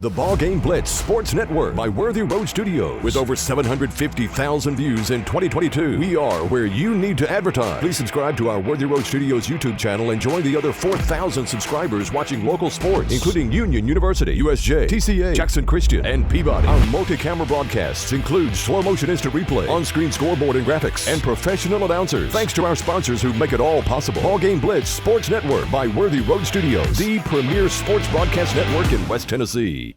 The BallGame Blitz Sports Network by Worthy Road Studios. With over 750,000 views in 2022, we are where you need to advertise. Please subscribe to our Worthy Road Studios YouTube channel and join the other 4,000 subscribers watching local sports, including Union University, USJ, TCA, Jackson Christian, and Peabody. Our multi-camera broadcasts include slow motion instant replay, on-screen scoreboard and graphics, and professional announcers. Thanks to our sponsors who make it all possible. BallGame Blitz Sports Network by Worthy Road Studios, the premier sports broadcast network in West Tennessee.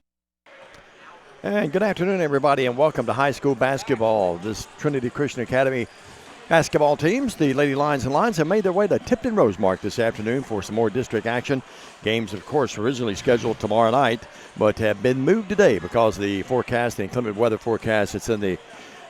And good afternoon, everybody, and welcome to high school basketball. This Trinity Christian Academy basketball teams, the Lady Lions and Lions, have made their way to Tipton Rosemark this afternoon for some more district action. Games, of course, originally scheduled tomorrow night, but have been moved today because the forecast, the inclement weather forecast, it's in the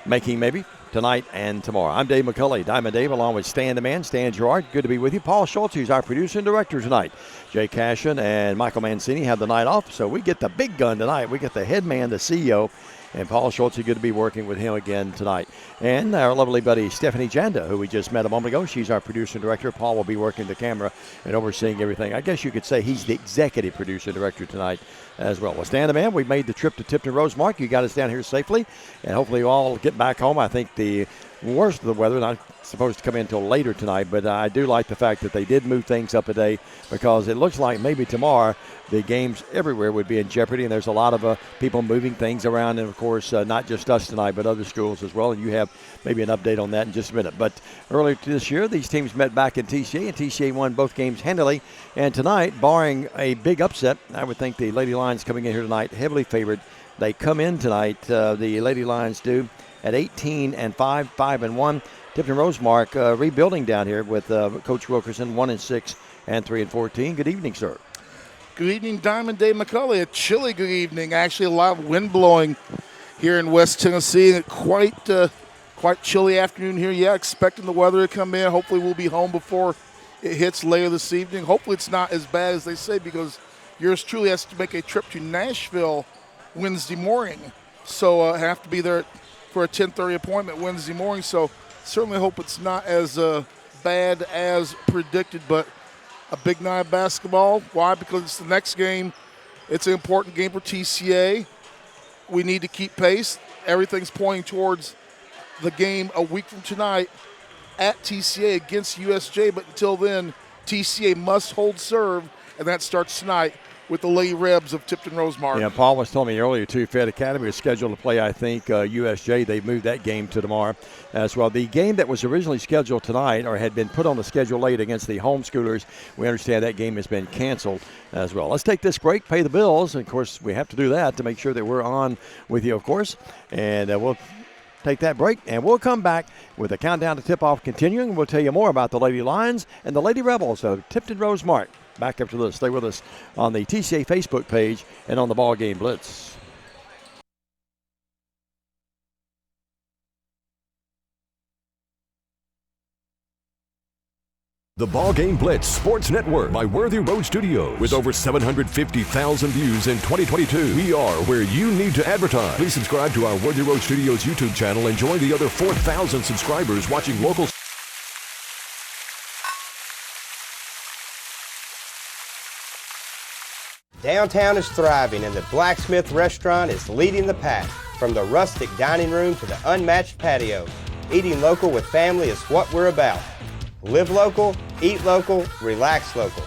making maybe tonight and tomorrow. I'm Dave McCulley, Diamond Dave, along with Stan the Man, Stan Gerard. Good to be with you. Paul Schultz, who's our producer and director tonight. Jay Cashin and Michael Mancini have the night off, so we get the big gun tonight. We get the head man, the CEO, and Paul Schultz. Good to be working with him again tonight. And our lovely buddy Stephanie Janda, who we just met a moment ago. She's our producer and director. Paul will be working the camera and overseeing everything. I guess you could say he's the executive producer and director tonight as well. Well, Stan the Man, we made the trip to Tipton Rosemark. You got us down here safely, and hopefully you all get back home. I think the worst of the weather, not supposed to come in until later tonight, but I do like the fact that they did move things up a day, because it looks like maybe tomorrow the games everywhere would be in jeopardy, and there's a lot of people moving things around, and of course not just us tonight but other schools as well, and you have maybe an update on that in just a minute. But earlier this year these teams met back in TCA, and TCA won both games handily, and ttonight, barring a big upset, I would think the Lady Lions coming in here tonight heavily favored. They come in tonight, the Lady Lions do, at 18-5, 5-1. Tipton Rosemark rebuilding down here with Coach Wilkerson, 1-6 and 3-14. Good evening, sir. Good evening, Diamond Dave McCulley. A chilly good evening. Actually, a lot of wind blowing here in West Tennessee. Quite chilly afternoon here. Yeah, expecting the weather to come in. Hopefully, we'll be home before it hits later this evening. Hopefully, it's not as bad as they say, because yours truly has to make a trip to Nashville Wednesday morning. So I have to be there for a 10:30 appointment Wednesday morning. So certainly hope it's not as bad as predicted, but a big night of basketball. Why? Because it's the next game. It's an important game for TCA. We need to keep pace. Everything's pointing towards the game a week from tonight at TCA against USJ, but until then, TCA must hold serve, and that starts tonight with the Lady Rebs of Tipton Rosemark. Yeah, Paul was telling me earlier, too, Fed Academy is scheduled to play, I think, USJ. They moved that game to tomorrow as well. The game that was originally scheduled tonight, or had been put on the schedule late, against the homeschoolers, we understand that game has been canceled as well. Let's take this break, pay the bills. And of course, we have to do that to make sure that we're on with you, of course. And we'll take that break, and we'll come back with a countdown to tip-off continuing. We'll tell you more about the Lady Lions and the Lady Rebels of Tipton Rosemark. Back after this. Stay with us on the TCA Facebook page and on the BallGame Blitz. The BallGame Blitz Sports Network by Worthy Road Studios. With over 750,000 views in 2022, we are where you need to advertise. Please subscribe to our Worthy Road Studios YouTube channel and join the other 4,000 subscribers watching local. Downtown is thriving, and the Blacksmith Restaurant is leading the pack. From the rustic dining room to the unmatched patio, eating local with family is what we're about. Live local, eat local, relax local.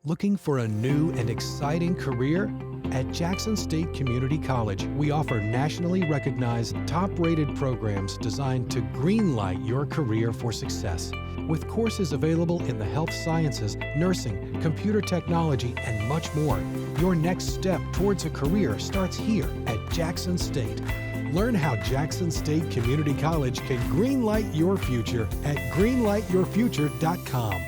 Looking for a new and exciting career? At Jackson State Community College, we offer nationally recognized, top-rated programs designed to greenlight your career for success. With courses available in the health sciences, nursing, computer technology, and much more, your next step towards a career starts here at Jackson State. Learn how Jackson State Community College can greenlight your future at greenlightyourfuture.com.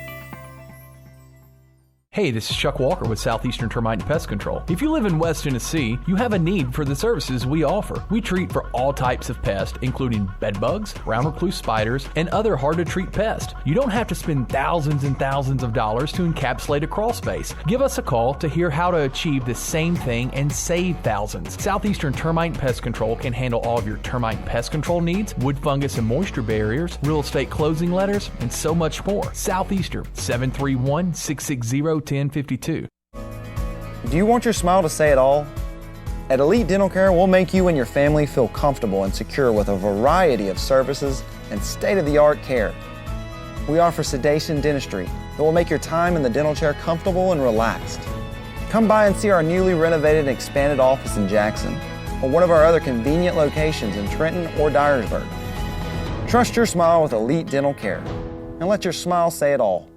Hey, this is Chuck Walker with Southeastern Termite and Pest Control. If you live in West Tennessee, you have a need for the services we offer. We treat for all types of pests, including bed bugs, brown recluse spiders, and other hard-to-treat pests. You don't have to spend thousands and thousands of dollars to encapsulate a crawl space. Give us a call to hear how to achieve the same thing and save thousands. Southeastern Termite and Pest Control can handle all of your termite and pest control needs, wood fungus and moisture barriers, real estate closing letters, and so much more. Southeastern, 731-660 1052. Do you want your smile to say it all? At Elite Dental Care, we'll make you and your family feel comfortable and secure with a variety of services and state-of-the-art care. We offer sedation dentistry that will make your time in the dental chair comfortable and relaxed. Come by and see our newly renovated and expanded office in Jackson or one of our other convenient locations in Trenton or Dyersburg. Trust your smile with Elite Dental Care and let your smile say it all.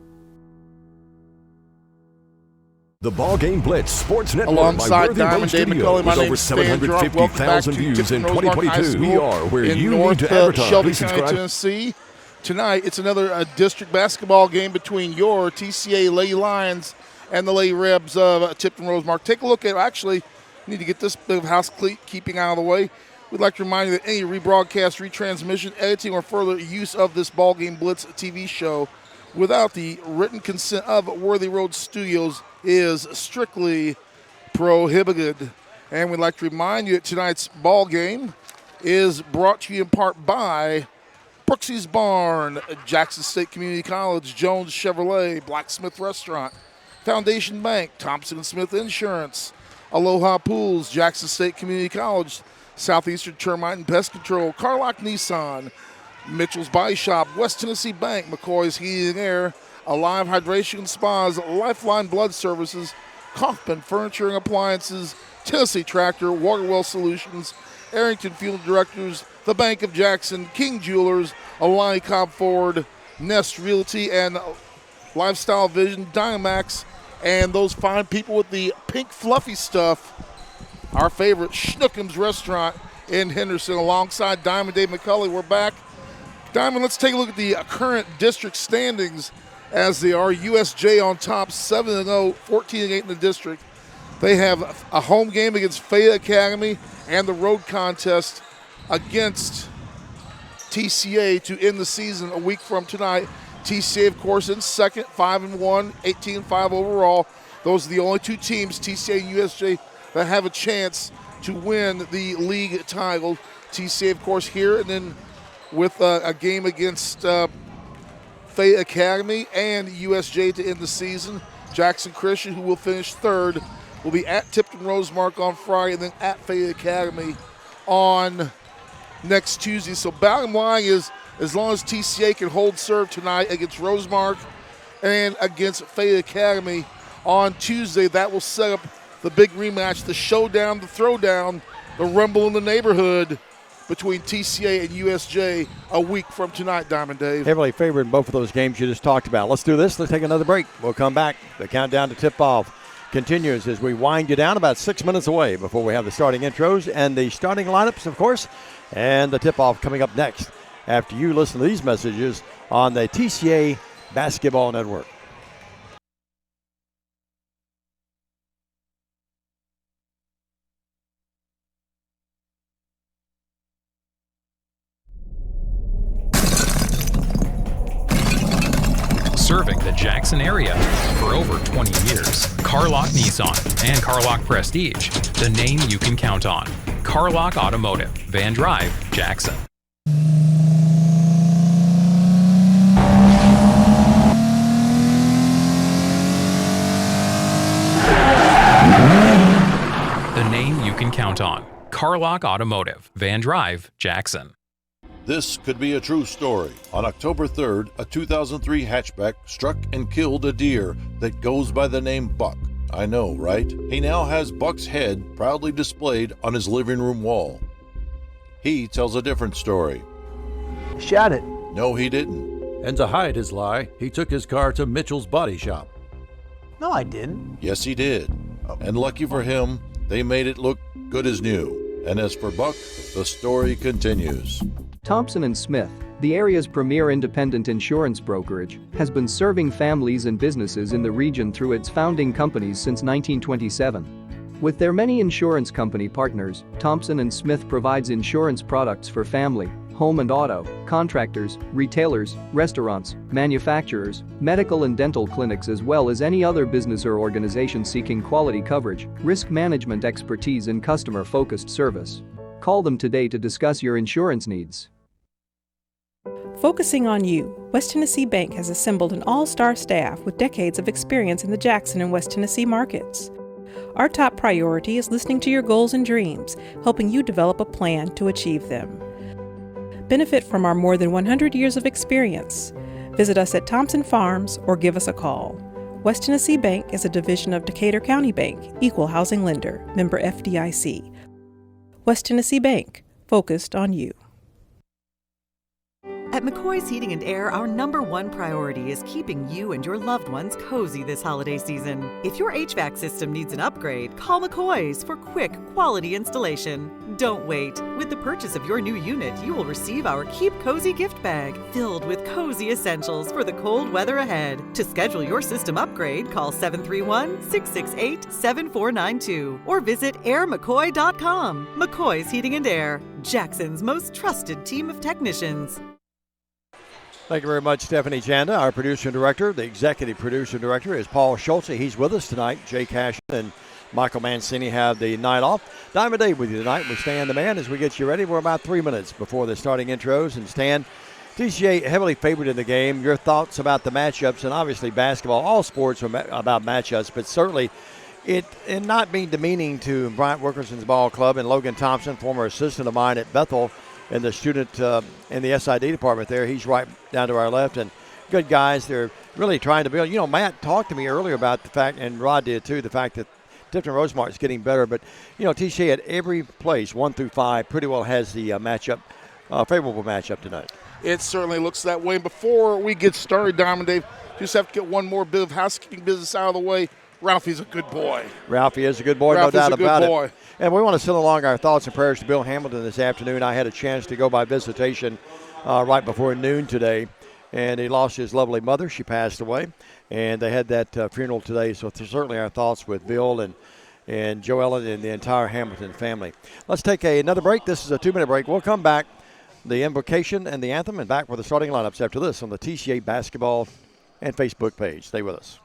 The BallGame Blitz Sports Network Alongside by Worthy Road Diamond Dave Studios McCulley, my with over name's Stan Gerard. Welcome back 750,000 to views in Tipton Rosemark High 2022. School We are where in you North, need to advertise. Shelby Please County, subscribe. Tennessee. Tonight, it's another district basketball game between your TCA Lady Lions and the Lady Rebs of Tipton Rosemark. Take a look at, actually, need to get this bit of housekeeping out of the way. We'd like to remind you that any rebroadcast, retransmission, editing, or further use of this BallGame Blitz TV show without the written consent of Worthy Road Studios is strictly prohibited. And we'd like to remind you that tonight's ball game is brought to you in part by Brooksy's Barn, Jackson State Community College, Jones Chevrolet, Blacksmith Restaurant, Foundation Bank, Thompson & Smith Insurance, Aloha Pools, Jackson State Community College, Southeastern Termite and Pest Control, Carlock Nissan, Mitchell's Body Shop, West Tennessee Bank, McCoy's Heating and Air, Alive Hydration and Spas, Lifeline Blood Services, Kaufman Furniture and Appliances, Tennessee Tractor, Waterwell Solutions, Arrington Field Directors, the Bank of Jackson, King Jewelers, Alani Cobb Ford, Nest Realty, and Lifestyle Vision, Dynamax, and those fine people with the pink fluffy stuff, our favorite Schnookums Restaurant in Henderson, alongside Diamond Dave McCulley. We're back. Diamond, let's take a look at the current district standings as they are. USJ on top, 7-0, 14-8 in the district. They have a home game against Fayette Academy and the road contest against TCA to end the season a week from tonight. TCA, of course, in second, 5-1, 18-5 overall. Those are the only two teams, TCA and USJ, that have a chance to win the league title. TCA, of course, here, and then with a game against Fayette Academy and USJ to end the season. Jackson Christian, who will finish third, will be at Tipton Rosemark on Friday and then at Fayette Academy on next Tuesday. So bottom line is, as long as TCA can hold serve tonight against Rosemark and against Fayette Academy on Tuesday, that will set up the big rematch, the showdown, the throwdown, the rumble in the neighborhood between TCA and USJ a week from tonight, Diamond Dave. Heavily favored in both of those games you just talked about. Let's do this. Let's take another break. We'll come back. The countdown to tip-off continues as we wind you down, about 6 minutes away before we have the starting intros and the starting lineups, of course, and the tip-off coming up next after you listen to these messages on the TCA Basketball Network. Serving the Jackson area for over 20 years. Carlock Nissan and Carlock Prestige, the name you can count on. Carlock Automotive, Van Drive, Jackson. The name you can count on. Carlock Automotive, Van Drive, Jackson. This could be a true story. On October 3rd, a 2003 hatchback struck and killed a deer that goes by the name Buck. I know, right? He now has Buck's head proudly displayed on his living room wall. He tells a different story. Shot it. No, he didn't. And to hide his lie, he took his car to Mitchell's Body Shop. No, I didn't. Yes, he did. And lucky for him, they made it look good as new. And as for Buck, the story continues. Thompson & Smith, the area's premier independent insurance brokerage, has been serving families and businesses in the region through its founding companies since 1927. With their many insurance company partners, Thompson & Smith provides insurance products for family, home and auto, contractors, retailers, restaurants, manufacturers, medical and dental clinics, as well as any other business or organization seeking quality coverage, risk management expertise and customer-focused service. Call them today to discuss your insurance needs. Focusing on you, West Tennessee Bank has assembled an all-star staff with decades of experience in the Jackson and West Tennessee markets. Our top priority is listening to your goals and dreams, helping you develop a plan to achieve them. Benefit from our more than 100 years of experience. Visit us at Thompson Farms or give us a call. West Tennessee Bank is a division of Decatur County Bank, equal housing lender, member FDIC. West Tennessee Bank, focused on you. At McCoy's Heating and Air, our #1 priority is keeping you and your loved ones cozy this holiday season. If your HVAC system needs an upgrade, call McCoy's for quick, quality installation. Don't wait. With the purchase of your new unit, you will receive our Keep Cozy gift bag, filled with cozy essentials for the cold weather ahead. To schedule your system upgrade, call 731-668-7492 or visit airmccoy.com. McCoy's Heating and Air, Jackson's most trusted team of technicians. Thank you very much, Stephanie Janda, our producer and director. The executive producer and director is Paul Schultze. He's with us tonight. Jay Cashin and Michael Mancini have the night off. Diamond Dave with you tonight with Stan the Man as we get you ready. We're about 3 minutes before the starting intros. And Stan, TCA heavily favored in the game. Your thoughts about the matchups, and obviously basketball, all sports are about matchups, but certainly it not being demeaning to Bryant Wilkerson's ball club and Logan Thompson, former assistant of mine at Bethel, and the student in the SID department there. He's right down to our left, and good guys. They're really trying to build. You know, Matt talked to me earlier about the fact, and Rod did too, the fact that Tipton Rosemark is getting better. But, you know, TCA at every place, 1 through 5, pretty well has the favorable matchup tonight. It certainly looks that way. Before we get started, Diamond Dave, just have to get one more bit of housekeeping business out of the way. Ralphie's a good boy. Ralphie is a good boy, no doubt about it. And we want to send along our thoughts and prayers to Bill Hamilton this afternoon. I had a chance to go by visitation right before noon today, and he lost his lovely mother. She passed away, and they had that funeral today. So certainly our thoughts with Bill and Joellen and the entire Hamilton family. Let's take another break. This is a 2-minute break. We'll come back, the invocation and the anthem, and back with the starting lineups after this on the TCA basketball and Facebook page. Stay with us.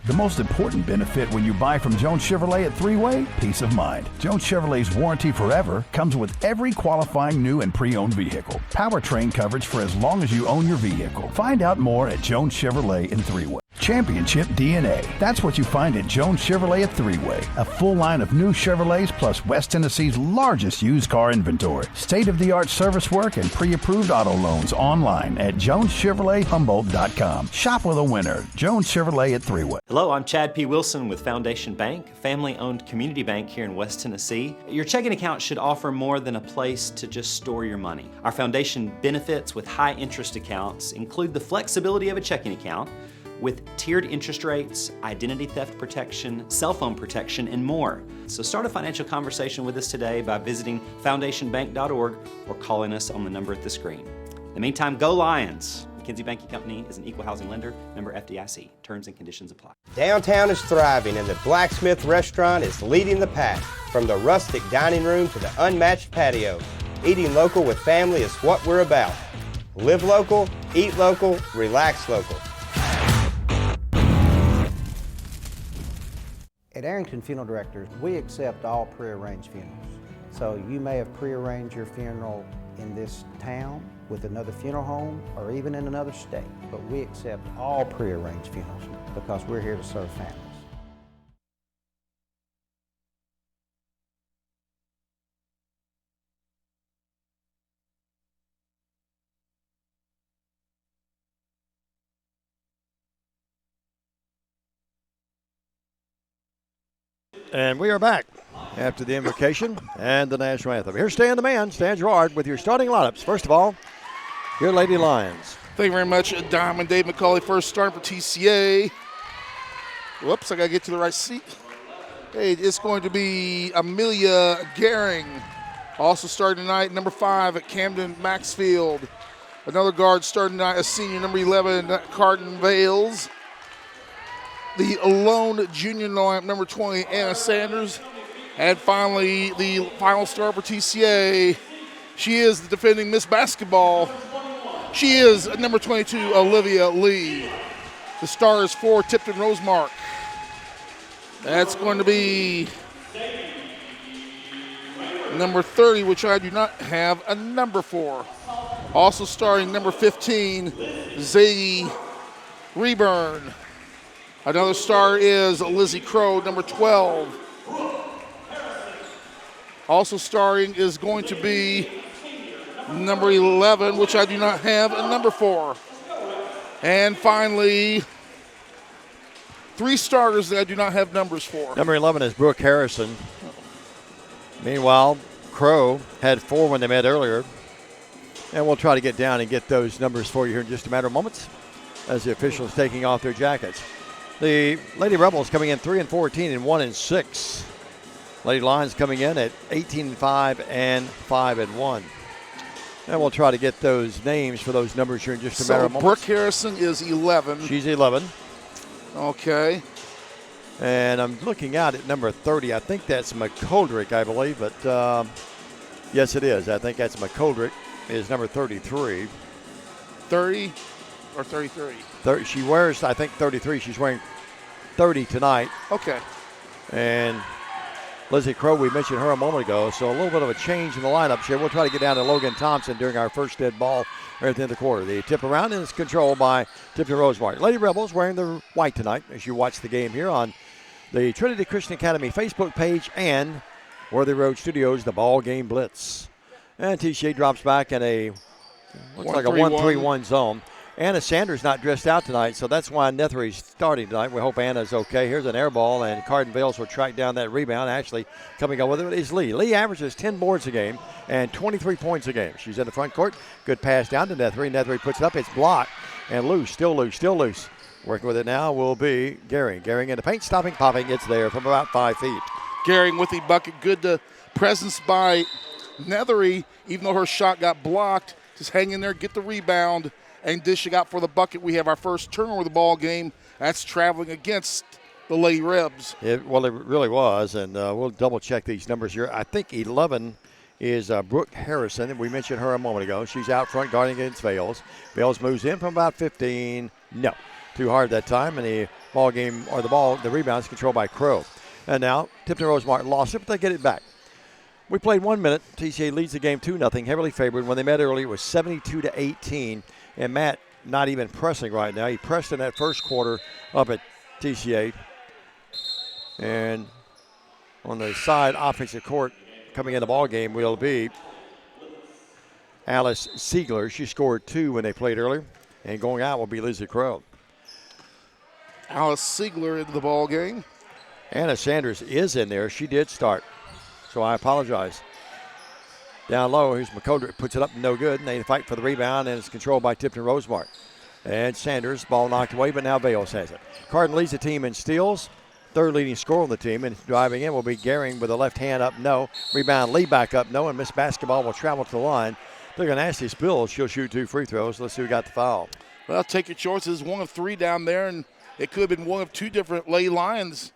The most important benefit when you buy from Jones Chevrolet at Three-Way? Peace of mind. Jones Chevrolet's Warranty Forever comes with every qualifying new and pre-owned vehicle. Powertrain coverage for as long as you own your vehicle. Find out more at Jones Chevrolet in Three-Way. Championship DNA. That's what you find at Jones Chevrolet at Three-Way. A full line of new Chevrolets plus West Tennessee's largest used car inventory. State-of-the-art service work and pre-approved auto loans online at JonesChevroletHumboldt.com. Shop with a winner. Jones Chevrolet at Three-Way. Hello, I'm Chad P. Wilson with Foundation Bank, a family-owned community bank here in West Tennessee. Your checking account should offer more than a place to just store your money. Our foundation benefits with high-interest accounts include the flexibility of a checking account with tiered interest rates, identity theft protection, cell phone protection, and more. So start a financial conversation with us today by visiting foundationbank.org or calling us on the number at the screen. In the meantime, go Lions! McKinsey Banking Company is an equal housing lender, member FDIC. Terms and conditions apply. Downtown is thriving and the Blacksmith Restaurant is leading the pack. From the rustic dining room to the unmatched patio, eating local with family is what we're about. Live local, eat local, relax local. At Arrington Funeral Directors, we accept all prearranged funerals. So you may have prearranged your funeral in this town with another funeral home or even in another state, but we accept all prearranged funerals because we're here to serve families. And we are back after the invocation and the national anthem. Here's Stan the Man, Stan Gerard, with your starting lineups. First of all, your Lady Lions. Thank you very much, Diamond Dave McCauley, first starting for TCA. Whoops, I got to get to the right seat. Hey, it's going to be Amelia Gehring. Also starting tonight, number 5 at Camden Maxfield. Another guard starting tonight, a senior, number 11, Carden Vales. The lone junior lineup, number 20, Anna Sanders. And finally, the final star for TCA. She is the defending Miss Basketball. She is number 22, Olivia Lee. The stars for Tipton Rosemark. That's going to be Number 30, which I do not have a number for. Also starting number 15, Zadie Reburn. Another star is Lizzie Crow, number 12. Also starring is going to be number 11, which I do not have a number for. And finally, 3 starters that I do not have numbers for. Number 11 is Brooke Harrison. Meanwhile, Crow had 4 when they met earlier. And we'll try to get down and get those numbers for you here in just a matter of moments as the officials taking off their jackets. The Lady Rebels coming in 3-14 and 1-6. Lady Lions coming in at 18-5 and 5-1. And we'll try to get those names for those numbers here in just a matter of moments. Brooke Harrison is 11. She's 11. Okay. And I'm looking out at number 30. I think that's McColdrick, I believe. But yes, it is. I think that's McColdrick is number 33. 30 or 33? 30, she wears, I think, 33. She's wearing 30 tonight. Okay. And Lizzie Crow, we mentioned her a moment ago, so a little bit of a change in the lineup here. We'll try to get down to Logan Thompson during our first dead ball right at the end of the quarter. The tip around is controlled by Tipton Rosemark. Lady Rebels wearing the white tonight as you watch the game here on the Trinity Christian Academy Facebook page and Worthy Road Studios, the BallGame Blitz. And TCA drops back in a, looks like a 1-3-1 zone. Anna Sanders not dressed out tonight, so that's why Nethery's starting tonight. We hope Anna's okay. Here's an air ball, and Carden Vales will track down that rebound. Actually, coming up with it is Lee. Lee averages 10 boards a game and 23 points a game. She's in the front court. Good pass down to Nethery. Nethery puts it up. It's blocked and loose, still loose, still loose. Working with it now will be Gehring. Gehring in the paint, stopping, popping. It's there from about 5 feet. Gehring with the bucket. Good presence by Nethery, even though her shot got blocked. Just hang in there, get the rebound, and dish it out for the bucket. We have our first turnover of the ball game. That's traveling against the Lady Rebs. Well, it really was, and we'll double-check these numbers here. I think 11 is Brooke Harrison. We mentioned her a moment ago. She's out front guarding against Vales. Vales moves in from about 15. No, too hard that time, and the ball game, or the rebound is controlled by Crow. And now Tipton Rosemark lost it, but they get it back. We played 1 minute. TCA leads the game 2-0, heavily favored. When they met earlier, it was 72-18. And Matt not even pressing right now. He pressed in that first quarter up at TCA. And on the side offensive court coming in the ball game will be Alice Siegler. She scored 2 when they played earlier. And going out will be Lizzie Crow. Alice Siegler into the ball game. Anna Sanders is in there. She did start. So I apologize. Down low, here's McColdrick, puts it up, no good, and they fight for the rebound, and it's controlled by Tipton Rosemark. And Sanders, ball knocked away, but now Vales has it. Carden leads the team in steals, third leading scorer on the team, and driving in will be Gehring with the left hand up, no. Rebound, Lee back up, no, and Miss Basketball will travel to the line. They're going to ask these Bills. She'll shoot 2 free throws. Let's see who got the foul. Well, take your choices. 1 of 3 down there, and it could have been 1 of 2 different Lady Lions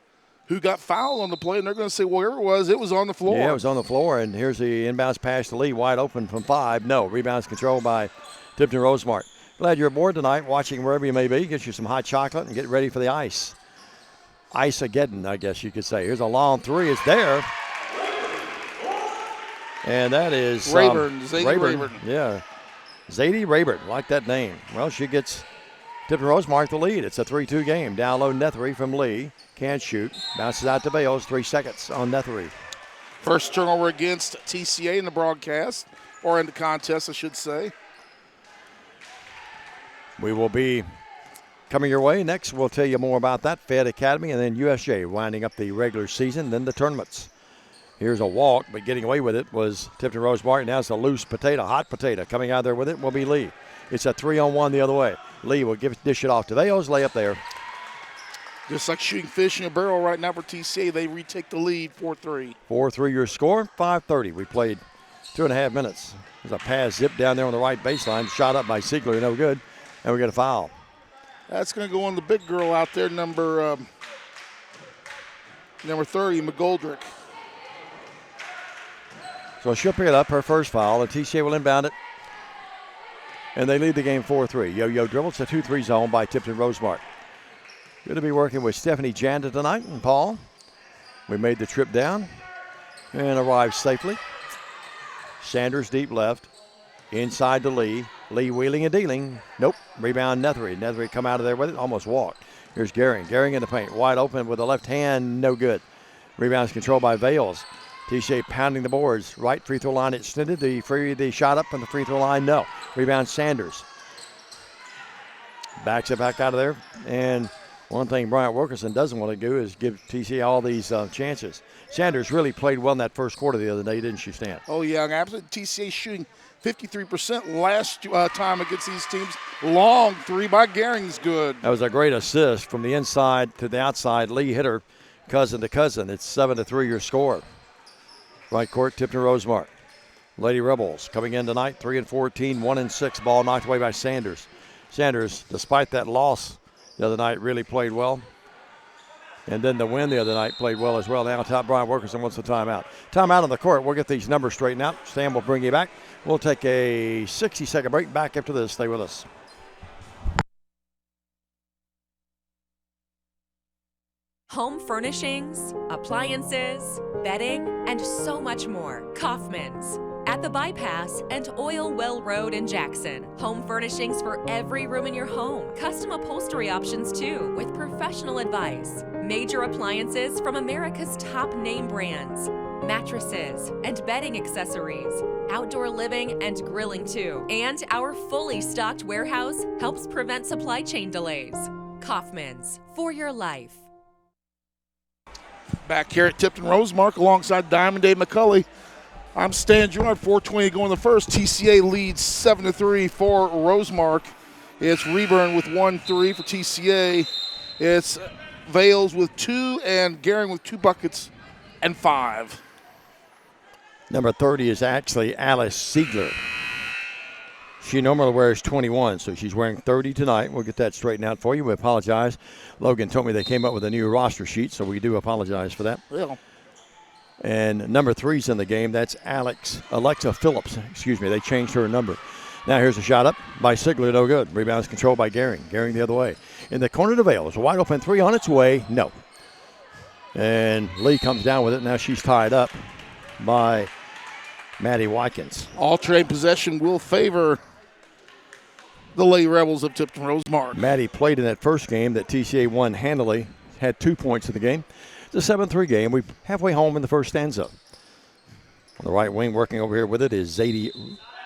who got fouled on the play, and they're going to say, wherever it was on the floor. Yeah, it was on the floor, and here's the inbounds pass to Lee, wide open from 5. No, rebounds controlled by Tipton Rosemark. Glad you're aboard tonight, watching wherever you may be. Get you some hot chocolate and get ready for the ice. Ice-ageddon, I guess you could say. Here's a long 3. It's there. And that is Rayburn. Zadie Rayburn. Yeah. Zadie Rayburn. Like that name. Well, she gets Tipton Rosemark the lead. It's a 3-2 game. Down low, Nethery from Lee. Can't shoot. Bounces out to Vales. 3 seconds on Nethery. First turnover against TCA in the broadcast, or in the contest, I should say. We will be coming your way. Next, we'll tell you more about that. Fed Academy and then USJ winding up the regular season, then the tournaments. Here's a walk, but getting away with it was Tipton Rosemark. Now it's a loose potato, hot potato. Coming out there with it will be Lee. It's a 3-on-1 the other way. Lee will dish it off to Vales. Lay up there. Just like shooting fish in a barrel right now for TCA, they retake the lead 4-3. 4-3 your score, 5:30. We played 2.5 minutes. There's a pass zip down there on the right baseline, shot up by Siegler, no good, and we get a foul. That's going to go on the big girl out there, number 30, McGoldrick. So she'll pick it up, her first foul. The TCA will inbound it, and they lead the game 4-3. Yo-yo dribble. It's a 2-3 zone by Tipton Rosemark. Good to be working with Stephanie Janda tonight and Paul. We made the trip down and arrived safely. Sanders deep left. Inside to Lee. Lee wheeling and dealing. Nope. Rebound Nethery. Nethery come out of there with it. Almost walked. Here's Gehring. Gehring in the paint. Wide open with the left hand. No good. Rebounds controlled by Vales. TCA pounding the boards. Right free throw line extended. The shot up from the free throw line. No. Rebound Sanders. Backs it back out of there. And one thing Bryant Wilkerson doesn't want to do is give TCA all these chances. Sanders really played well in that first quarter the other day, didn't she, Stan? Oh, yeah, absolutely. TCA shooting 53% last time against these teams. Long three by Gehring's good. That was a great assist from the inside to the outside. Lee hit her cousin to cousin. It's 7-3 your score. Right court, Tipton Rosemark. Lady Rebels coming in tonight, 3-14, 1-6. Ball knocked away by Sanders. Sanders, despite that loss the other night, really played well. And then the win the other night played well as well. Now top Brian Wilkerson wants the timeout. Timeout on the court. We'll get these numbers straightened out. Stan will bring you back. We'll take a 60-second break. Back after this. Stay with us. Home furnishings, appliances, bedding, and so much more. Kaufman's. At the Bypass and Oil Well Road in Jackson. Home furnishings for every room in your home. Custom upholstery options too, with professional advice. Major appliances from America's top name brands. Mattresses and bedding accessories. Outdoor living and grilling too. And our fully stocked warehouse helps prevent supply chain delays. Kaufman's, for your life. Back here at Tipton Rosemark alongside Diamond Dave McCulley. I'm Stan Gerard, 4:20 going the first. TCA leads 7-3 for Rosemark. It's Reburn with 1-3 for TCA. It's Vales with 2 and Gehring with 2 buckets and 5. Number 30 is actually Alice Siegler. She normally wears 21, so she's wearing 30 tonight. We'll get that straightened out for you. We apologize. Logan told me they came up with a new roster sheet, so we do apologize for that. Yeah. And number 3's in the game. That's Alexa Phillips. Excuse me. They changed her number. Now here's a shot up by Sigler. No good. Rebounds controlled by Gehring. Gehring the other way. In the corner to Vales. A wide open three on its way. No. And Lee comes down with it. Now she's tied up by Maddie Watkins. All trade possession will favor the Lady Rebels of Tipton Rosemark. Maddie played in that first game that TCA won handily. Had 2 points in the game. It's a 7-3 game. We're halfway home in the first stanza. On the right wing, working over here with it is Zadie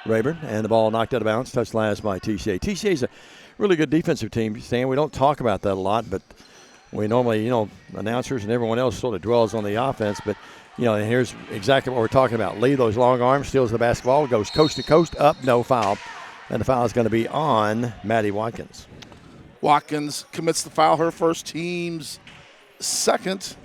Rayburn, and the ball knocked out of bounds, touched last by TCA. TCA is a really good defensive team, Stan. We don't talk about that a lot, but we normally, announcers and everyone else sort of dwells on the offense. But, and here's exactly what we're talking about. Lee, those long arms, steals the basketball, goes coast to coast, up, no foul. And the foul is going to be on Maddie Watkins. Watkins commits the foul, her first, team's second.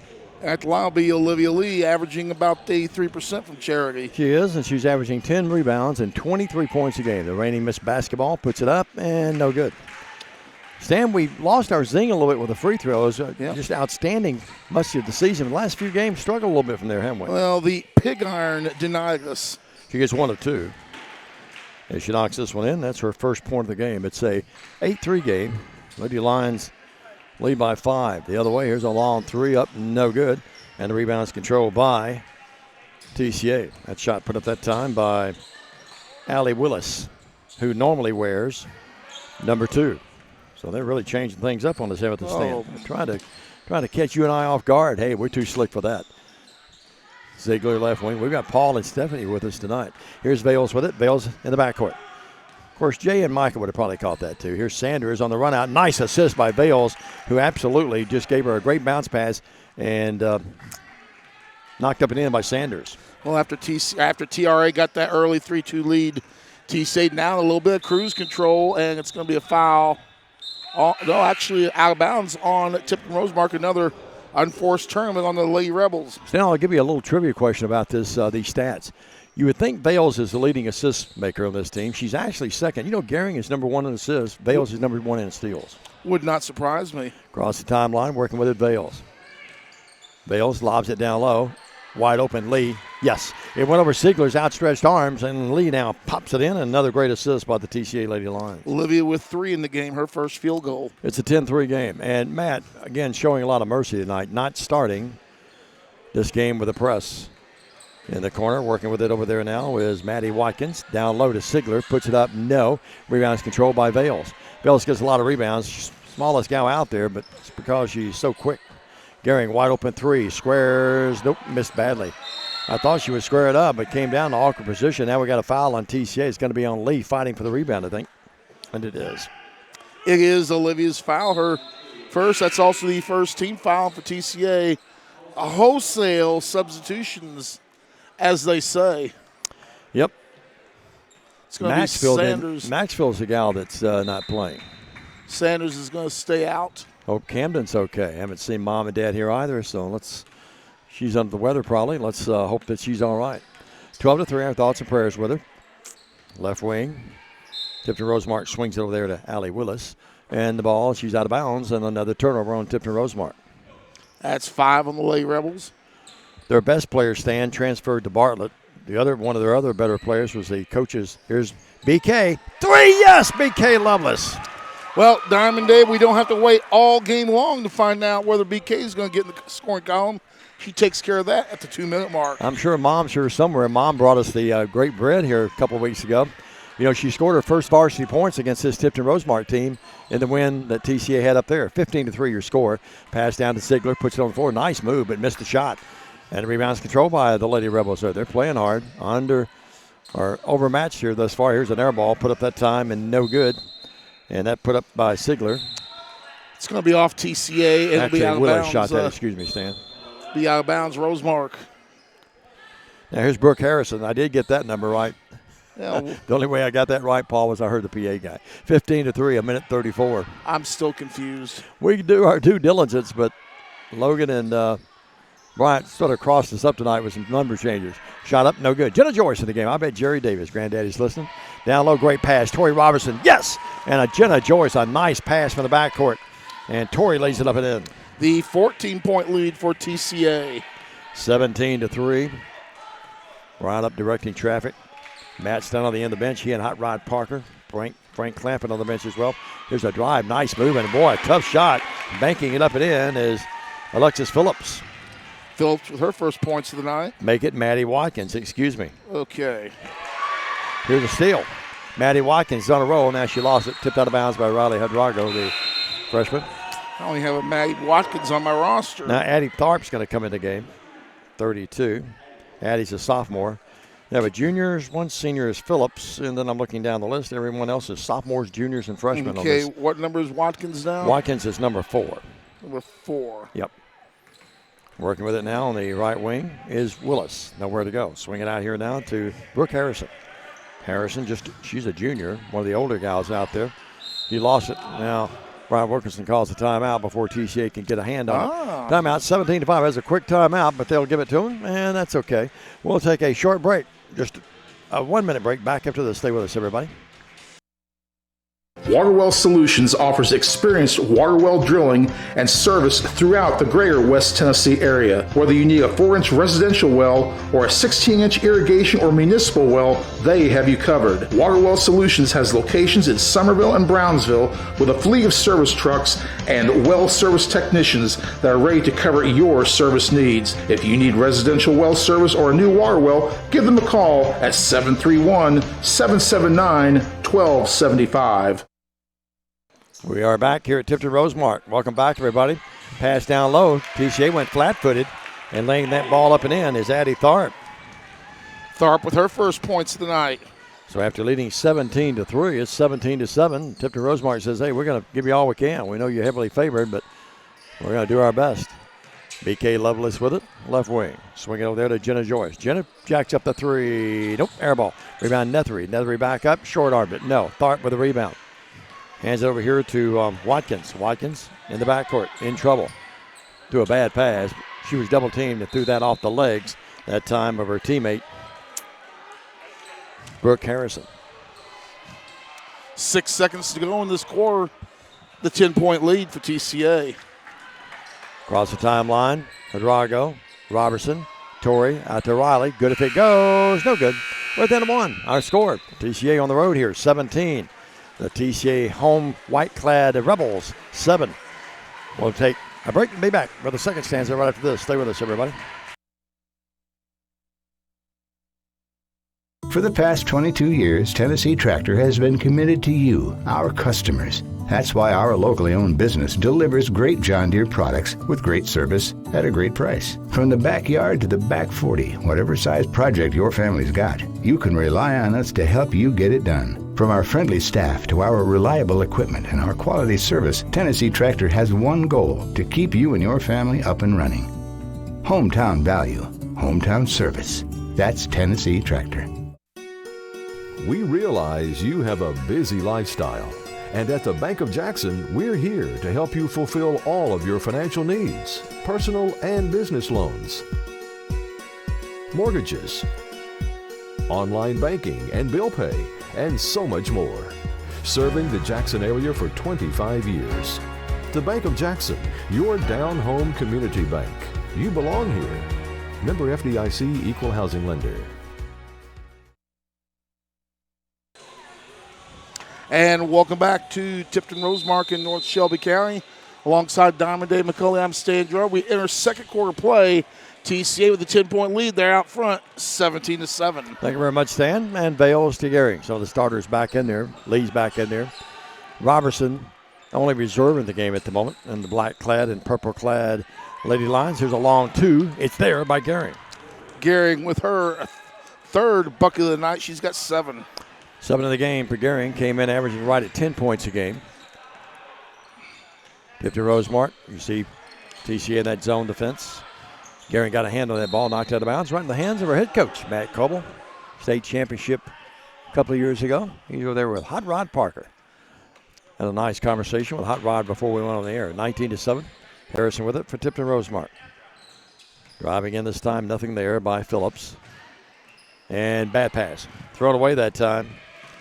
At the line will be Olivia Lee, averaging about 83% from charity. She is, and she's averaging 10 rebounds and 23 points a game. The reigning Miss Basketball puts it up, and no good. Stan, we lost our zing a little bit with the free throws. Just outstanding much of the season. The last few games struggled a little bit from there, haven't we? Well, the pig iron denied us. She gets 1 of 2. As she knocks this one in, that's her first point of the game. It's a 8-3 game. Lady Lions lead by 5. The other way, here's a long three up, no good. And the rebound's controlled by TCA. That shot put up that time by Allie Willis, who normally wears number 2. So they're really changing things up on the 7th stand. Trying to catch you and I off guard. Hey, we're too slick for that. Ziegler left wing. We've got Paul and Stephanie with us tonight. Here's Vales with it. Vales in the backcourt. Of course, Jay and Micah would have probably caught that too. Here's Sanders on the run out. Nice assist by Vales, who absolutely just gave her a great bounce pass and knocked up and in by Sanders. Well, after TRA got that early 3-2 lead, TCA now a little bit of cruise control, and it's going to be a foul. Actually out of bounds on Tipton Rosemark, another unforced tournament on the Lady Rebels. Now I'll give you a little trivia question about these stats. You would think Vales is the leading assist maker on this team. She's actually second. Gehring is number 1 in assists. Vales is number 1 in steals. Would not surprise me. Across the timeline, working with it, Vales. Vales lobs it down low. Wide open, Lee. Yes. It went over Ziegler's outstretched arms, and Lee now pops it in. Another great assist by the TCA Lady Lions. Olivia with 3 in the game, her first field goal. It's a 10-3 game. And Matt, again, showing a lot of mercy tonight, not starting this game with a press. In the corner, working with it over there now is Maddie Watkins. Down low to Sigler, puts it up, no. Rebounds controlled by Vales. Vales gets a lot of rebounds. Smallest gal out there, but it's because she's so quick. Gehring, wide open three, squares, nope, missed badly. I thought she would square it up, but came down to awkward position. Now we got a foul on TCA. It's going to be on Lee fighting for the rebound, I think. And it is. It is Olivia's foul, her first. That's also the first team foul for TCA. A wholesale substitutions, as they say. Yep. It's going to be Sanders. Maxfield's the gal that's not playing. Sanders is going to stay out. Hope Camden's okay. Haven't seen Mom and Dad here either, so she's under the weather probably. Let's hope that she's all right. 12-3, our thoughts and prayers with her. Left wing. Tipton Rosemark swings it over there to Allie Willis. And the ball, she's out of bounds, and another turnover on Tipton Rosemark. That's 5 on the Lady Rebels. Their best player, Stan, transferred to Bartlett. One of their other better players was the coaches. Here's BK. 3, yes, BK Loveless. Well, Diamond Day, we don't have to wait all game long to find out whether BK is going to get in the scoring column. She takes care of that at the 2-minute mark. I'm sure Mom's here somewhere. Mom brought us the great bread here a couple of weeks ago. You know, she scored her first varsity points against this Tipton Rosemark team in the win that TCA had up there. 15-3 your score. Pass down to Sigler, puts it on the floor. Nice move, but missed the shot. And the rebound's controlled by the Lady Rebels. So they're playing hard, overmatched here thus far. Here's an air ball, put up that time and no good. And that put up by Sigler. It's going to be off TCA. It'll Actually, be out of Willis bounds. shot that. Excuse me, Stan. Be out of bounds, Rosemark. Now here's Brooke Harrison. I did get that number right. Yeah. The only way I got that right, Paul, was I heard the PA guy. 15-3, 1:34. I'm still confused. We do our due diligence, but Logan and Bryant sort of crossed us up tonight with some number changes. Shot up, no good. Jenna Joyce in the game. I bet Jerry Davis, granddaddy's listening. Down low, great pass. Tori Robertson, yes! And a Jenna Joyce, a nice pass from the backcourt. And Tori lays it up and in. The 14-point lead for TCA. 17-3. Bryant up directing traffic. Matt Stone on the end of the bench. He and Hot Rod Parker. Frank Clampett on the bench as well. Here's a drive. Nice move. And boy, a tough shot. Banking it up and in is Alexis Phillips. Phillips with her first points of the night. Make it Maddie Watkins. Excuse me. Okay. Here's a steal. Maddie Watkins is on a roll. Now she lost it. Tipped out of bounds by Riley Hadrago, the freshman. I only have a Maddie Watkins on my roster. Now Addie Tharp's going to come in the game. 32. Addie's a sophomore. They have a juniors, one senior is Phillips, and then I'm looking down the list. Everyone else is sophomores, juniors, and freshmen. Okay, what number is Watkins now? Watkins is number 4. Number 4. Yep. Working with it now on the right wing is Willis. Nowhere to go. Swing it out here now to Brooke Harrison. Harrison, she's a junior, one of the older gals out there. He lost it. Now Brian Wilkinson calls a timeout before TCA can get a hand on it. Timeout, 17-5. That's a quick timeout, but they'll give it to him, and that's okay. We'll take a short break. Just a 1-minute break. Back after this. Stay with us, everybody. Waterwell Solutions offers experienced water well drilling and service throughout the greater West Tennessee area. Whether you need a 4-inch residential well or a 16-inch irrigation or municipal well, they have you covered. Waterwell Solutions has locations in Summerville and Brownsville with a fleet of service trucks and well service technicians that are ready to cover your service needs. If you need residential well service or a new water well, give them a call at 731-779-1275. We are back here at Tipton Rosemark. Welcome back, everybody. Pass down low. TCA went flat-footed, and laying that ball up and in is Addie Tharp. Tharp with her first points of the night. So after leading 17-3, it's 17-7. Tipton Rosemark says, hey, we're going to give you all we can. We know you're heavily favored, but we're going to do our best. BK Lovelace with it, left wing. Swing it over there to Jenna Joyce. Jenna jacks up the 3. Nope, air ball. Rebound Nethery. Nethery back up, short arm it. No, Tharp with a rebound. Hands it over here to Watkins. Watkins in the backcourt, in trouble. Threw a bad pass. She was double teamed and threw that off the legs that time of her teammate, Brooke Harrison. 6 seconds to go in this quarter. The 10-point lead for TCA. Across the timeline, Hadrago, Robertson, Torrey, out to Riley. Good if it goes. No good. We're at the end of 1. Our score. TCA on the road here, 17. The TCA home white-clad Rebels, 7. We'll take a break and be back with the second stanza right after this. Stay with us, everybody. For the past 22 years, Tennessee Tractor has been committed to you, our customers. That's why our locally owned business delivers great John Deere products with great service at a great price. From the backyard to the back 40, whatever size project your family's got, you can rely on us to help you get it done. From our friendly staff to our reliable equipment and our quality service, Tennessee Tractor has one goal: to keep you and your family up and running. Hometown value, hometown service. That's Tennessee Tractor. We realize you have a busy lifestyle, and at the Bank of Jackson, we're here to help you fulfill all of your financial needs, personal and business loans, mortgages, online banking and bill pay, and so much more. Serving the Jackson area for 25 years. The Bank of Jackson, your down-home community bank. You belong here. Member FDIC, Equal Housing Lender. And welcome back to Tipton Rosemark in North Shelby County. Alongside Diamond Dave McCulley, I'm Stan Gerard. We enter second quarter play. TCA with a 10-point lead. They're out front, 17-7. Thank you very much, Stan. And Vales to Gary. Some of the starters back in there. Lee's back in there. Robertson only reserve in the game at the moment. And the black-clad and purple-clad Lady Lions. Here's a long two. It's there by Gary. Gary with her third bucket of the night. She's got 7. 7 in the game for Gehring. Came in averaging right at 10 points a game. Tipton Rosemark. You see TCA in that zone defense. Gehring got a hand on that ball, knocked out of bounds, right in the hands of our head coach, Matt Coble. State championship a couple of years ago. He was over there with Hot Rod Parker. Had a nice conversation with Hot Rod before we went on the air. 19-7. Harrison with it for Tipton Rosemark. Driving in this time, nothing there by Phillips. And bad pass. Thrown away that time.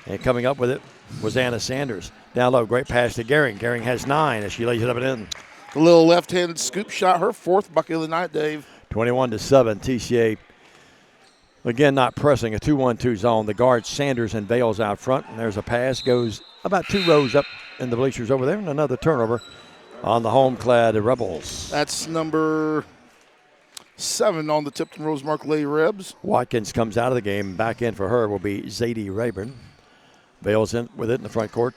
And coming up with it was Anna Sanders. Down low, great pass to Gehring. Gehring has 9 as she lays it up and in. A little left-handed scoop shot, her 4th bucket of the night, Dave. 21-7, TCA. Again, not pressing, a 2-1-2 zone. The guards, Sanders and Vales out front. And there's a pass, goes about 2 rows up in the bleachers over there. And another turnover on the home-clad Rebels. That's number 7 on the Tipton Rosemark Lady Rebs. Watkins comes out of the game. Back in for her will be Zadie Rayburn. Vales in with it in the front court.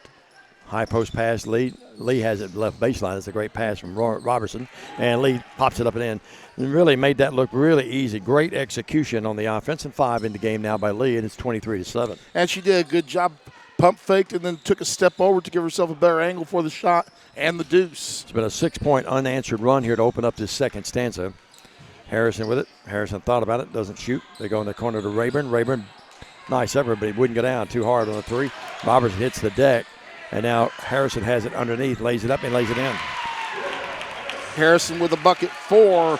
High post pass. Lee has it left baseline. It's a great pass from Robertson. And Lee pops it up and in. And really made that look really easy. Great execution on the offense. And 5 in the game now by Lee. And it's 23-7. And she did a good job. Pump faked and then took a step over to give herself a better angle for the shot and the deuce. It's been a 6-point unanswered run here to open up this second stanza. Harrison with it. Harrison thought about it. Doesn't shoot. They go in the corner to Rayburn. Rayburn, nice effort, but he wouldn't go down too hard on the 3. Robertson hits the deck. And now Harrison has it underneath, lays it up and lays it in. Harrison with a bucket for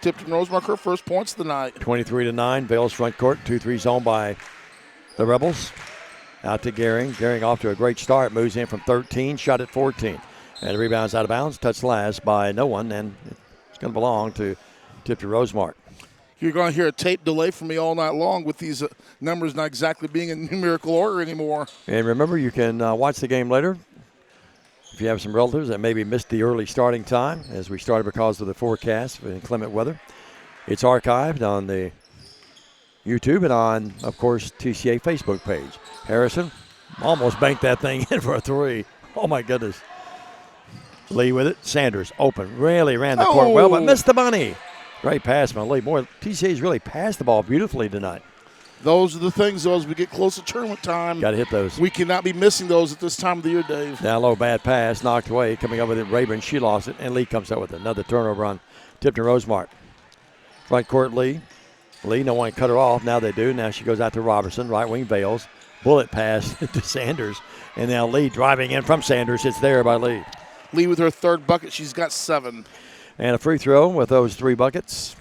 Tipton Rosemark, her first points of the night. 23-9, Vales front court, 2-3 zone by the Rebels. Out to Gehring. Gehring off to a great start, moves in from 13, shot at 14. And the rebound's out of bounds, touched last by no one, and it's going to belong to Tipton Rosemark. You're going to hear a tape delay from me all night long with these numbers not exactly being in numerical order anymore. And remember, you can watch the game later if you have some relatives that maybe missed the early starting time as we started because of the forecast for inclement weather. It's archived on the YouTube and on, of course, TCA Facebook page. Harrison almost banked that thing in for a 3. Oh, my goodness. Lee with it. Sanders open. Really ran the court well, but missed the money. Great pass by Lee. Boy, TCA's really passed the ball beautifully tonight. Those are the things, though, as we get close to tournament time. Got to hit those. We cannot be missing those at this time of the year, Dave. Down low, bad pass, knocked away. Coming up with it, Rayburn. She lost it, and Lee comes up with another turnover on Tipton Rosemark. Front court, Lee. Lee, no one cut her off. Now they do. Now she goes out to Robertson, right wing Vales. Bullet pass to Sanders. And now Lee driving in from Sanders. It's there by Lee. Lee with her 3rd bucket. She's got 7. And a free throw with those 3 buckets.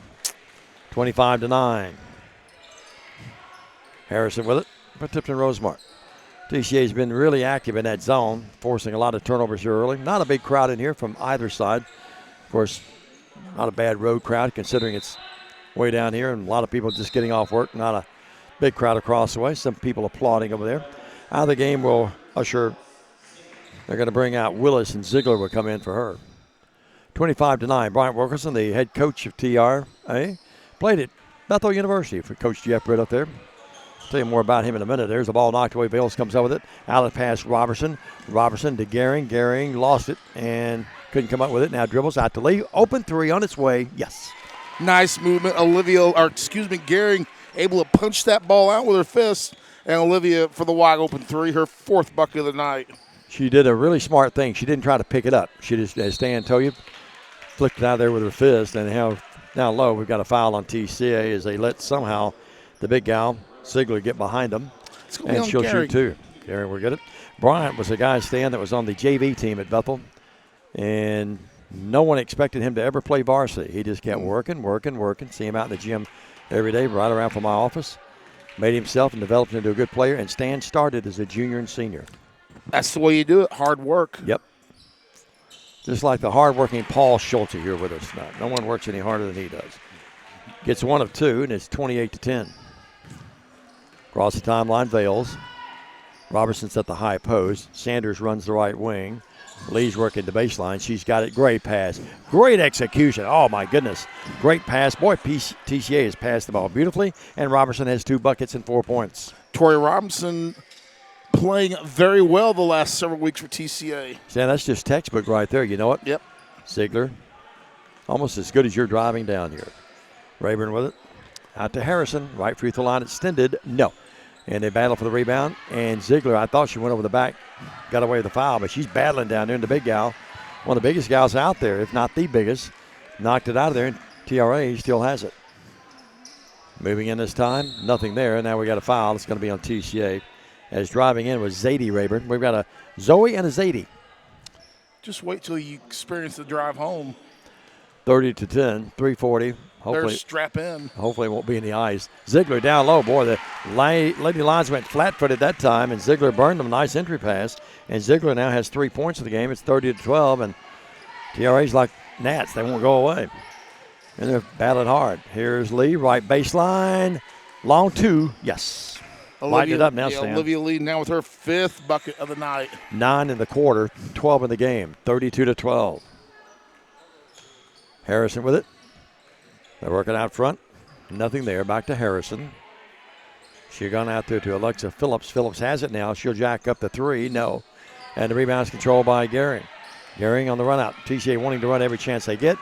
25-9. Harrison with it for Tipton Rosemark. TCA's been really active in that zone, forcing a lot of turnovers here early. Not a big crowd in here from either side. Of course, not a bad road crowd considering it's way down here and a lot of people just getting off work. Not a big crowd across the way. Some people applauding over there. Out of the game will usher. They're going to bring out Willis, and Ziegler will come in for her. 25-9. Bryant Wilkerson, the head coach of TRA, played it Bethel University for Coach Jeff Britt up there. Tell you more about him in a minute. There's the ball knocked away. Bales comes up with it. Out pass Robertson. Robertson to Gehring. Gehring lost it and couldn't come up with it. Now dribbles out to Lee. Open three on its way. Yes. Nice movement. Gehring able to punch that ball out with her fist. And Olivia for the wide open three, her 4th bucket of the night. She did a really smart thing. She didn't try to pick it up. She just, as Stan told you, flicked it out there with her fist. And down low, we've got a foul on TCA as they let somehow the big gal, Ziegler, get behind them. And she'll shoot too. Gehring will get it. Bryant was a guy, Stan, that was on the JV team at Bethel. And no one expected him to ever play varsity. He just kept working. See him out in the gym every day, right around from my office. Made himself and developed into a good player. And Stan started as a junior and senior. That's the way you do it, hard work. Yep. Just like the hard-working Paul Schulte here with us. No one works any harder than he does. Gets 1 of 2, and it's 28-10. Across the timeline, Vales. Robertson's at the high post. Sanders runs the right wing. Lee's working the baseline. She's got it. Great pass. Great execution. Oh, my goodness. Great pass. Boy, TCA has passed the ball beautifully, and Robertson has 2 buckets and 4 points. Tori Robinson playing very well the last several weeks for TCA. Stan, that's just textbook right there. You know it? Yep. Ziegler, almost as good as you're driving down here. Rayburn with it. Out to Harrison. Right free throw line extended. No. And they battle for the rebound. And Ziegler, I thought she went over the back, got away with the foul, but she's battling down there in the big gal. One of the biggest gals out there, if not the biggest. Knocked it out of there, and TRA still has it. Moving in this time, nothing there. Now we got a foul. It's going to be on TCA. As driving in was Zadie Rayburn. We've got a Zoe and a Zadie. Just wait till you experience the drive home. 30-10, 3:40. Hopefully, they're strap in. Hopefully it won't be in the ice. Ziegler down low. Boy, the Lady Lions went flat-footed that time, and Ziegler burned them. Nice entry pass. And Ziegler now has 3 points in the game. It's 30-12, and TRA's like gnats. They won't go away. And they're battling hard. Here's Lee, right baseline. Long 2, yes. Lighten it up now, Stan. Olivia Lee now with her 5th bucket of the night. 9 in the quarter, 12 in the game, 32-12. Harrison with it. They're working out front. Nothing there. Back to Harrison. She's gone out there to Alexa Phillips. Phillips has it now. She'll jack up the 3. No. And the rebound's controlled by Gehring. Gehring on the run out. TCA wanting to run every chance they get.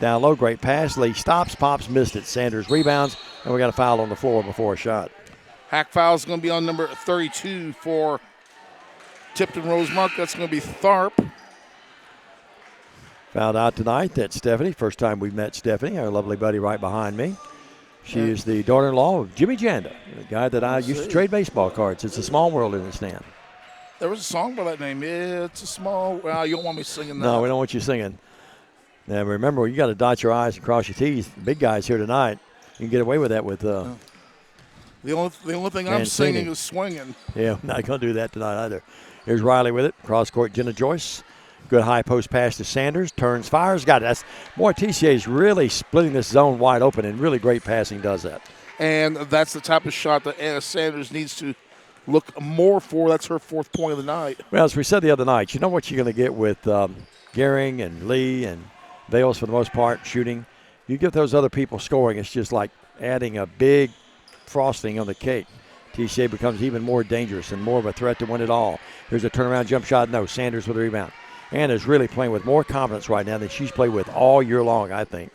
Down low, great pass. Lee stops, pops, missed it. Sanders rebounds, and we got a foul on the floor before a shot. Hack foul is going to be on number 32 for Tipton Rosemark. That's going to be Tharp. Found out tonight that Stephanie, first time we've met Stephanie, our lovely buddy right behind me. She is the daughter-in-law of Jimmy Janda, the guy that I used to trade baseball cards. It's a small world in the stand. There was a song by that name. It's a small. Well, you don't want me singing that. No, we don't want you singing. Now remember, you got to dot your I's and cross your T's. The big guys here tonight. You can get away with that with. The only thing I'm singing is swinging. Yeah, I'm not going to do that tonight either. Here's Riley with it. Cross court, Jenna Joyce. Good high post pass to Sanders. Turns, fires, got it. Boy, TCA is really splitting this zone wide open, and really great passing does that. And that's the type of shot that Anna Sanders needs to look more for. That's her 4th point of the night. Well, as we said the other night, you know what you're going to get with Gehring and Lee and Vales for the most part shooting. You get those other people scoring, it's just like adding a big frosting on the cake. TCA becomes even more dangerous and more of a threat to win it all. Here's a turnaround jump shot. No, Sanders with a rebound. Anna's really playing with more confidence right now than she's played with all year long, I think.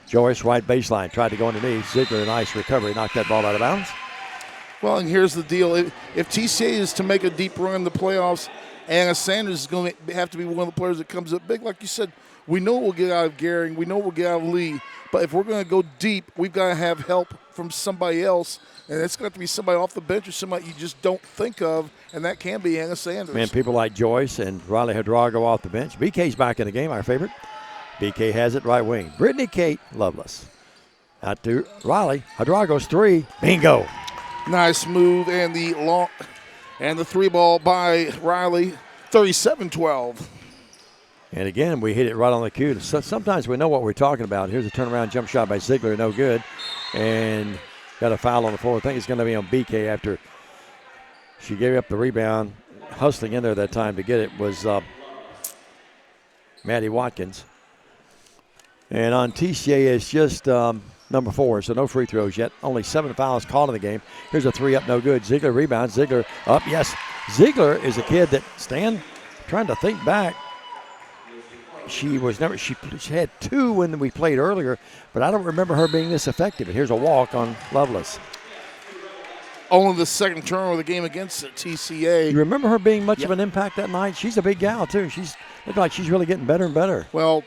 Joyce, right baseline, tried to go underneath. Ziegler, a nice recovery, knocked that ball out of bounds. Well, and here's the deal. If TCA is to make a deep run in the playoffs, Anna Sanders is going to have to be one of the players that comes up big. Like you said, we know we'll get out of Gehring. We know we'll get out of Lee. But if we're going to go deep, we've got to have help from somebody else. And it's going to have to be somebody off the bench or somebody you just don't think of, and that can be Anna Sanders. Man, people like Joyce and Riley Hadrago off the bench. BK's back in the game, our favorite. BK has it, right wing. Brittany Kate Lovelace. Out to Riley. Hadrago's 3. Bingo. Nice move, and the 3 ball by Riley, 37-12. And again, we hit it right on the cue. So sometimes we know what we're talking about. Here's a turnaround jump shot by Ziegler, no good. And got a foul on the floor. I think it's going to be on BK after she gave up the rebound. Hustling in there that time to get it was Maddie Watkins. And on TCA, it's just number 4. So no free throws yet. Only 7 fouls called in the game. Here's a 3 up, no good. Ziegler rebounds. Ziegler up, yes. Ziegler is a kid that, Stan, trying to think back. She had 2 when we played earlier, but I don't remember her being this effective. And here's a walk on Lovelace. Only the second turn of the game against TCA. You remember her being much of an impact that night? She's a big gal, too. She's looks like she's really getting better and better. Well,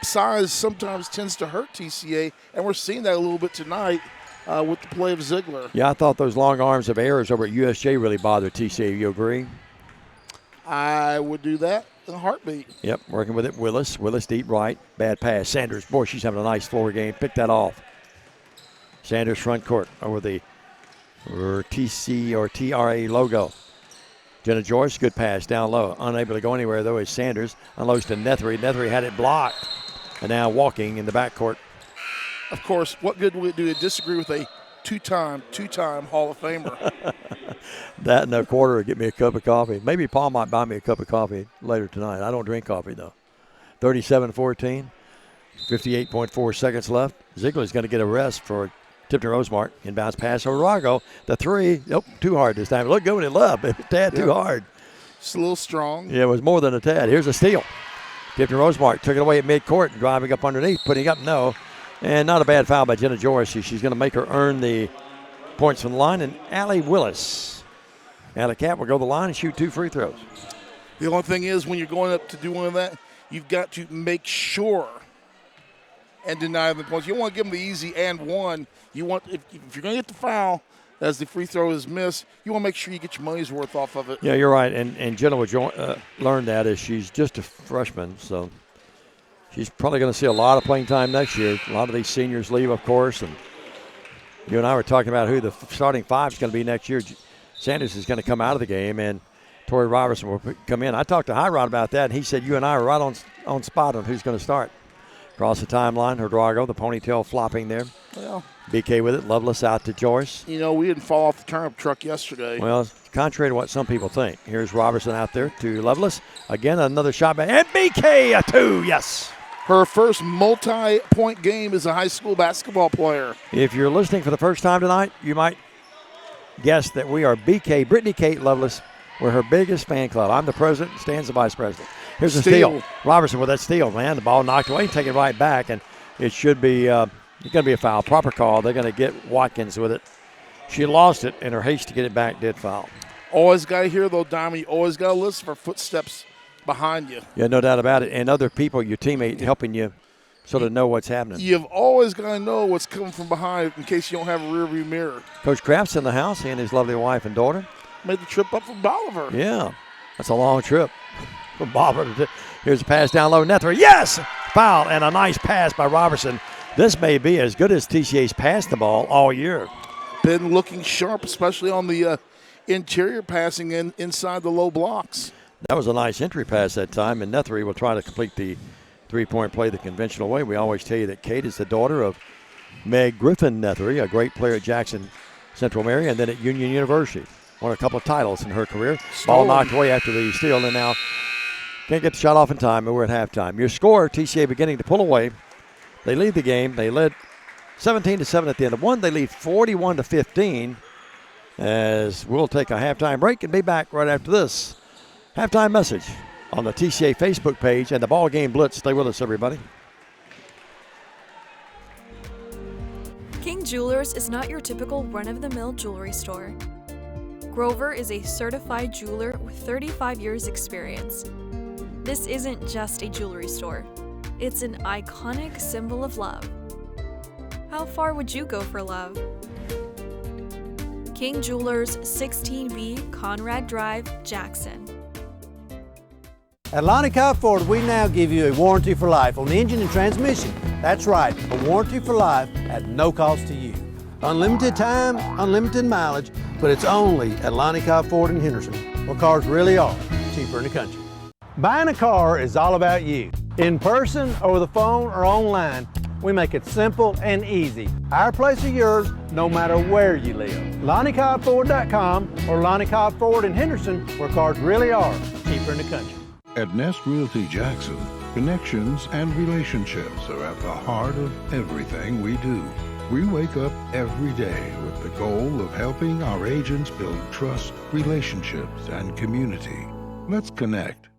size sometimes tends to hurt TCA, and we're seeing that a little bit tonight with the play of Ziegler. Yeah, I thought those long arms of errors over at USJ really bothered TCA. You agree? I would do that in a heartbeat. Yep, working with it. Willis deep right. Bad pass. Sanders, boy, she's having a nice floor game. Pick that off. Sanders front court over the TC or TRA logo. Jenna Joyce, good pass down low. Unable to go anywhere, though, is Sanders. Unloads to Nethery. Nethery had it blocked. And now walking in the backcourt. Of course, what good would it do to disagree with a two-time Hall of Famer? That and a quarter would get me a cup of coffee. Maybe Paul might buy me a cup of coffee later tonight. I don't drink coffee, though. 37-14, 58.4 seconds left. Ziegler's going to get a rest for Tipton Rosemark. Inbounds pass over Rago. The 3, nope, too hard this time. It looked good when it left, but a tad too hard. Just a little strong. Yeah, it was more than a tad. Here's a steal. Tipton Rosemark took it away at midcourt, driving up underneath, putting up no. And not a bad foul by Jenna Joyce. She's going to make her earn the points from the line. And Allie Willis, Allie Cap will go to the line and shoot 2 free throws. The only thing is, when you're going up to do one of that, you've got to make sure and deny the points. You don't want to give them the easy and one. You want, if you're going to get the foul as the free throw is missed, you want to make sure you get your money's worth off of it. Yeah, you're right. And Jenna would learn that as she's just a freshman, so she's probably going to see a lot of playing time next year. A lot of these seniors leave, of course, and you and I were talking about who the starting 5 is going to be next year. Sanders is going to come out of the game, and Torrey Robertson will come in. I talked to Hyrod about that, and he said you and I are right on spot on who's going to start. Across the timeline, Drago, the ponytail flopping there. Well, BK with it. Lovelace out to Joyce. You know, we didn't fall off the turnip truck yesterday. Well, contrary to what some people think. Here's Robertson out there to Lovelace. Again, another shot back. And BK, a 2, yes. Her first multi-point game as a high school basketball player. If you're listening for the first time tonight, you might guess that we are BK, Brittany Kate Lovelace. We're her biggest fan club. I'm the president, Stan's the vice president. Here's a steal. Robertson with that steal, man. The ball knocked away, take it right back, and it should be it's going to be a foul. Proper call. They're going to get Watkins with it. She lost it, and her haste to get it back did foul. Always got to hear, though, Diamond, you always got to listen for footsteps behind you. Yeah, no doubt about it. And other people, your teammate, helping you sort of know what's happening. You've always got to know what's coming from behind in case you don't have a rearview mirror. Coach Kraft's in the house, he and his lovely wife and daughter. Made the trip up from Bolivar. Yeah, that's a long trip from Bolivar. Here's a pass down low. Nethery, yes! Foul, and a nice pass by Robertson. This may be as good as TCA's passed the ball all year. Been looking sharp, especially on the interior passing inside the low blocks. That was a nice entry pass that time, and Nethery will try to complete the three-point play the conventional way. We always tell you that Kate is the daughter of Meg Griffin Nethery, a great player at Jackson Central Mary, and then at Union University. Won a couple of titles in her career. Ball knocked away after the steal, and now can't get the shot off in time, and we're at halftime. Your score, TCA beginning to pull away. They lead the game. They led 17-7 at the end of one. They lead 41-15 as we'll take a halftime break and be back right after this halftime message on the TCA Facebook page and the BallGame Blitz. Stay with us, everybody. King Jewelers is not your typical run-of-the-mill jewelry store. Grover is a certified jeweler with 35 years experience. This isn't just a jewelry store. It's an iconic symbol of love. How far would you go for love? King Jewelers, 16B Conrad Drive, Jackson. At Lonnie Cobb Ford, we now give you a warranty for life on the engine and transmission. That's right, a warranty for life at no cost to you. Unlimited time, unlimited mileage, but it's only at Lonnie Cobb Ford in Henderson, where cars really are cheaper in the country. Buying a car is all about you. In person, over the phone, or online, we make it simple and easy. Our place or yours, no matter where you live. LonnieCobbFord.com or Lonnie Cobb Ford in Henderson, where cars really are cheaper in the country. At Nest Realty Jackson, Connections and relationships are at the heart of everything we do. We wake up every day with the goal of helping our agents build trust, relationships, and community. Let's connect.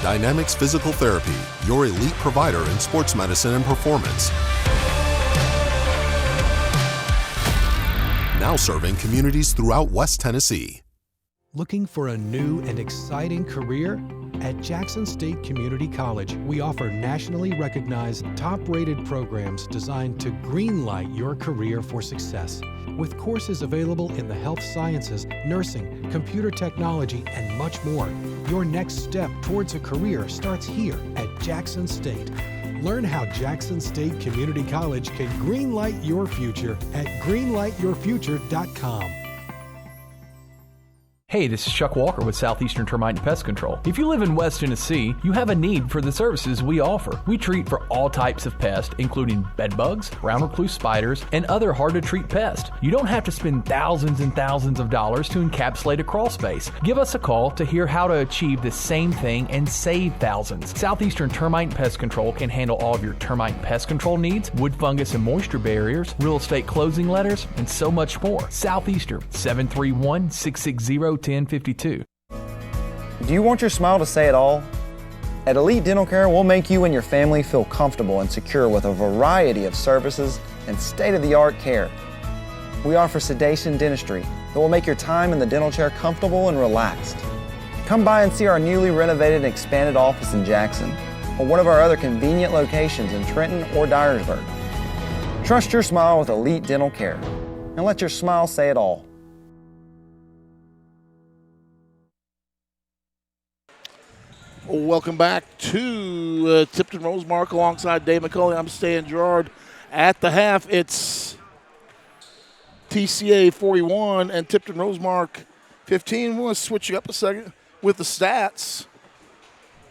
Dynamics Physical Therapy, your elite provider in sports medicine and performance. Now serving communities throughout West Tennessee. Looking for a new and exciting career? At Jackson State Community College, we offer nationally recognized, top-rated programs designed to greenlight your career for success. With courses available in the health sciences, nursing, computer technology, and much more, your next step towards a career starts here at Jackson State. Learn how Jackson State Community College can greenlight your future at greenlightyourfuture.com. Hey, this is Chuck Walker with Southeastern Termite and Pest Control. If you live in West Tennessee, you have a need for the services we offer. We treat for all types of pests, including bed bugs, brown recluse spiders, and other hard-to-treat pests. You don't have to spend thousands and thousands of dollars to encapsulate a crawl space. Give us a call to hear how to achieve the same thing and save thousands. Southeastern Termite and Pest Control can handle all of your termite and pest control needs, wood fungus and moisture barriers, real estate closing letters, and so much more. Southeastern, 731-660-1052. Do you want your smile to say it all? At Elite Dental Care, we'll make you and your family feel comfortable and secure with a variety of services and state-of-the-art care. We offer sedation dentistry that will make your time in the dental chair comfortable and relaxed. Come by and see our newly renovated and expanded office in Jackson or one of our other convenient locations in Trenton or Dyersburg. Trust your smile with Elite Dental Care and let your smile say it all. Welcome back to Tipton Rosemark alongside Dave McCulley. I'm Stan Gerard. At the half, it's TCA 41 and Tipton Rosemark 15. We're going to switch you up a second with the stats.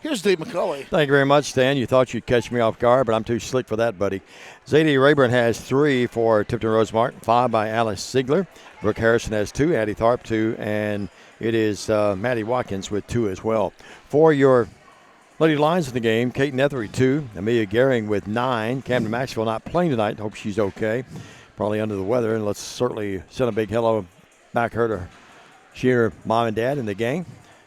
Here's Dave McCulley. Thank you very much, Stan. You thought you'd catch me off guard, but I'm too slick for that, buddy. Zadie Rayburn has 3 for Tipton Rosemark, 5 by Alice Ziegler. Brooke Harrison has 2, Addie Tharp 2, and it is Maddie Watkins with 2 as well. For your Lady Lions in the game, Kate Nethery 2, Amelia Gehring with 9. Camden Maxwell not playing tonight. Hope she's okay. Probably under the weather, and let's certainly send a big hello back her to she and her mom and dad in the gang.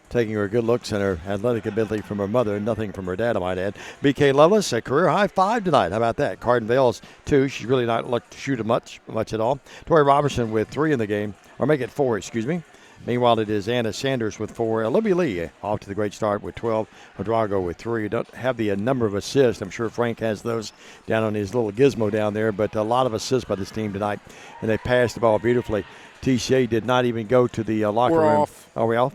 Taking her good looks and her athletic ability from her mother, nothing from her dad, I might add. BK Lovelace, a career high 5 tonight. How about that? Carden Vales, 2. She's really not looked to shoot much at all. Tori Robertson with 3 in the game, or make it 4, excuse me. Meanwhile, it is Anna Sanders with 4. Olivia Lee off to the great start with 12. Odrago with 3. Don't have the number of assists. I'm sure Frank has those down on his little gizmo down there, but a lot of assists by this team tonight, and they passed the ball beautifully. TCA did not even go to the locker room. Off. Are we off?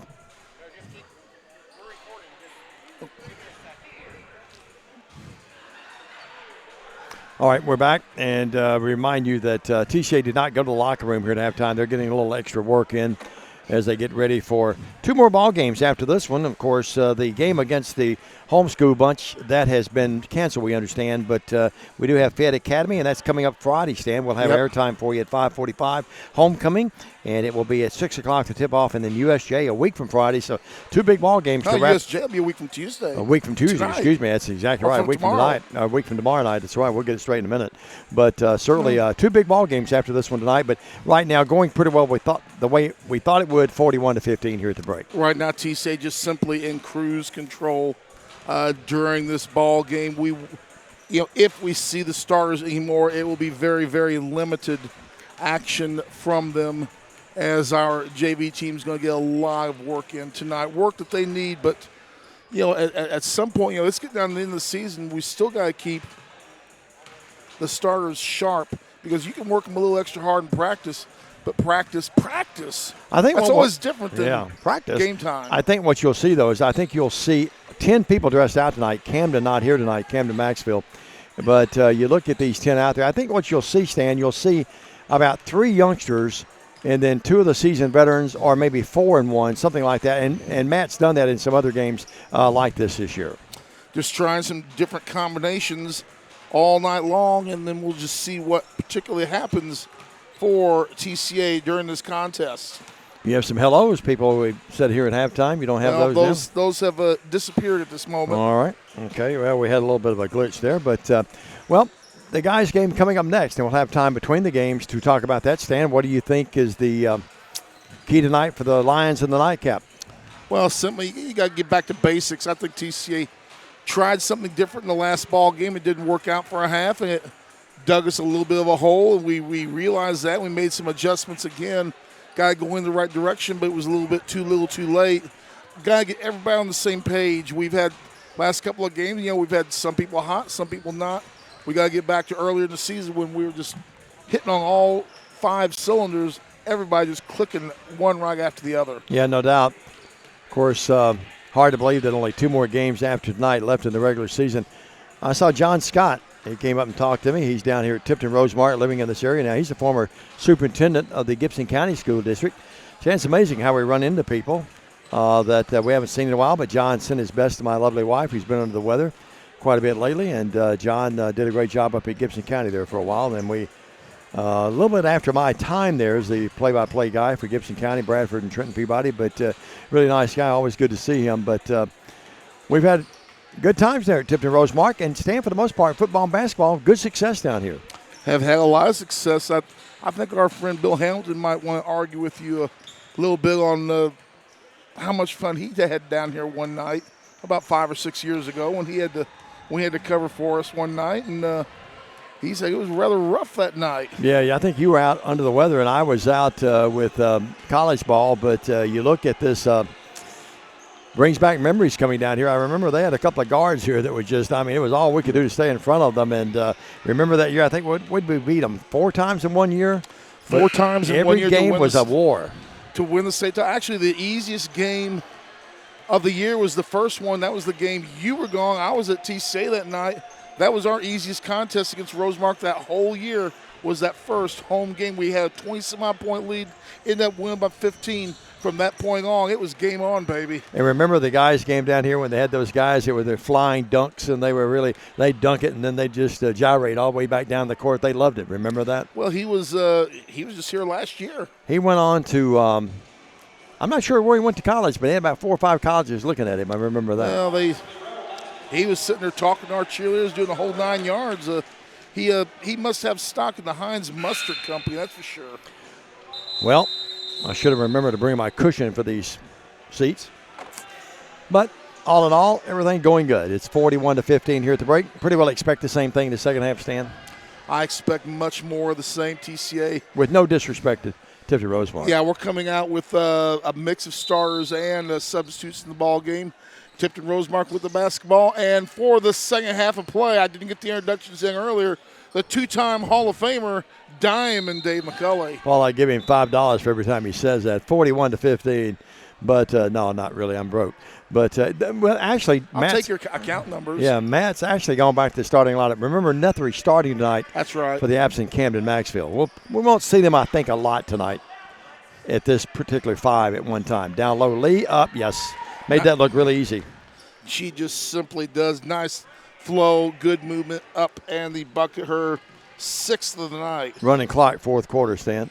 All right, we're back, and remind you that TCA did not go to the locker room here at halftime. They're getting a little extra work in as they get ready for 2 more ball games after this one. Of course, the game against the homeschool bunch, that has been canceled, we understand, but we do have Fayette Academy, and that's coming up Friday, Stan. We'll have airtime for you at 5:45. Homecoming, and it will be at 6 o'clock to tip off, and then USJ a week from Friday. So 2 big ball games. USJ will be a week from Tuesday. A week from Tuesday, tonight. Excuse me. That's exactly right. A week from tonight. A week from tomorrow night. That's right. We'll get it straight in a minute. But certainly 2 big ball games after this one tonight. But right now, going pretty well. The way we thought it would, 41-15 here at the break. Right now, TCA just simply in cruise control during this ball game. If we see the starters anymore, it will be very, very limited action from them, as our JV team is going to get a lot of work in tonight, work that they need. But at some point, let's get down to the end of the season. We still got to keep the starters sharp, because you can work them a little extra hard in practice, but practice. I think that's always different than practice. Game time. I think what you'll see, though, is you'll see 10 people dressed out tonight. Camden not here tonight, Camden Maxfield. But you look at these 10 out there. I think what you'll see, Stan, you'll see about 3 youngsters and then 2 of the seasoned veterans are maybe 4-1, something like that. And Matt's done that in some other games like this year. Just trying some different combinations all night long, and then we'll just see what particularly happens for TCA during this contest. You have some hellos, people we said here at halftime. You don't have those now? Those have disappeared at this moment. All right. Okay. Well, we had a little bit of a glitch there, but, well, the guys' game coming up next, and we'll have time between the games to talk about that. Stan, what do you think is the key tonight for the Lions in the nightcap? Well, simply, you got to get back to basics. I think TCA tried something different in the last ball game. It didn't work out for a half, and it dug us a little bit of a hole, and we realized that. We made some adjustments again. Got to go in the right direction, but it was a little bit too little too late. Got to get everybody on the same page. We've had last couple of games, we've had some people hot, some people not. We got to get back to earlier in the season when we were just hitting on all 5 cylinders, everybody just clicking one right after the other. Yeah, no doubt. Of course, hard to believe that only 2 more games after tonight left in the regular season. I saw John Scott. He came up and talked to me. He's down here at Tipton Rosemark, living in this area now. He's the former superintendent of the Gibson County School District. So it's amazing how we run into people that we haven't seen in a while, but John sent his best to my lovely wife, who's been under the weather quite a bit lately, and John did a great job up at Gibson County there for a while. And then we, a little bit after my time there as the play-by-play guy for Gibson County, Bradford and Trenton Peabody, but really nice guy, always good to see him. But we've had good times there at Tipton Rosemark, and Stan, for the most part, football and basketball, good success down here. Have had a lot of success. I think our friend Bill Hamilton might want to argue with you a little bit on how much fun he had down here one night about 5 or 6 years ago when he had to cover for us one night, and he said it was rather rough that night. Yeah, I think you were out under the weather, and I was out with college ball, but you look at this brings back memories coming down here. I remember they had a couple of guards here that were just, it was all we could do to stay in front of them. And remember that year, I think, what we beat them 4 times in 1 year? 4 times in 1 year. Every game was a war. To win the state title. Actually, the easiest game of the year was the first one. That was the game you were gone. I was at TCA that night. That was our easiest contest against Rosemark that whole year, was that first home game. We had a 20-some-odd point lead, ended up winning by 15. From that point on, it was game on, baby. And remember the guys' game down here when they had those guys that were their flying dunks, and they'd dunk it, and then they'd just gyrate all the way back down the court. They loved it. Remember that? Well, he was just here last year. He went on to I'm not sure where he went to college, but they had about 4 or 5 colleges looking at him. I remember that. Well, he was sitting there talking to our cheerleaders, doing the whole 9 yards. He must have stock in the Heinz Mustard Company, that's for sure. Well, I should have remembered to bring my cushion for these seats. But all in all, everything going good. It's 41-15 here at the break. Pretty well expect the same thing in the second half, Stan. I expect much more of the same, TCA. With no disrespect to Tipton Rosemark. Yeah, we're coming out with a mix of starters and substitutes in the ball game. Tipton Rosemark with the basketball. And for the second half of play, I didn't get the introductions in earlier, the 2-time Hall of Famer, Diamond Dave McCulley. Well, I give him $5 for every time he says that. 41-15. But, no, not really. I'm broke. But, well, actually, I'll take your account numbers. Yeah, Matt's actually gone back to the starting lineup. Remember, Nethery starting tonight. That's right. For the absent Camden Maxfield. We won't see them, I think, a lot tonight at this particular 5 at one time. Down low, Lee up, yes. Made that look really easy. She just simply does. Nice flow, good movement up, and the bucket, her 6th of the night. Running clock, fourth quarter, Stan.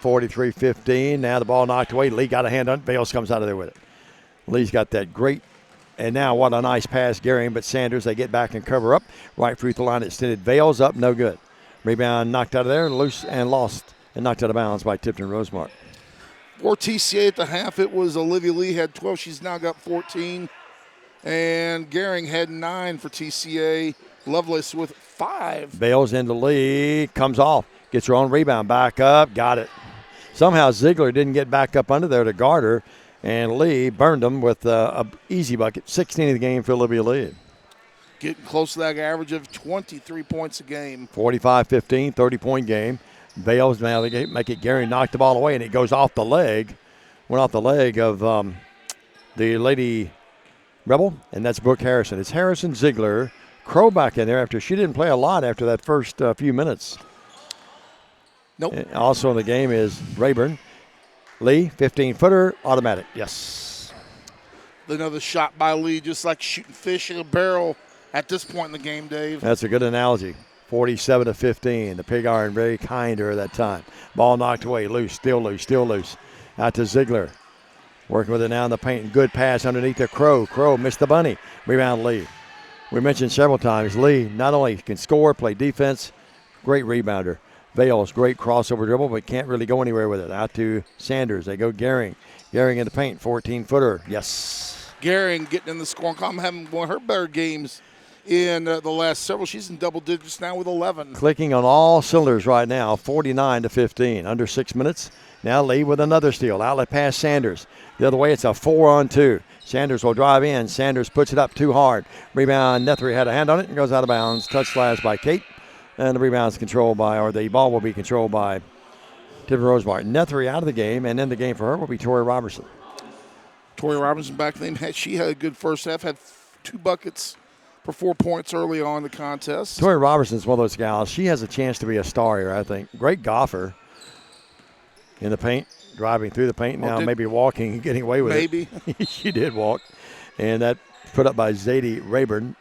43-15. Now the ball knocked away. Lee got a hand on it. Bales comes out of there with it. Lee's got that great. And now what a nice pass, Gary. But Sanders, they get back and cover up. Right through the line, extended. Vales up, no good. Rebound knocked out of there, loose and lost, and knocked out of bounds by Tipton Rosemark. For TCA at the half, it was Olivia Lee had 12. She's now got 14. And Gehring had 9 for TCA. Lovelace with 5. Bales into Lee, comes off, gets her own rebound, back up, got it. Somehow Ziegler didn't get back up under there to guard her, and Lee burned them with an easy bucket, 16 of the game for Olivia Lee. Getting close to that average of 23 points a game. 45-15, 30-point game. Bales now they make it. Gary knocked the ball away, and it goes off the leg. Went off the leg of the Lady Rebel, and that's Brooke Harrison. It's Harrison, Ziegler, Crow back in there after she didn't play a lot after that first few minutes. Nope. Also in the game is Rayburn. Lee, 15-footer, automatic. Yes. Another shot by Lee, just like shooting fish in a barrel at this point in the game, Dave. That's a good analogy. 47-15. The Pig Iron very kind to her that time. Ball knocked away. Loose, still loose, still loose. Out to Ziegler. Working with it now in the paint. Good pass underneath the Crow. Crow missed the bunny. Rebound Lee. We mentioned several times, Lee not only can score, play defense, great rebounder. Bales, great crossover dribble, but can't really go anywhere with it. Out to Sanders. They go Gehring. Gehring in the paint, 14-footer. Yes. Gehring getting in the scoring column, having one of her better games in the last several. She's in double digits now with 11. Clicking on all cylinders right now, 49-15. Under 6 minutes. Now Lee with another steal. Outlet pass Sanders. The other way, it's a 4-on-2. Sanders will drive in. Sanders puts it up too hard. Rebound, Nethery had a hand on it and goes out of bounds. Touch slash by Kate. And the rebound's controlled by, or the ball will be controlled by Tipton Rosemark. Nethery out of the game, and in the game for her will be Tori Robertson. Tori Robertson back then, she had a good first half, had 2 buckets for 4 points early on in the contest. Tori Robertson's one of those gals. She has a chance to be a star here, I think. Great golfer in the paint, driving through the paint now, maybe walking and getting away with it. Maybe. She did walk. And that put up by Zadie Rayburn.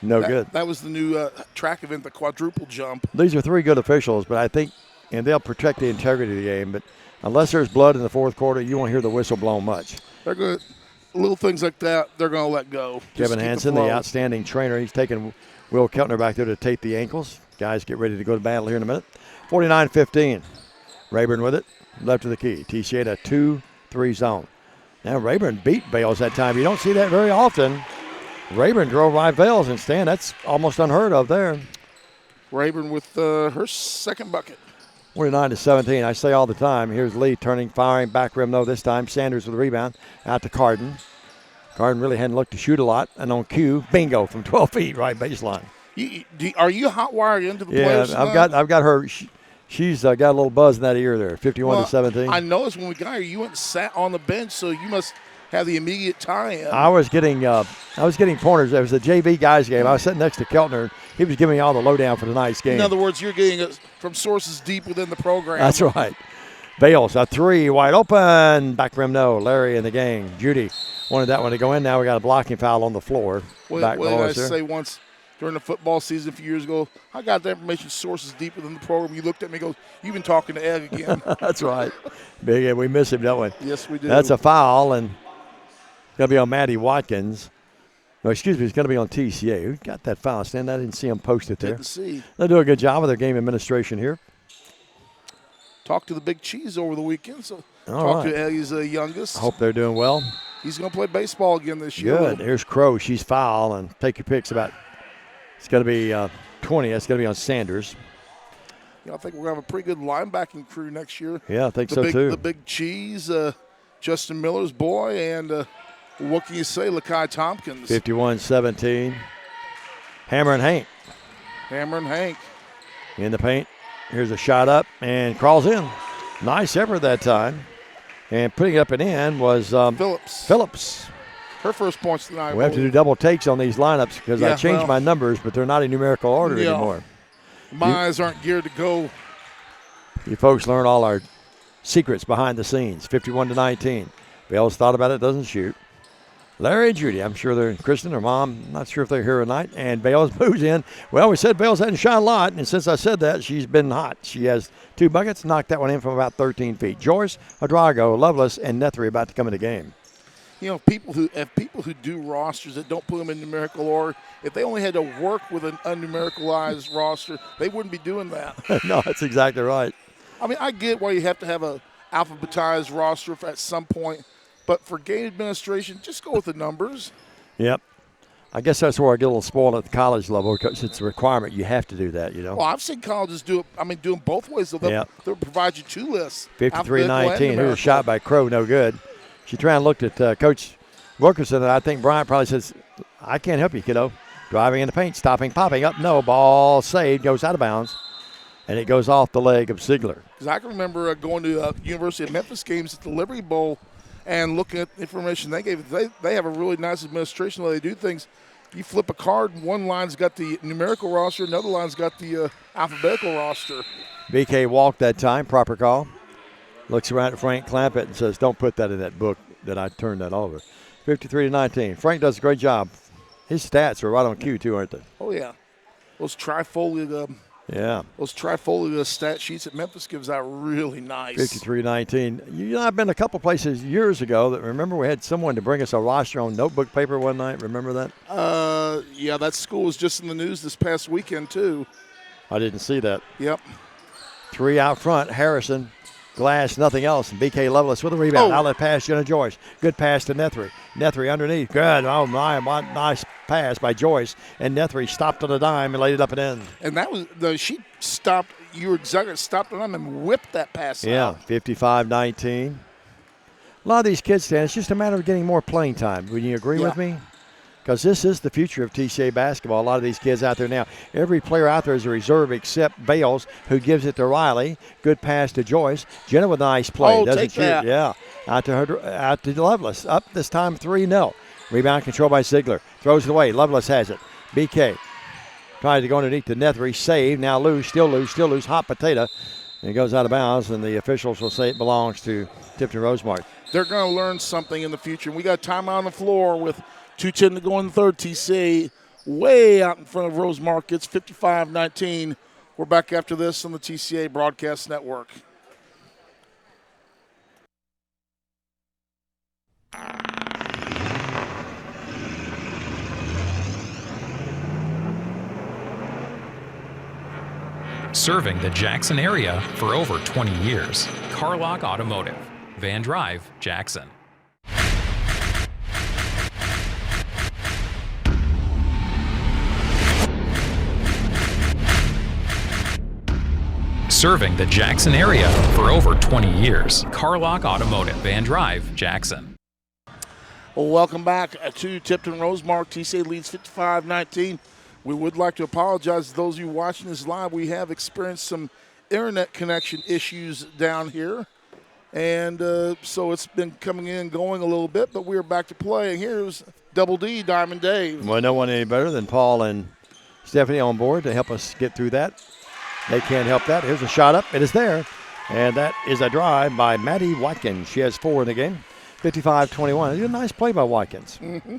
No good. That was the new track event, the quadruple jump. These are 3 good officials, but I think, and they'll protect the integrity of the game, but unless there's blood in the fourth quarter, you won't hear the whistle blown much. They're good. Little things like that, they're going to let go. Kevin Hansen, the outstanding trainer, he's taking Will Keltner back there to tape the ankles. Guys get ready to go to battle here in a minute. 49-15. Rayburn with it, left of the key. TCA to 2-3 zone. Now Rayburn beat Bales that time. You don't see that very often. Rayburn drove by Bales, and Stan, that's almost unheard of there. Rayburn with her second bucket. 49-17. I say all the time. Here's Lee turning, firing, back rim though this time. Sanders with the rebound. Out to Carden. Carden really hadn't looked to shoot a lot. And on cue, bingo from 12 feet, right baseline. Are you hot wired into the players? Yeah, I've got her. She's got a little buzz in that ear there. 51-17. I noticed when we got her, you went and sat on the bench, so you must have the immediate tie-in. I was getting pointers. It was a JV guys game. I was sitting next to Keltner. He was giving me all the lowdown for tonight's game. In other words, you're getting it from sources deep within the program. That's right. Bales, a 3, wide open. Back rim, no. Larry in the game. Judy wanted that one to go in. Now we got a blocking foul on the floor. What did I say once during the football season a few years ago? I got that information sources deep within the program. You looked at me and go, you've been talking to Ed again. That's right. Big Ed, we miss him, don't we? Yes, we do. That's a foul, and it's going to be on Maddie Watkins. No, excuse me, it's going to be on TCA. Who got that foul, Stan? I didn't see him post it there. Didn't see. They'll do a good job of their game administration here. Talked to the Big Cheese over the weekend, so All to Eddie's youngest. Hope they're doing well. He's going to play baseball again this year. Good. Here's Crow. She's foul, and take your picks about. It's going to be 20. That's going to be on Sanders. I think we're going to have a pretty good linebacking crew next year. Yeah, I think so too. The Big Cheese, Justin Miller's boy, and what can you say, Lakai Tompkins. 51-17. Hammer and Hank. Hammer and Hank. In the paint. Here's a shot up and crawls in. Nice effort that time. And putting it up and in was Phillips. Her first points tonight. We have to do double takes on these lineups because I changed my numbers, but they're not in numerical order anymore. My eyes aren't geared to go. You folks learn all our secrets behind the scenes. 51-19. Bales thought about it, doesn't shoot. Larry and Judy, I'm sure they're Kristen, her mom, not sure if they're here tonight. And Bales moves in. Well, we said Bales hadn't shot a lot, and since I said that, she's been hot. She has 2 buckets, knocked that one in from about 13 feet. Joyce, Adrago, Lovelace, and Nethery about to come in the game. You know, people who do rosters that don't put them in numerical order, if they only had to work with an unnumericalized roster, they wouldn't be doing that. No, that's exactly right. I mean, I get why you have to have a alphabetized roster at some point, but for game administration, just go with the numbers. Yep. I guess that's where I get a little spoiled at the college level because it's a requirement. You have to do that, you know. Well, I've seen colleges do it. I mean, do them both ways. They'll provide you 2 lists. 53-19. Here's a shot by Crow, no good. She tried and looked at Coach Wilkerson, and I think Bryant probably says, I can't help you, kiddo. Driving in the paint, stopping, popping up. No, ball saved, goes out of bounds, and it goes off the leg of Ziegler. Because I can remember going to University of Memphis games at the Liberty Bowl and looking at the information they gave. They have a really nice administration where they do things. You flip a card, and one line's got the numerical roster, another line's got the alphabetical roster. BK walked that time, proper call. Looks around at Frank Clampett and says, don't put that in that book that I turned that over. 53-19. Frank does a great job. His stats are right on cue, too, aren't they? Oh, yeah. Those trifoliate stat sheets that Memphis gives out really nice. 53-19. You know, I've been a couple places years ago that remember we had someone to bring us a roster on notebook paper one night. Remember that? Yeah, that school was just in the news this past weekend, too. I didn't see that. Yep. 3 out front. Harrison, Glass, nothing else. And BK Lovelace with a rebound. Outlet pass, Jenna Joyce. Good pass to Nethery. Nethery underneath. Good. Oh, my. Nice pass by Joyce. And Nethery stopped on a dime and laid it up and in. And that was she stopped. You were exactly stopped on them and whipped that pass out. 55-19. A lot of these kids, Stan, it's just a matter of getting more playing time. Would you agree with me? Because this is the future of TCA basketball. A lot of these kids out there now. Every player out there is a reserve except Bales, who gives it to Riley. Good pass to Joyce. Jenna with a nice play. Take that. Yeah. Out to Lovelace. Up this time 3-0. Rebound controlled by Ziegler. Throws it away. Lovelace has it. BK trying to go underneath the Nethery. Save. Now loose. Still loose. Hot potato. And it goes out of bounds, and the officials will say it belongs to Tipton Rosemark. They're going to learn something in the future. We got time on the floor with 2:10 to go in the third. TCA way out in front of Rosemark. It's 55-19. We're back after this on the TCA Broadcast Network. Serving the Jackson area for over 20 years. Carlock Automotive, Van Drive, Jackson. Serving the Jackson area for over 20 years. Carlock Automotive, Van Drive, Jackson. Well, welcome back to Tipton Rosemark. TCA leads 55-19. We would like to apologize to those of you watching this live. We have experienced some internet connection issues down here. And so it's been coming in and going a little bit, but we're back to play. And here's Double D, Diamond Dave. Well, no one any better than Paul and Stephanie on board to help us get through that. They can't help that. Here's a shot up. It is there. And that is a drive by Maddie Watkins. She has 4 in the game. 55-21. A nice play by Watkins. Mm-hmm.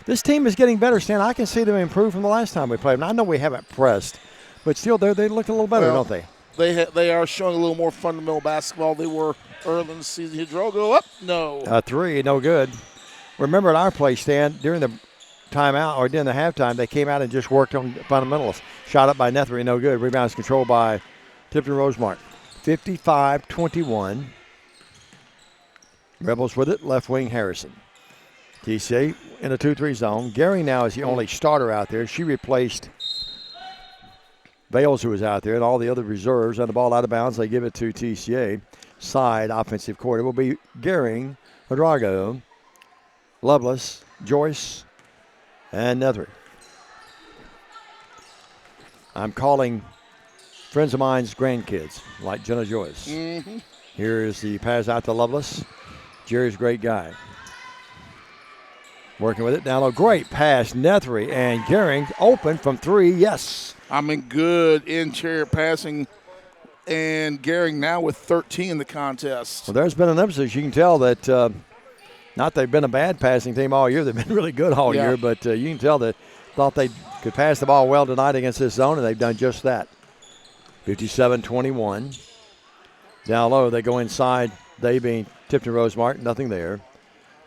This team is getting better, Stan. I can see them improve from the last time we played them. I know we haven't pressed, but still they look a little better, don't they? They are showing a little more fundamental basketball. They were early in the season. Hidrogo up? No. 3, no good. Remember at our play, Stan, during the timeout or during the halftime, they came out and just worked on fundamentals. Shot up by Nethery, no good. Rebounds controlled by Tipton Rosemark. 55-21. Rebels with it, left wing Harrison. TCA in a 2-3 zone. Gary now is the only starter out there. She replaced Bales, who was out there, and all the other reserves. And the ball out of bounds, they give it to TCA. Side offensive court. It will be Gehring, Hidrago, Lovelace, Joyce, and Nethery. I'm calling friends of mine's grandkids, like Jenna Joyce. Mm-hmm. Here is the pass out to Lovelace. Jerry's a great guy. Working with it down low. Great pass, Nethery, and Gehring open from 3. Yes. I mean, good interior passing, and Gehring now with 13 in the contest. Well, there's been an emphasis. You can tell that not they've been a bad passing team all year. They've been really good all year, but you can tell that thought they could pass the ball well tonight against this zone, and they've done just that. 57-21. Down low, they go inside. They being Tipton Rosemark, nothing there.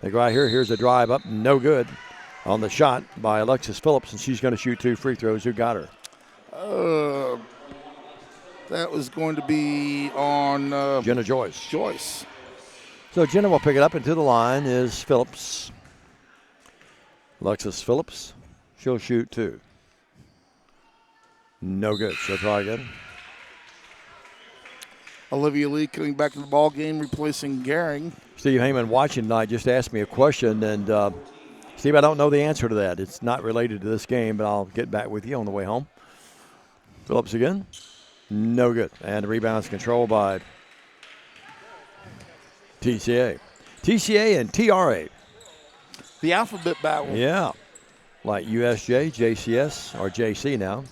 They go out here. Here's a drive up, no good on the shot by Alexis Phillips, and she's going to shoot 2 free throws. Who got her? That was going to be on Jenna Joyce. Joyce. So Jenna will pick it up, and to the line is Phillips. Alexis Phillips. She'll shoot 2. No good. She'll try again. Olivia Lee coming back to the ball game, replacing Gehring. Steve Heyman watching tonight just asked me a question, and Steve, I don't know the answer to that. It's not related to this game, but I'll get back with you on the way home. Phillips again. No good. And the rebound's controlled by TCA. TCA and TRA. The alphabet battle. Yeah. Like USJ, JCS, or JC now.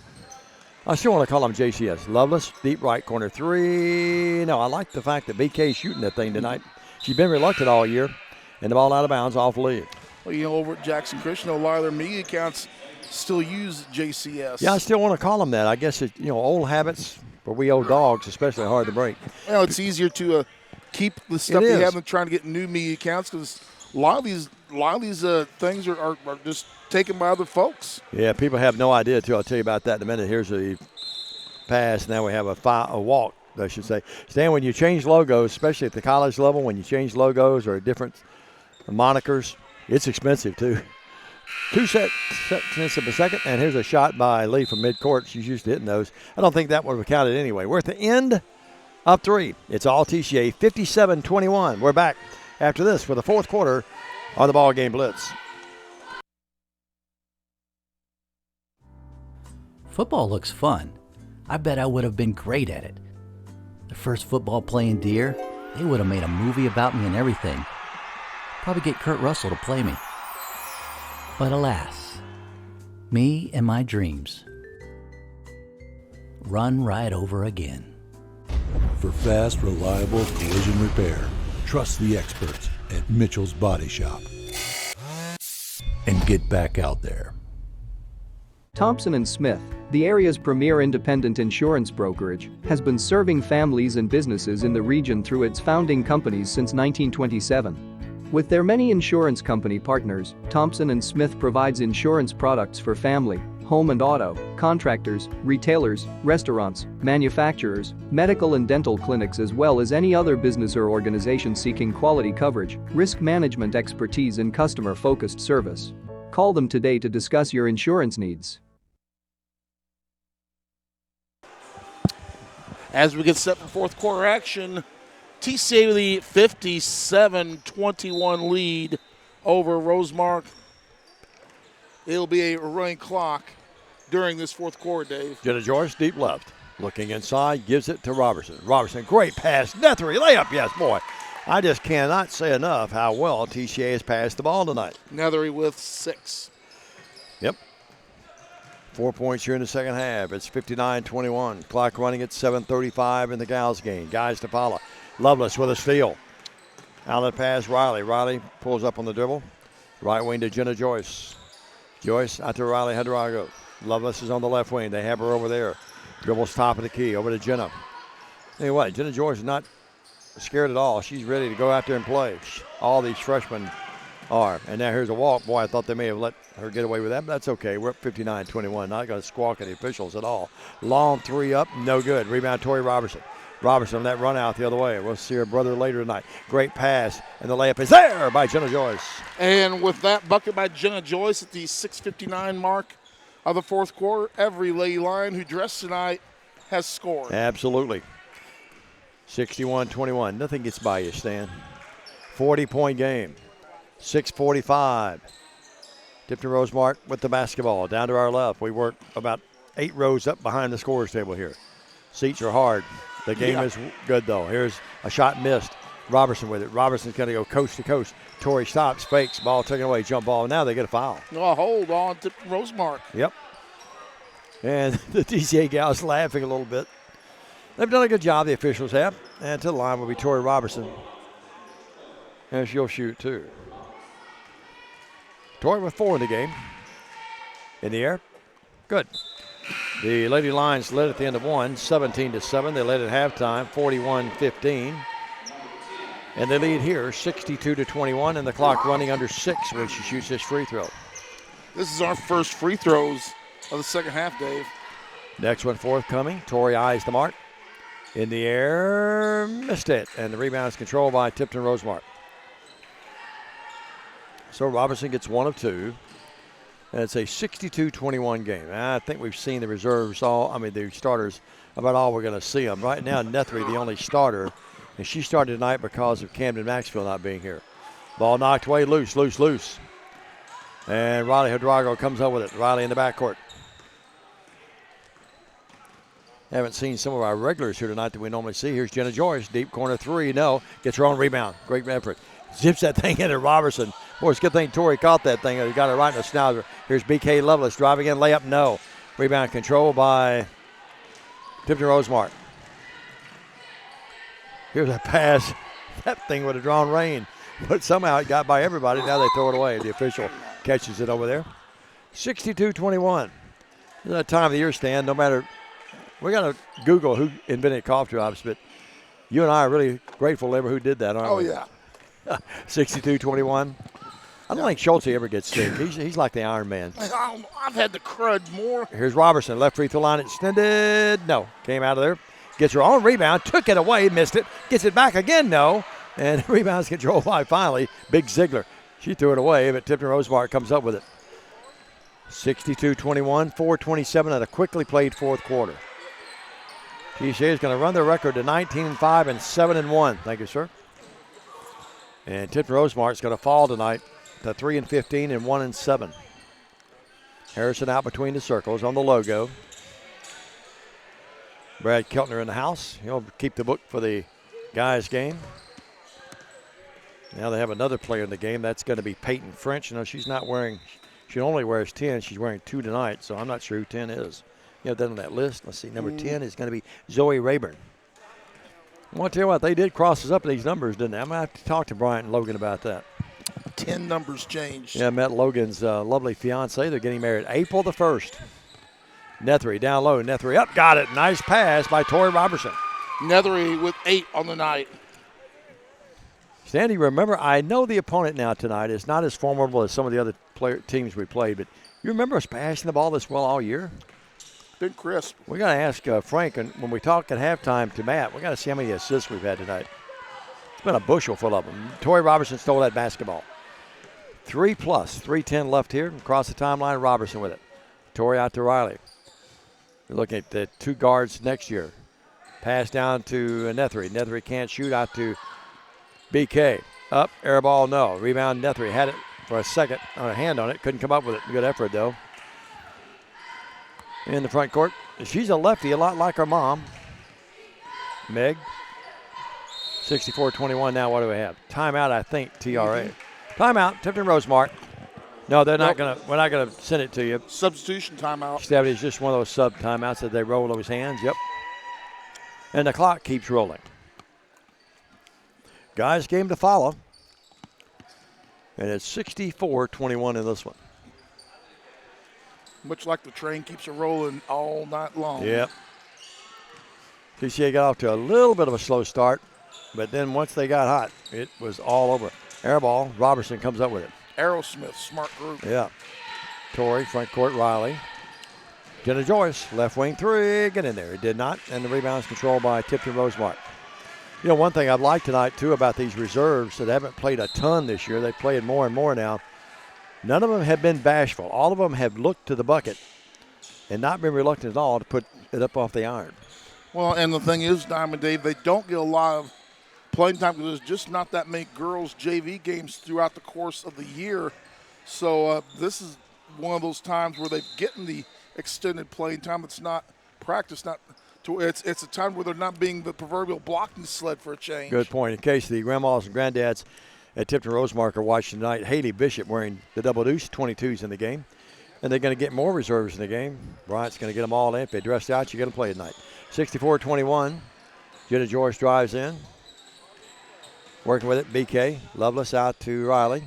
I still want to call them JCS. Loveless, deep right corner 3. No, I like the fact that BK's shooting that thing tonight. She's been reluctant all year, and the ball out of bounds off the lead. Well, over at Jackson Christian, a lot of their media accounts still use JCS. Yeah, I still want to call them that. I guess it's, old habits for we old dogs, especially hard to break. Well, it's easier to keep the stuff you have than trying to get new media accounts, because a lot of these things are just taken by other folks. Yeah, people have no idea, too. I'll tell you about that in a minute. Here's a pass. Now we have a walk, I should say. Stan, when you change logos, especially at the college level, when you change logos or different monikers, it's expensive, too. 2 cents a second, and here's a shot by Lee from midcourt. She's used to hitting those. I don't think that would have counted anyway. We're at the end of 3. It's all TCA, 57-21. We're back after this for the fourth quarter on the BallGame Blitz. Football looks fun. I bet I would have been great at it. The first football playing Deer, they would have made a movie about me and everything. Probably get Kurt Russell to play me. But alas, me and my dreams run right over again. For fast, reliable collision repair, trust the experts at Mitchell's Body Shop. And get back out there. Thompson & Smith, the area's premier independent insurance brokerage, has been serving families and businesses in the region through its founding companies since 1927. With their many insurance company partners, Thompson & Smith provides insurance products for family, home and auto, contractors, retailers, restaurants, manufacturers, medical and dental clinics, as well as any other business or organization seeking quality coverage, risk management expertise and customer-focused service. Call them today to discuss your insurance needs. As we get set for fourth quarter action, TCA with the 57-21 lead over Rosemark. It'll be a running clock during this fourth quarter, Dave. Jenna Joyce, deep left. Looking inside, gives it to Robertson. Robertson, great pass. Nethery, layup, yes, boy. I just cannot say enough how well TCA has passed the ball tonight. Nethery with 6. Yep. 4 points here in the second half. It's 59-21. Clock running at 7:35 in the gals game. Guys to follow. Loveless with a steal. Outlet pass, Riley. Riley pulls up on the dribble. Right wing to Jenna Joyce. Joyce out to Riley Hadrago. Loveless is on the left wing. They have her over there. Dribbles top of the key. Over to Jenna. Anyway, Jenna Joyce is not scared at all. She's ready to go out there and play. All these freshmen are. And now here's a walk. Boy, I thought they may have let her get away with that, but that's okay. We're up 59-21. Not going to squawk at the officials at all. Long three up, no good. Rebound, Tori Robertson. Robertson on that run out the other way. We'll see her brother later tonight. Great pass, and the layup is there by Jenna Joyce. And with that bucket by Jenna Joyce at the 6:59 mark of the fourth quarter, every Lady Lion who dressed tonight has scored. Absolutely. 61-21. Nothing gets by you, Stan. 40-point game. 6:45. Tipton Rosemark with the basketball. Down to our left. We work about 8 rows up behind the scorer's table here. Seats are hard. The game is good, though. Here's a shot missed. Robertson with it. Robertson's going to go coast to coast. Torrey stops, fakes, ball taken away, jump ball. Now they get a foul. Oh, hold on to Rosemark. Yep. And the TCA gals laughing a little bit. They've done a good job, the officials have. And to the line will be Torrey Robertson. And she'll shoot, too. Torrey with 4 in the game. In the air. Good. The Lady Lions led at the end of 1, 17-7. They led at halftime, 41-15. And they lead here, 62-21, and the clock running under 6 when she shoots this free throw. This is our first free throws of the second half, Dave. Next one forthcoming. Torrey eyes the mark. In the air, missed it. And the rebound is controlled by Tipton Rosemark. So Robertson gets 1 of 2. And it's a 62-21 game. I think we've seen the reserves the starters about all we're going to see them. Right now, Nethery, the only starter, and she started tonight because of Camden Maxfield not being here. Ball knocked away, loose. And Riley Hadrago comes up with it. Riley in the backcourt. Haven't seen some of our regulars here tonight that we normally see. Here's Jenna Joyce, deep corner 3. No, gets her own rebound. Great effort. Zips that thing into Robertson. Boy, it's a good thing Torrey caught that thing. He got it right in the snouter. Here's BK Loveless driving in, layup, no. Rebound control by Tipton Rosemark. Here's a pass. That thing would have drawn rain, but somehow it got by everybody. Now they throw it away. The official catches it over there. 62-21. This is that time of the year, Stan. No matter, we got to Google who invented cough drops, but you and I are really grateful to who did that, aren't we? Oh, yeah. 62-21. I don't think Schulte ever gets sick. He's like the Iron Man. I've had the crud more. Here's Robertson, left free throw line extended. No, came out of there. Gets her own rebound, took it away, missed it. Gets it back again, no. And rebounds controlled by finally Big Ziegler. She threw it away, but Tipton Rosemark comes up with it. 62-21, 4:27 at a quickly played fourth quarter. TCA is going to run their record to 19-5 and 7-1. Thank you, sir. And Tipton Rosemark is going to fall tonight to 3-15 and 1-7. Harrison out between the circles on the logo. Brad Keltner in the house. He'll keep the book for the guys' game. Now they have another player in the game. That's going to be Peyton French. You know, she's not wearing, she only wears 10. She's wearing 2 tonight, so I'm not sure who 10 is. You know, that on that list. Let's see, number 10 is going to be Zoe Rayburn. I want to tell you what, they did cross us up these numbers, didn't they? I'm going to have to talk to Bryant and Logan about that. 10 numbers changed. Yeah, I met Logan's lovely fiance. They're getting married April the 1st. Nethery down low. Nethery up. Got it. Nice pass by Tori Robertson. Nethery with 8 on the night. Sandy, remember, I know the opponent now tonight is not as formidable as some of the other teams we played, but you remember us passing the ball this well all year? Been crisp. We got to ask Frank, and when we talk at halftime to Matt, we got to see how many assists we've had tonight. It's been a bushel full of them. Tori Robertson stole that basketball. 3+, 3:10 left here. Across the timeline, Robertson with it. Tori out to Riley. We're looking at the 2 guards next year. Pass down to Nethery. Nethery can't shoot, out to BK. Up, air ball, no. Rebound, Nethery had it for a second, on a hand on it. Couldn't come up with it. Good effort, though. In the front court. She's a lefty, a lot like her mom. Meg. 64-21 now. What do we have? Timeout, I think, TRA. Timeout, Tipton Rosemark. No, they're not going to. We're not going to send it to you. Substitution timeout. Stephanie, it's just one of those sub timeouts that they roll those hands. Yep. And the clock keeps rolling. Guys, game to follow. And it's 64-21 in this one. Much like the train keeps it rolling all night long. Yep. TCA got off to a little bit of a slow start, but then once they got hot, it was all over. Air ball, Robertson comes up with it. Aerosmith, smart group. Yeah. Torrey, front court, Riley. Jenna Joyce, left wing 3, get in there. It did not, and the rebound's controlled by Tipton Rosemark. You know, one thing I've liked tonight, too, about these reserves that haven't played a ton this year, they've played more and more now. None of them have been bashful. All of them have looked to the bucket and not been reluctant at all to put it up off the iron. Well, and the thing is, Diamond Dave, they don't get a lot of playing time because there's just not that many girls' JV games throughout the course of the year. So this is one of those times where they've gotten the extended playing time. It's not practice, it's a time where they're not being the proverbial blocking sled for a change. Good point. In case the grandmas and granddads at Tipton Rosemark are watching tonight, Haley Bishop wearing the double deuce, 22s in the game. And they're going to get more reserves in the game. Bryant's going to get them all in. If they dressed out, you're going to play tonight. 64-21. Jenna Joyce drives in. Working with it, BK. Loveless out to Riley.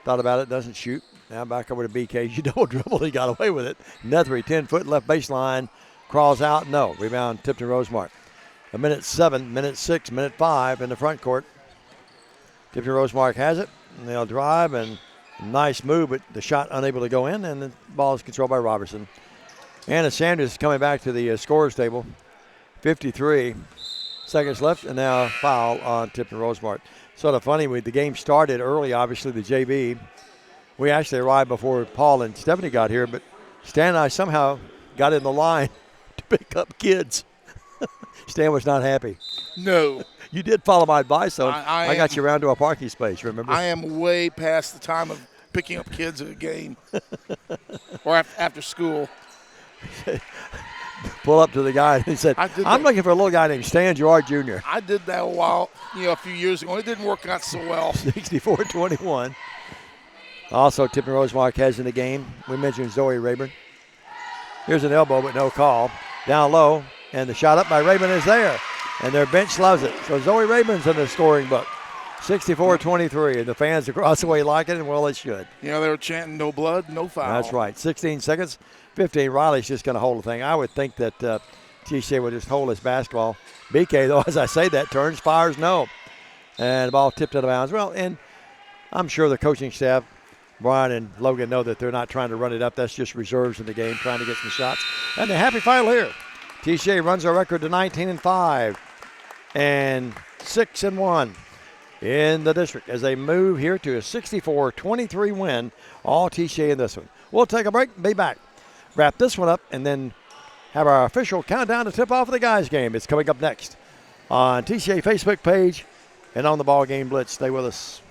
Thought about it, doesn't shoot. Now back over to BK. You double dribble, he got away with it. Nethery, 10-foot left baseline. Crawls out, no. Rebound, Tipton Rosemark. A minute 7, minute 6, minute 5 in the front court. Tipton Rosemark has it, and they'll drive, and nice move, but the shot unable to go in, and the ball is controlled by Robertson. Anna Sanders coming back to the scorer's table. 53 seconds left, and now a foul on Tipton Rosemark. Sort of funny, the game started early, obviously, the JV. We actually arrived before Paul and Stephanie got here, but Stan and I somehow got in the line to pick up kids. Stan was not happy. No. You did follow my advice, though. I got you around to a parking space, remember? I am way past the time of picking up kids at a game or after school. Pull up to the guy and he said, I'm looking for a little guy named Stan Gerard Jr. I did that a few years ago. It didn't work out so well. 64-21. Also, Tipton Rosemark has in the game. We mentioned Zoe Rayburn. Here's an elbow, but no call. Down low, and the shot up by Raymond is there. And their bench loves it. So Zoe Raymond's in the scoring book. 64-23, and the fans across the way like it, and well, they should. You know, they were chanting no blood, no foul. That's right. 16 seconds, 15. Riley's just going to hold the thing. I would think that TCA would just hold this basketball. BK, though, as I say that, turns, fires, no. And the ball tipped out of bounds. Well, and I'm sure the coaching staff, Brian and Logan, know that they're not trying to run it up. That's just reserves in the game, trying to get some shots. And the happy final here. TCA runs their record to 19-5 and 6-1 in the district as they move here to a 64-23 win. All TCA in this one. We'll take a break, be back. Wrap this one up, and then have our official countdown to tip off of the guys' game. It's coming up next on TCA Facebook page and on the BallGame Blitz. Stay with us.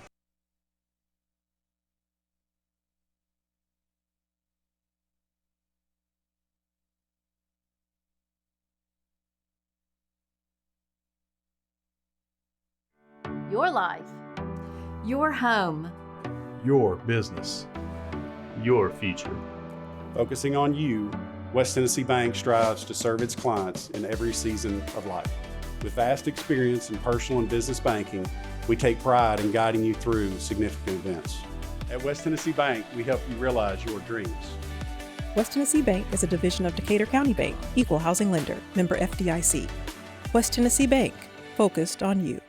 Your life, your home, your business, your future. Focusing on you, West Tennessee Bank strives to serve its clients in every season of life. With vast experience in personal and business banking, we take pride in guiding you through significant events. At West Tennessee Bank, we help you realize your dreams. West Tennessee Bank is a division of Decatur County Bank, equal housing lender, member FDIC. West Tennessee Bank, focused on you.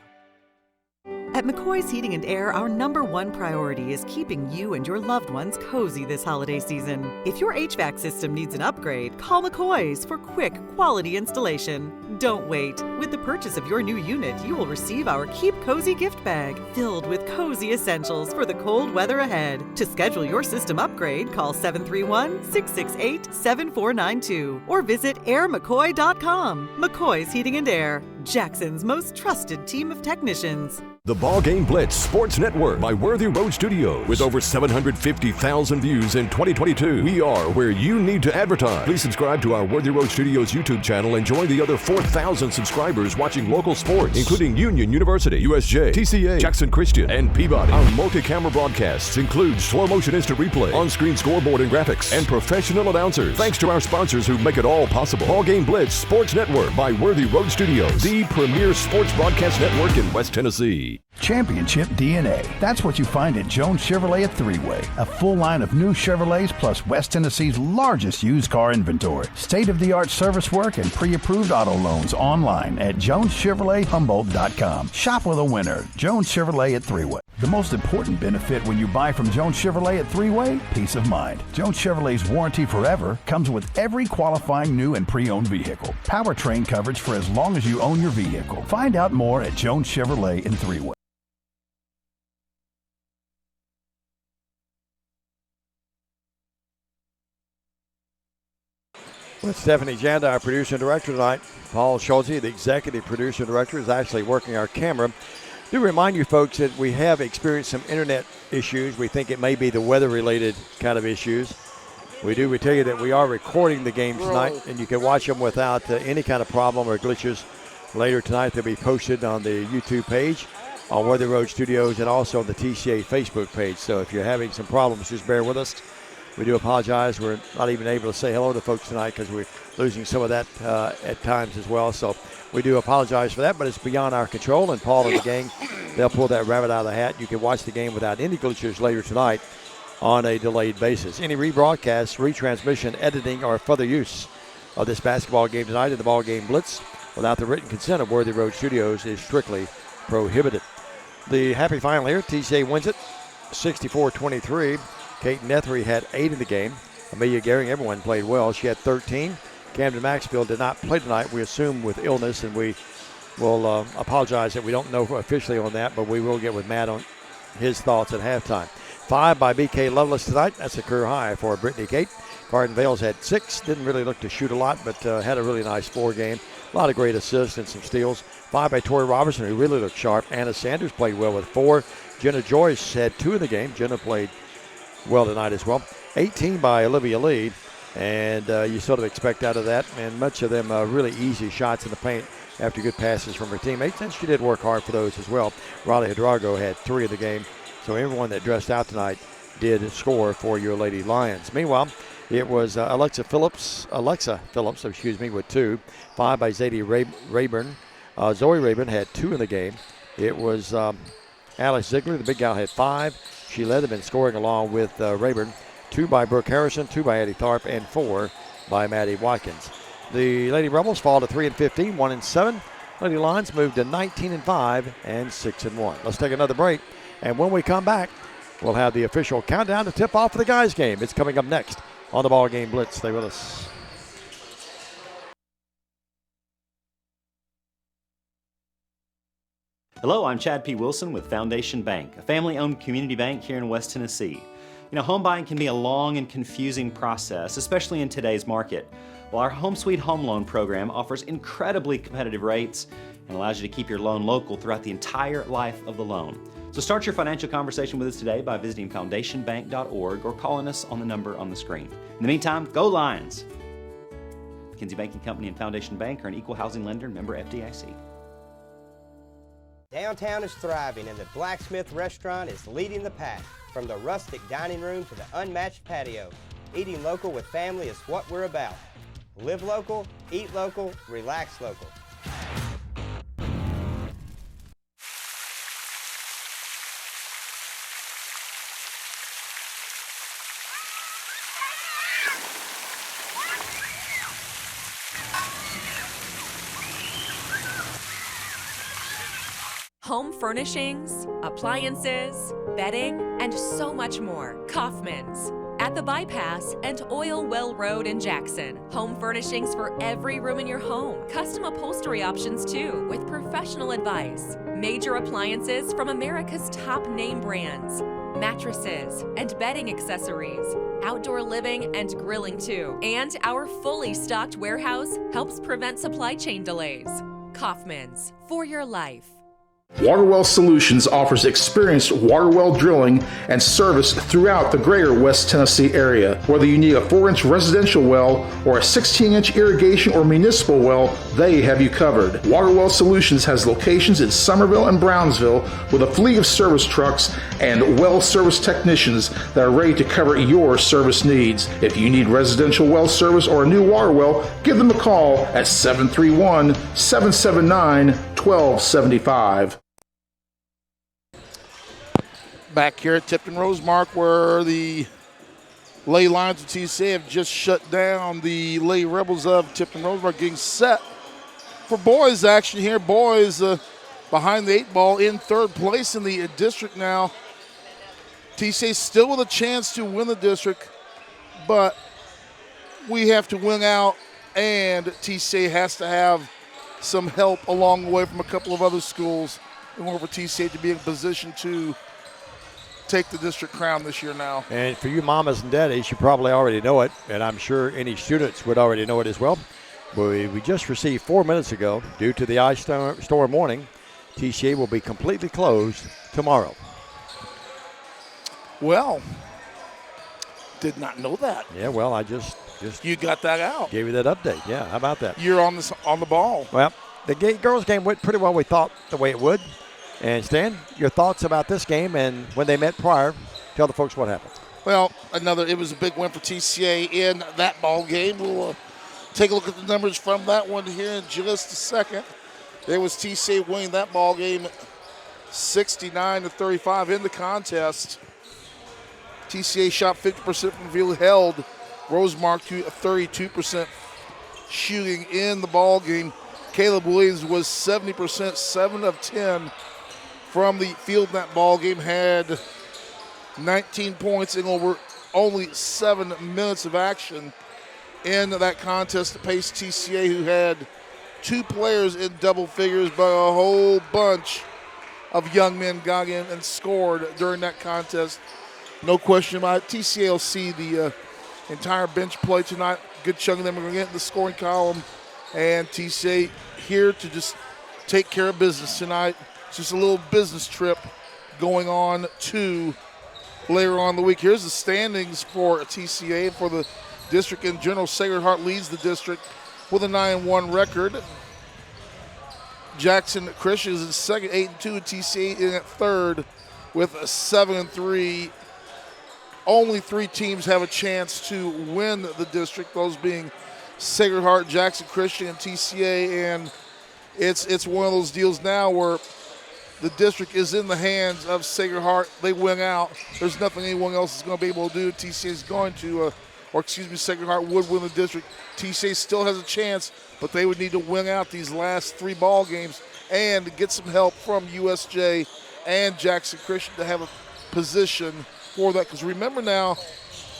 At McCoy's Heating and Air, our #1 priority is keeping you and your loved ones cozy this holiday season. If your HVAC system needs an upgrade, call McCoy's for quick, quality installation. Don't wait. With the purchase of your new unit, you will receive our Keep Cozy gift bag, filled with cozy essentials for the cold weather ahead. To schedule your system upgrade, call 731-668-7492 or visit airmccoy.com. McCoy's Heating and Air, Jackson's most trusted team of technicians. The BallGame Blitz Sports Network by Worthy Road Studios. With over 750,000 views in 2022, we are where you need to advertise. Please subscribe to our Worthy Road Studios YouTube channel and join the other 4,000 subscribers watching local sports, including Union University, USJ, TCA, Jackson Christian, and Peabody. Our multi-camera broadcasts include slow-motion instant replay, on-screen scoreboard and graphics, and professional announcers. Thanks to our sponsors who make it all possible. BallGame Blitz Sports Network by Worthy Road Studios, the premier sports broadcast network in West Tennessee. Championship DNA. That's what you find at Jones Chevrolet at Three-Way. A full line of new Chevrolets plus West Tennessee's largest used car inventory. State-of-the-art service work and pre-approved auto loans online at JonesChevroletHumboldt.com. Shop with a winner. Jones Chevrolet at Three-Way. The most important benefit when you buy from Jones Chevrolet at Three-Way? Peace of mind. Jones Chevrolet's warranty forever comes with every qualifying new and pre-owned vehicle. Powertrain coverage for as long as you own your vehicle. Find out more at Jones Chevrolet in Three-Way. With Stephanie Janda, our producer and director tonight. Paul Schultze, the executive producer and director, is actually working our camera. Do remind you folks that we have experienced some internet issues. We think it may be the weather-related kind of issues. We tell you that we are recording the games tonight, and you can watch them without any kind of problem or glitches later tonight. They'll be posted on the YouTube page, on Worthy Road Studios, and also on the TCA Facebook page. So if you're having some problems, just bear with us. We do apologize. We're not even able to say hello to folks tonight because we're losing some of that at times as well. So we do apologize for that, but it's beyond our control. And Paul and the gang, they'll pull that rabbit out of the hat. You can watch the game without any glitches later tonight on a delayed basis. Any rebroadcast, retransmission, editing, or further use of this basketball game tonight in the BallGame Blitz without the written consent of Worthy Road Studios is strictly prohibited. The happy final here, TCA wins it 64-23. Kate Nethery had 8 in the game. Amelia Gehring, everyone played well. She had 13. Camden Maxfield did not play tonight, we assume with illness, and we will apologize that we don't know officially on that, but we will get with Matt on his thoughts at halftime. 5 by B.K. Lovelace tonight. That's a career high for Brittany Kate. Carden Vales had 6. Didn't really look to shoot a lot, but had a really nice 4 game. A lot of great assists and some steals. 5 by Tori Robertson, who really looked sharp. Anna Sanders played well with 4. Jenna Joyce had 2 in the game. Jenna played well tonight as well. 18 by Olivia Lee, and you sort of expect out of that, and much of them really easy shots in the paint after good passes from her teammates, and she did work hard for those as well. Riley Hidrago had 3 in the game, so everyone that dressed out tonight did score for your Lady Lions. Meanwhile, It was Alexa Phillips, with 2. 5 by Zadie Rayburn. Zoe Rayburn had 2 in the game. It was Alex Ziegler, the big gal, had 5. She led them in scoring along with Rayburn. 2 by Brooke Harrison, 2 by Eddie Tharp, and 4 by Maddie Watkins. The Lady Rebels fall to 3-15, 1-7. Lady Lions moved to 19-5 and 6-1. Let's take another break, and when we come back, we'll have the official countdown to tip off for the guys' game. It's coming up next on the Ball Game Blitz. Stay with us. Hello, I'm Chad P. Wilson with Foundation Bank, a family-owned community bank here in West Tennessee. You know, home buying can be a long and confusing process, especially in today's market. Well, our Home Sweet Home Loan program offers incredibly competitive rates and allows you to keep your loan local throughout the entire life of the loan. So start your financial conversation with us today by visiting foundationbank.org or calling us on the number on the screen. In the meantime, go Lions! McKinsey Banking Company and Foundation Bank are an equal housing lender and member FDIC. Downtown is thriving and the Blacksmith Restaurant is leading the pack. From the rustic dining room to the unmatched patio, eating local with family is what we're about. Live local, eat local, relax local. Home furnishings, appliances, bedding, and so much more. Kaufman's. At the Bypass and Oil Well Road in Jackson. Home furnishings for every room in your home. Custom upholstery options too, with professional advice. Major appliances from America's top name brands. Mattresses and bedding accessories. Outdoor living and grilling too. And our fully stocked warehouse helps prevent supply chain delays. Kaufman's, for your life. Waterwell Solutions offers experienced water well drilling and service throughout the greater West Tennessee area. Whether you need a 4-inch residential well or a 16-inch irrigation or municipal well, they have you covered. Waterwell Solutions has locations in Somerville and Brownsville with a fleet of service trucks and well service technicians that are ready to cover your service needs. If you need residential well service or a new water well, give them a call at 731-779-1275. Back here at Tipton Rosemark, where the Lady Lions of TCA have just shut down the Lady Rebels of Tipton Rosemark, getting set for boys action here. Boys behind the 8 ball in 3rd place in the district now. TCA still with a chance to win the district, but we have to win out, and TCA has to have some help along the way from a couple of other schools in order for TCA to be in position to take the district crown this year now. And for you mamas and daddies, you probably already know it, and I'm sure any students would already know it as well. We just received 4 minutes ago, due to the ice storm warning, TCA will be completely closed tomorrow. Well, did not know that. Yeah, well, I just you got that out. Gave you that update. Yeah, how about that? You're on the ball. Well, the girls' game went pretty well. We thought the way it would. And Stan, your thoughts about this game and when they met prior? Tell the folks what happened. Well, it was a big win for TCA in that ball game. We'll take a look at the numbers from that one here in just a second. There was TCA winning that ball game 69-35 in the contest. TCA shot 50% from the field, held Rosemark to 32% shooting in the ball game. Caleb Williams was 70%, 7 of 10 from the field in that ball game, had 19 points in over only 7 minutes of action in that contest to pace TCA, who had 2 players in double figures, but a whole bunch of young men got in and scored during that contest. No question about it. TCA will see the entire bench play tonight. Good chunk of them are going to get in the scoring column, and TCA here to just take care of business tonight. It's just a little business trip going on to later on in the week. Here's the standings for TCA for the district in general. Sacred Heart leads the district with a 9-1 record. Jackson Christian is in second, 8-2. TCA in at third with a 7-3. only 3 teams have a chance to win the district, those being Sacred Heart, Jackson Christian, and TCA. And it's one of those deals now where the district is in the hands of Sacred Heart. They win out. There's nothing anyone else is going to be able to do. TCA is going to, Sacred Heart would win the district. TCA still has a chance, but they would need to win out these last 3 ball games and get some help from USJ and Jackson Christian to have a position for that. Because remember now,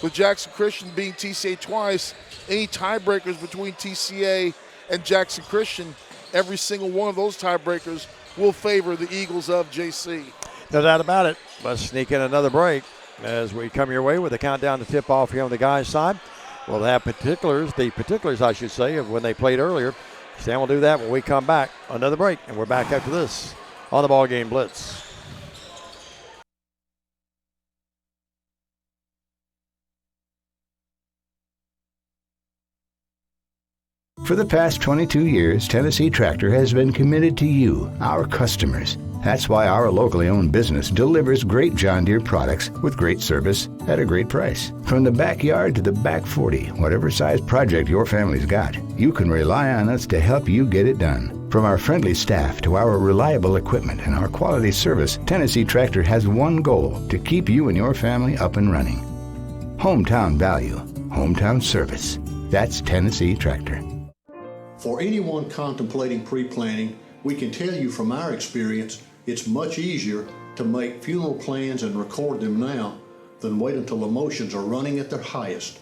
with Jackson Christian being TCA twice, any tiebreakers between TCA and Jackson Christian, every single one of those tiebreakers will favor the Eagles of JC. No doubt about it. Let's sneak in another break as we come your way with a countdown to tip off here on the guys' side. We'll have the particulars, I should say, of when they played earlier. Stan will do that when we come back. Another break, and we're back after this on the BallGame Blitz. For the past 22 years, Tennessee Tractor has been committed to you, our customers. That's why our locally owned business delivers great John Deere products with great service at a great price. From the backyard to the back 40, whatever size project your family's got, you can rely on us to help you get it done. From our friendly staff to our reliable equipment and our quality service, Tennessee Tractor has one goal: to keep you and your family up and running. Hometown value, hometown service. That's Tennessee Tractor. For anyone contemplating pre-planning, we can tell you from our experience, it's much easier to make funeral plans and record them now than wait until emotions are running at their highest.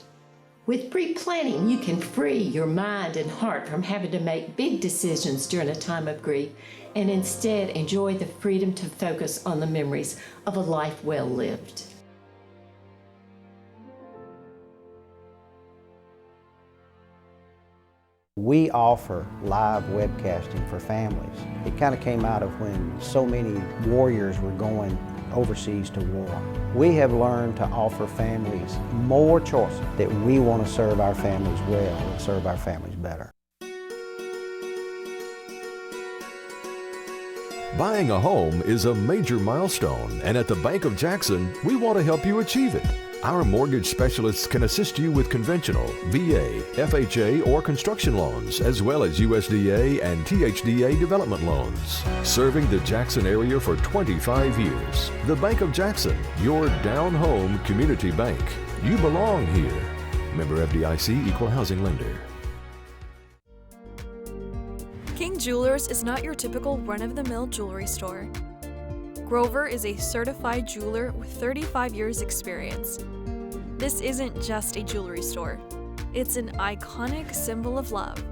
With pre-planning, you can free your mind and heart from having to make big decisions during a time of grief and instead enjoy the freedom to focus on the memories of a life well lived. We offer live webcasting for families. It kind of came out of when so many warriors were going overseas to war. We have learned to offer families more choices, that we want to serve our families well and serve our families better. Buying a home is a major milestone, and at the Bank of Jackson, we want to help you achieve it. Our mortgage specialists can assist you with conventional, VA, FHA, or construction loans, as well as USDA and THDA development loans. Serving the Jackson area for 25 years. The Bank of Jackson, your down-home community bank. You belong here. Member FDIC, Equal Housing Lender. King Jewelers is not your typical run-of-the-mill jewelry store. Grover is a certified jeweler with 35 years experience. This isn't just a jewelry store. It's an iconic symbol of love.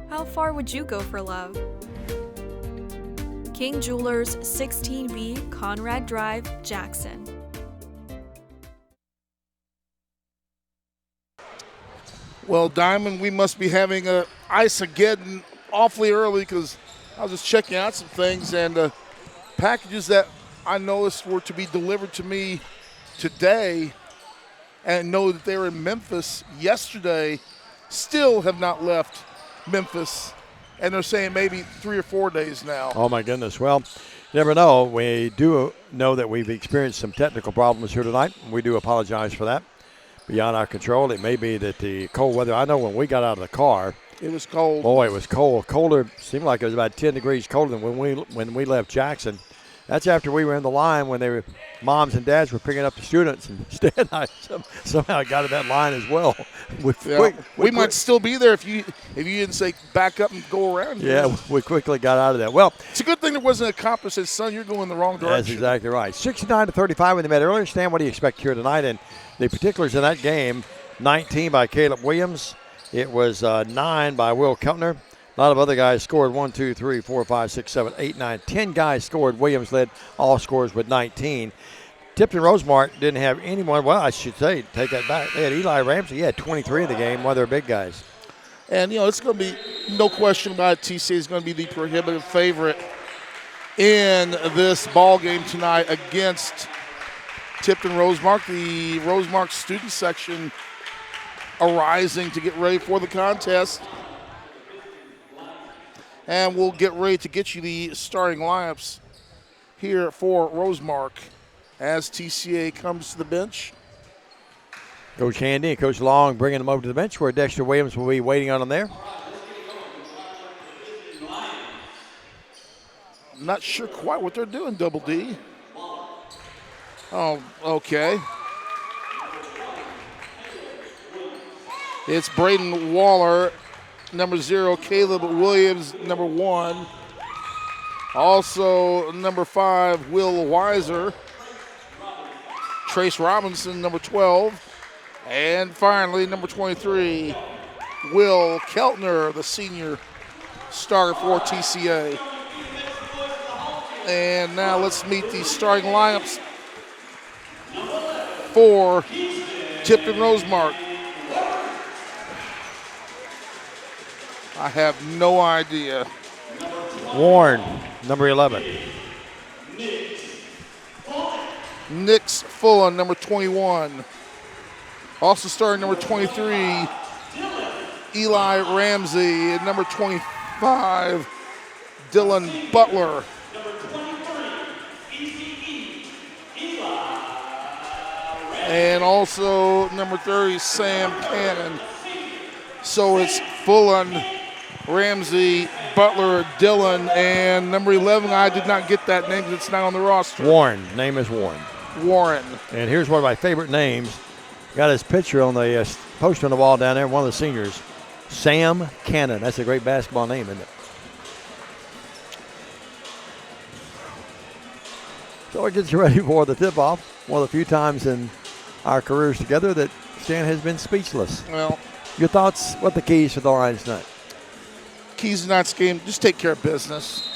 How far would you go for love? King Jewelers, 16B Conrad Drive, Jackson. Well, Diamond, we must be having a ice-ageddon awfully early, because I was just checking out some things, and packages that I noticed were to be delivered to me today and know that they were in Memphis yesterday still have not left Memphis, and they're saying maybe 3 or 4 days now. Oh, my goodness. Well, you never know. We do know that we've experienced some technical problems here tonight. We do apologize for that. Beyond our control, it may be that the cold weather, I know when we got out of the car, it was cold. Boy, it was cold. Colder, seemed like it was about 10 degrees colder than when we left Jackson. That's after we were in the line when moms and dads were picking up the students, and Stan and I somehow got in that line as well. We might still be there if you didn't say back up and go around. Yeah, we quickly got out of that. Well, it's a good thing there wasn't a cop that said, "Son, you're going the wrong direction." That's exactly right. 69-35 when they met earlier. Stan, what do you expect here tonight? And the particulars in that game: 19 by Caleb Williams. It was 9 by Will Keltner. A lot of other guys scored 1, 2, 3, 4, 5, 6, 7, 8, 9. 10 guys scored. Williams led all scores with 19. Tipton Rosemark didn't have anyone. Well, I should say, take that back. They had Eli Ramsey. He had 23 in the game, one of their big guys. And, it's going to be no question about it. TCA is going to be the prohibitive favorite in this ball game tonight against Tipton Rosemark. The Rosemark student section arising to get ready for the contest. And we'll get ready to get you the starting lineups here for Rosemark as TCA comes to the bench. Coach Handy and Coach Long bringing them over to the bench where Dexter Williams will be waiting on them there. I'm not sure quite what they're doing, Double D. Oh, okay. It's Braden Waller, number 0, Caleb Williams, number 1. Also, number 5, Will Weiser. Trace Robinson, number 12. And finally, number 23, Will Keltner, the senior starter for TCA. And now let's meet the starting lineups for Tipton Rosemark. I have no idea. Warren, number 11. Nix Fullen, number 21. Also starting number 23, Eli Ramsey. And number 25, Dylan Butler. And also number 30, Sam Cannon. So it's Fullen, Ramsey, Butler, Dillon, and number 11, I did not get that name because it's not on the roster. Warren. Name is Warren. Warren. And here's one of my favorite names. Got his picture on the poster on the wall down there, one of the seniors. Sam Cannon. That's a great basketball name, isn't it? So it gets you ready for the tip-off. One of the few times in our careers together that Stan has been speechless. Well, your thoughts, what the keys for the Lions tonight? Keys tonight's game, just take care of business.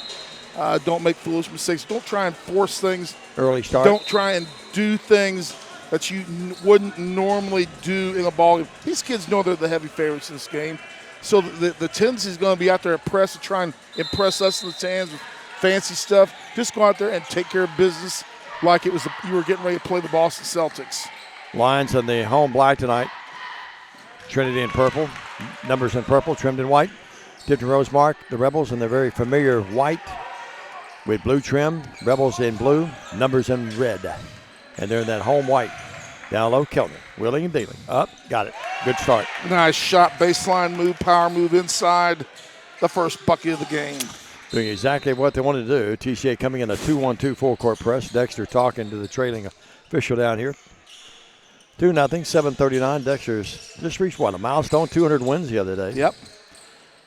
Don't make foolish mistakes. Don't try and force things. Early start. Don't try and do things that you wouldn't normally do in a ball game. These kids know they're the heavy favorites in this game. So the tendency is going to be out there at press to try and impress us in the stands with fancy stuff. Just go out there and take care of business like it was you were getting ready to play the Boston Celtics. Lions in the home black tonight. Trinity in purple. Numbers in purple, trimmed in white. Tipton Rosemark, the Rebels in their very familiar white with blue trim. Rebels in blue, numbers in red. And they're in that home white. Down low, Keltner. Wheeling and dealing. Up, got it. Good start. Nice shot, baseline move, power move inside. The first bucket of the game. Doing exactly what they wanted to do. TCA coming in a 2-1-2 full-court press. Dexter talking to the trailing official down here. 2-0, 7:39. Dexter's just reached, a milestone, 200 wins the other day. Yep.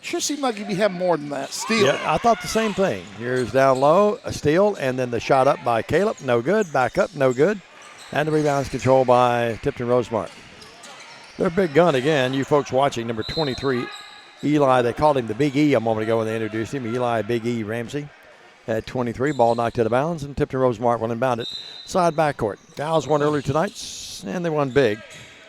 Sure seemed like he'd have more than that. Steal. Yeah, I thought the same thing. Here's down low, a steal, and then the shot up by Caleb. No good. Back up, no good. And the rebounds controlled by Tipton Rosemark. Their big gun again, you folks watching, number 23, Eli. They called him the Big E a moment ago when they introduced him. Eli Big E Ramsey at 23. Ball knocked out of bounds, and Tipton Rosemark will inbound it. Side backcourt. Gals won earlier tonight, and they won big.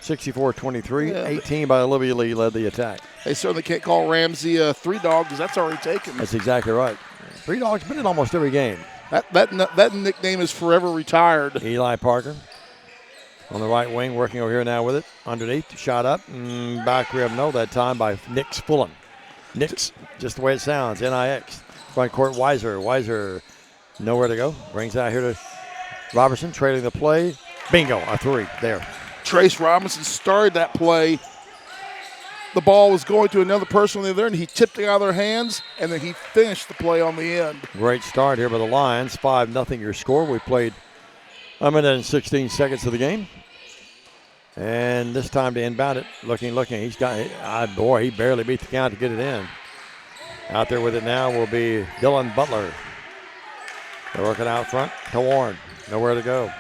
64-23. Yeah. 18 by Olivia Lee led the attack. They certainly can't call Ramsey a 3-dog because that's already taken. That's exactly right. 3-dog's been in almost every game. That nickname is forever retired. Eli Parker on the right wing, working over here now with it. Underneath, shot up, back rim, no, that time by Nix Fullen. Nix, just the way it sounds, N-I-X. Front court, Weiser, nowhere to go. Brings out here to Robertson, trailing the play. Bingo, a 3 there. Trace Robinson started that play. The ball was going to another person there, and he tipped it out of their hands, and then he finished the play on the end. Great start here by the Lions. 5-0 your score. We played a minute and 16 seconds of the game. And this time to inbound it. Looking. He's got, he barely beat the count to get it in. Out there with it now will be Dylan Butler. They're working out front to Warren. Nowhere to go.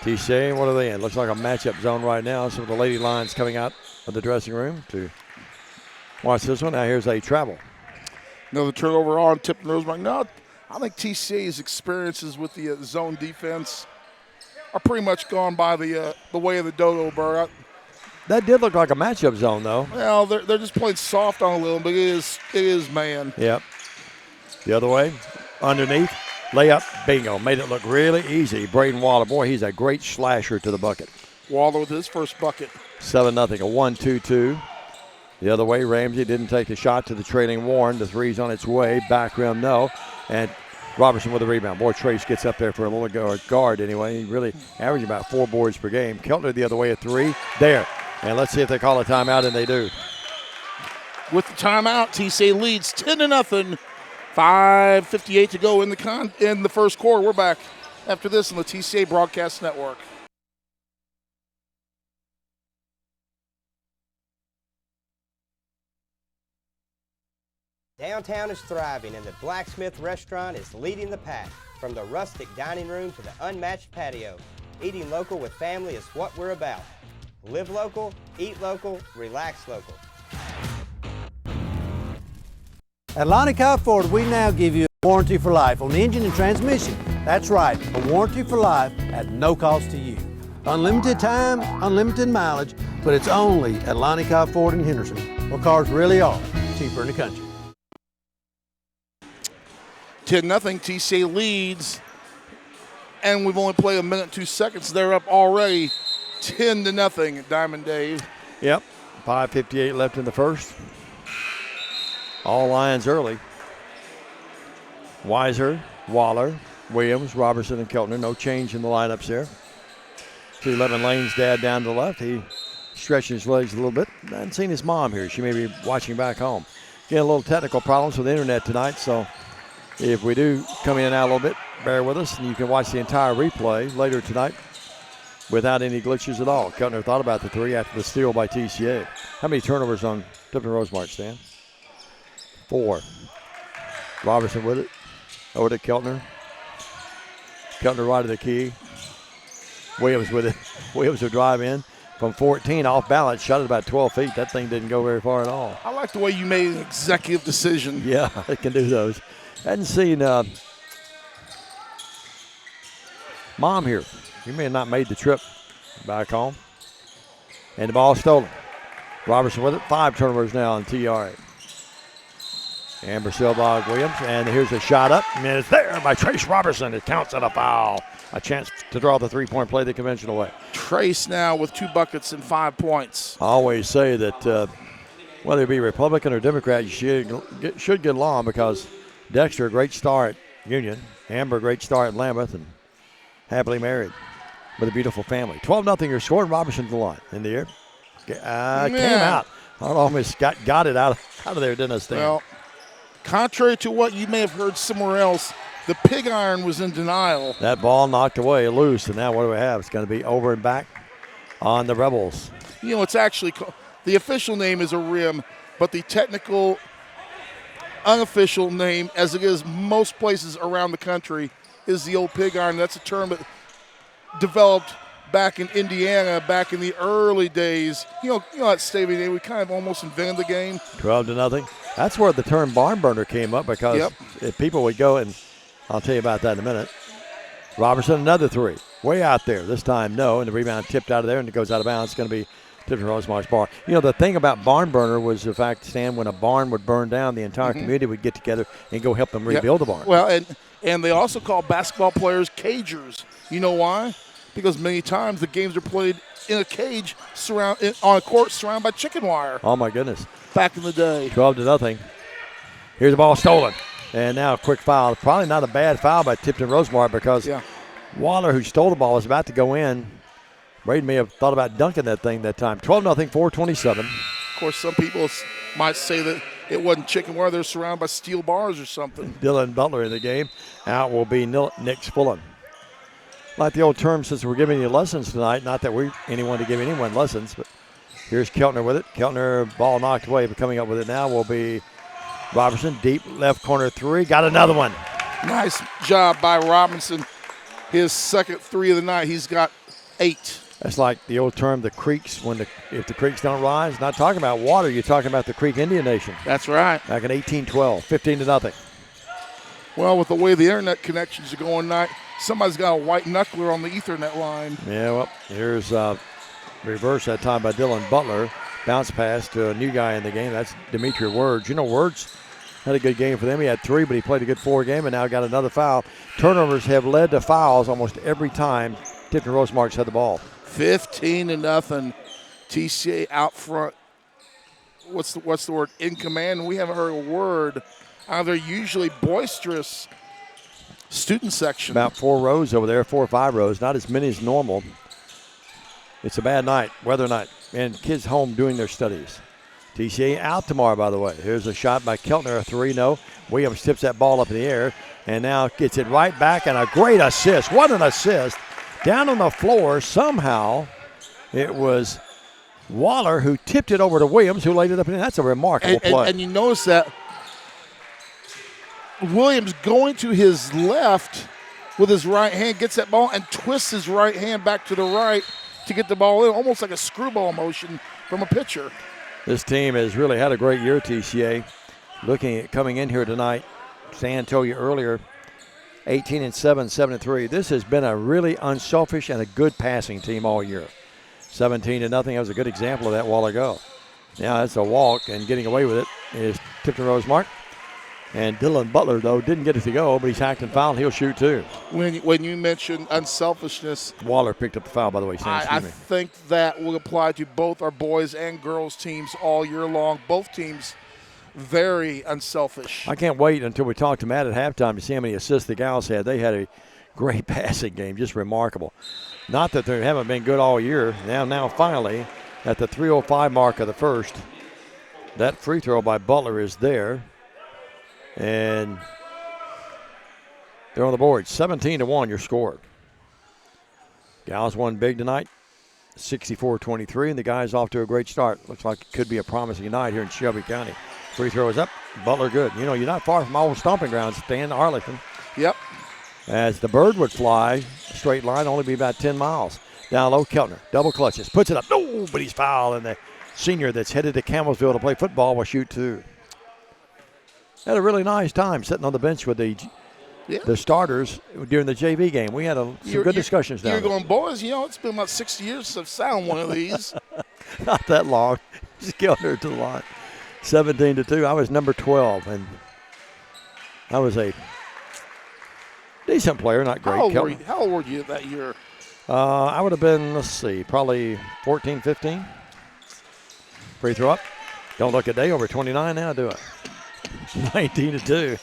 TCA, what are they in? Looks like a matchup zone right now. So the Lady Lions coming out of the dressing room to watch this one. Now here's a travel. Another turnover on Tipton Rosemark. No, I think TCA's experiences with the zone defense are pretty much gone by the way of the dodo bird. That did look like a matchup zone, though. Well, they're just playing soft on a little, but it is man. Yep. The other way, underneath, layup, bingo. Made it look really easy. Braden Waller, boy, he's a great slasher to the bucket. Waller with his first bucket. 7-0, a 1-2-2. The other way, Ramsey didn't take the shot to the trailing Warren. The three's on its way. Back rim, no. And Robertson with a rebound. Boy, Trace gets up there for a little guard anyway. He really averaging about 4 boards per game. Keltner the other way at 3. There. And let's see if they call a timeout, and they do. With the timeout, TCA leads 10-0. 5:58 to go in the first quarter. We're back after this on the TCA Broadcast Network. Downtown is thriving, and the Blacksmith Restaurant is leading the pack. From the rustic dining room to the unmatched patio, eating local with family is what we're about. Live local, eat local, relax local. At Lonnie Cobb Ford, we now give you a warranty for life on the engine and transmission. That's right, a warranty for life at no cost to you. Unlimited time, unlimited mileage, but it's only at Lonnie Cobb Ford in Henderson, where cars really are cheaper in the country. 10-0, TCA leads, and we've only played a minute and 2 seconds. They're up already 10-0, Diamond Dave. Yep, 5:58 left in the first. All lines early. Weiser, Waller, Williams, Robertson, and Keltner. No change in the lineups there. 211 Lane's dad down to the left. He stretching his legs a little bit. I haven't seen his mom here. She may be watching back home. Getting a little technical problems with the internet tonight, so if we do come in and out a little bit, bear with us, and you can watch the entire replay later tonight without any glitches at all. Keltner thought about the 3 after the steal by TCA. How many turnovers on Tipton Rosemark, Stan? 4. Robertson with it. Over to Keltner. Keltner right of the key. Williams with it. Williams will drive in from 14 off balance. Shot it about 12 feet. That thing didn't go very far at all. I like the way you made an executive decision. Yeah, it can do those. Hadn't seen Mom here. He may have not made the trip back home. And the ball stolen. Robertson with it. 5 turnovers now on TRA. Amber Silbog Williams. And here's a shot up. And it's there by Trace Robertson. It counts at a foul. A chance to draw the 3-point play the conventional way. Trace now with 2 buckets and 5 points. I always say that whether it be Republican or Democrat, you should get along, because Dexter, a great star at Union. Amber, a great star at Lambeth, and happily married with a beautiful family. 12-0 your score, and Robertson's the line in the air. Came out. I almost got it out of there, didn't I, Stan? Well, contrary to what you may have heard somewhere else, the pig iron was in denial. That ball knocked away loose, and now what do we have? It's going to be over and back on the Rebels. You know, it's actually the official name is a rim, but the technical unofficial name, as it is most places around the country, is the old pig iron. That's a term that developed back in Indiana back in the early days. You know that stadium day, we kind of almost invented the game. 12-0. That's where the term barn burner came up, because if people would go, and I'll tell you about that in a minute. Robertson, another 3. Way out there. This time, no, and the rebound tipped out of there, and it goes out of bounds. It's going to be Tipton Rosemark's bar. You know, the thing about barn burner was the fact, Stan, when a barn would burn down, the entire community would get together and go help them rebuild the barn. Well, and they also call basketball players cagers. You know why? Because many times the games are played in a cage on a court surrounded by chicken wire. Oh, my goodness. Back in the day. 12-0. Here's the ball stolen. And now a quick foul. Probably not a bad foul by Tipton Rosemark, because Waller, who stole the ball, was about to go in. Braden may have thought about dunking that thing that time. 12-0, 4:27. Of course, some people might say that it wasn't chicken wire. They're surrounded by steel bars or something. Dylan Butler in the game. Out will be Nick Spullen. Like the old term, since we're giving you lessons tonight, not that we're anyone to give anyone lessons, but here's Keltner with it. Keltner, ball knocked away, but coming up with it now will be Robertson. Deep left corner 3. Got another one. Nice job by Robinson. His second 3 of the night. He's got 8. That's like the old term, the creeks, if the creeks don't rise. Not talking about water, you're talking about the Creek Indian Nation. That's right. Back in 1812, 15-0. Well, with the way the internet connections are going tonight, somebody's got a white knuckler on the Ethernet line. Yeah, well, here's reverse that time by Dylan Butler. Bounce pass to a new guy in the game. That's Dimitri Words. You know, Words had a good game for them. He had 3, but he played a good 4 game and now got another foul. Turnovers have led to fouls almost every time Tipton Rosemark's had the ball. 15-0. TCA out front. What's the word? In command. We haven't heard a word. They're usually boisterous student section. About 4 rows over there, 4 or 5 rows, not as many as normal. It's a bad night, weather night, and kids home doing their studies. TCA out tomorrow, by the way. Here's a shot by Keltner, a 3-0. Williams tips that ball up in the air and now gets it right back, and a great assist. What an assist. Down on the floor, somehow it was Waller who tipped it over to Williams, who laid it up in. That's a remarkable play. And you notice that Williams going to his left with his right hand, gets that ball and twists his right hand back to the right to get the ball in, almost like a screwball motion from a pitcher. This team has really had a great year, TCA. Looking at coming in here tonight, Stan told you earlier, 18-7, 7-3. This has been a really unselfish and a good passing team all year. 17-0. That was a good example of that a while ago. Now that's a walk, and getting away with it is Tipton Rosemark. And Dylan Butler, though, didn't get it to go, but he's hacked and fouled. He'll shoot, too. When you mention unselfishness. Waller picked up the foul, by the way. I think that will apply to both our boys and girls teams all year long. Both teams very unselfish. I can't wait until we talk to Matt at halftime to see how many assists the gals had. They had a great passing game, just remarkable. Not that they haven't been good all year. Now finally, at the 3:05 mark of the first, that free throw by Butler is there. And they're on the board. 17-1 your score. Gals won big tonight, 64-23, and the guys off to a great start. Looks like it could be a promising night here in Shelby County. Free throw is up. Butler good. You know, you're not far from my old stomping grounds, Stan, Arlington. Yep. As the bird would fly, straight line, only be about 10 miles. Down low, Keltner, double clutches, puts it up. No, but he's fouled, and the senior that's headed to Campbellsville to play football will shoot 2. Had a really nice time sitting on the bench with the starters during the JV game. We had some good discussions down there. You're going, boys, it's been about 60 years since I've sound one of these. Not that long. Just Keltner to the line. 17-2. I was number 12, and I was a decent player, not great. How old were you that year? I would have been, probably 14, 15. Free throw up. Don't look a day over 29 now, do it. 19-2.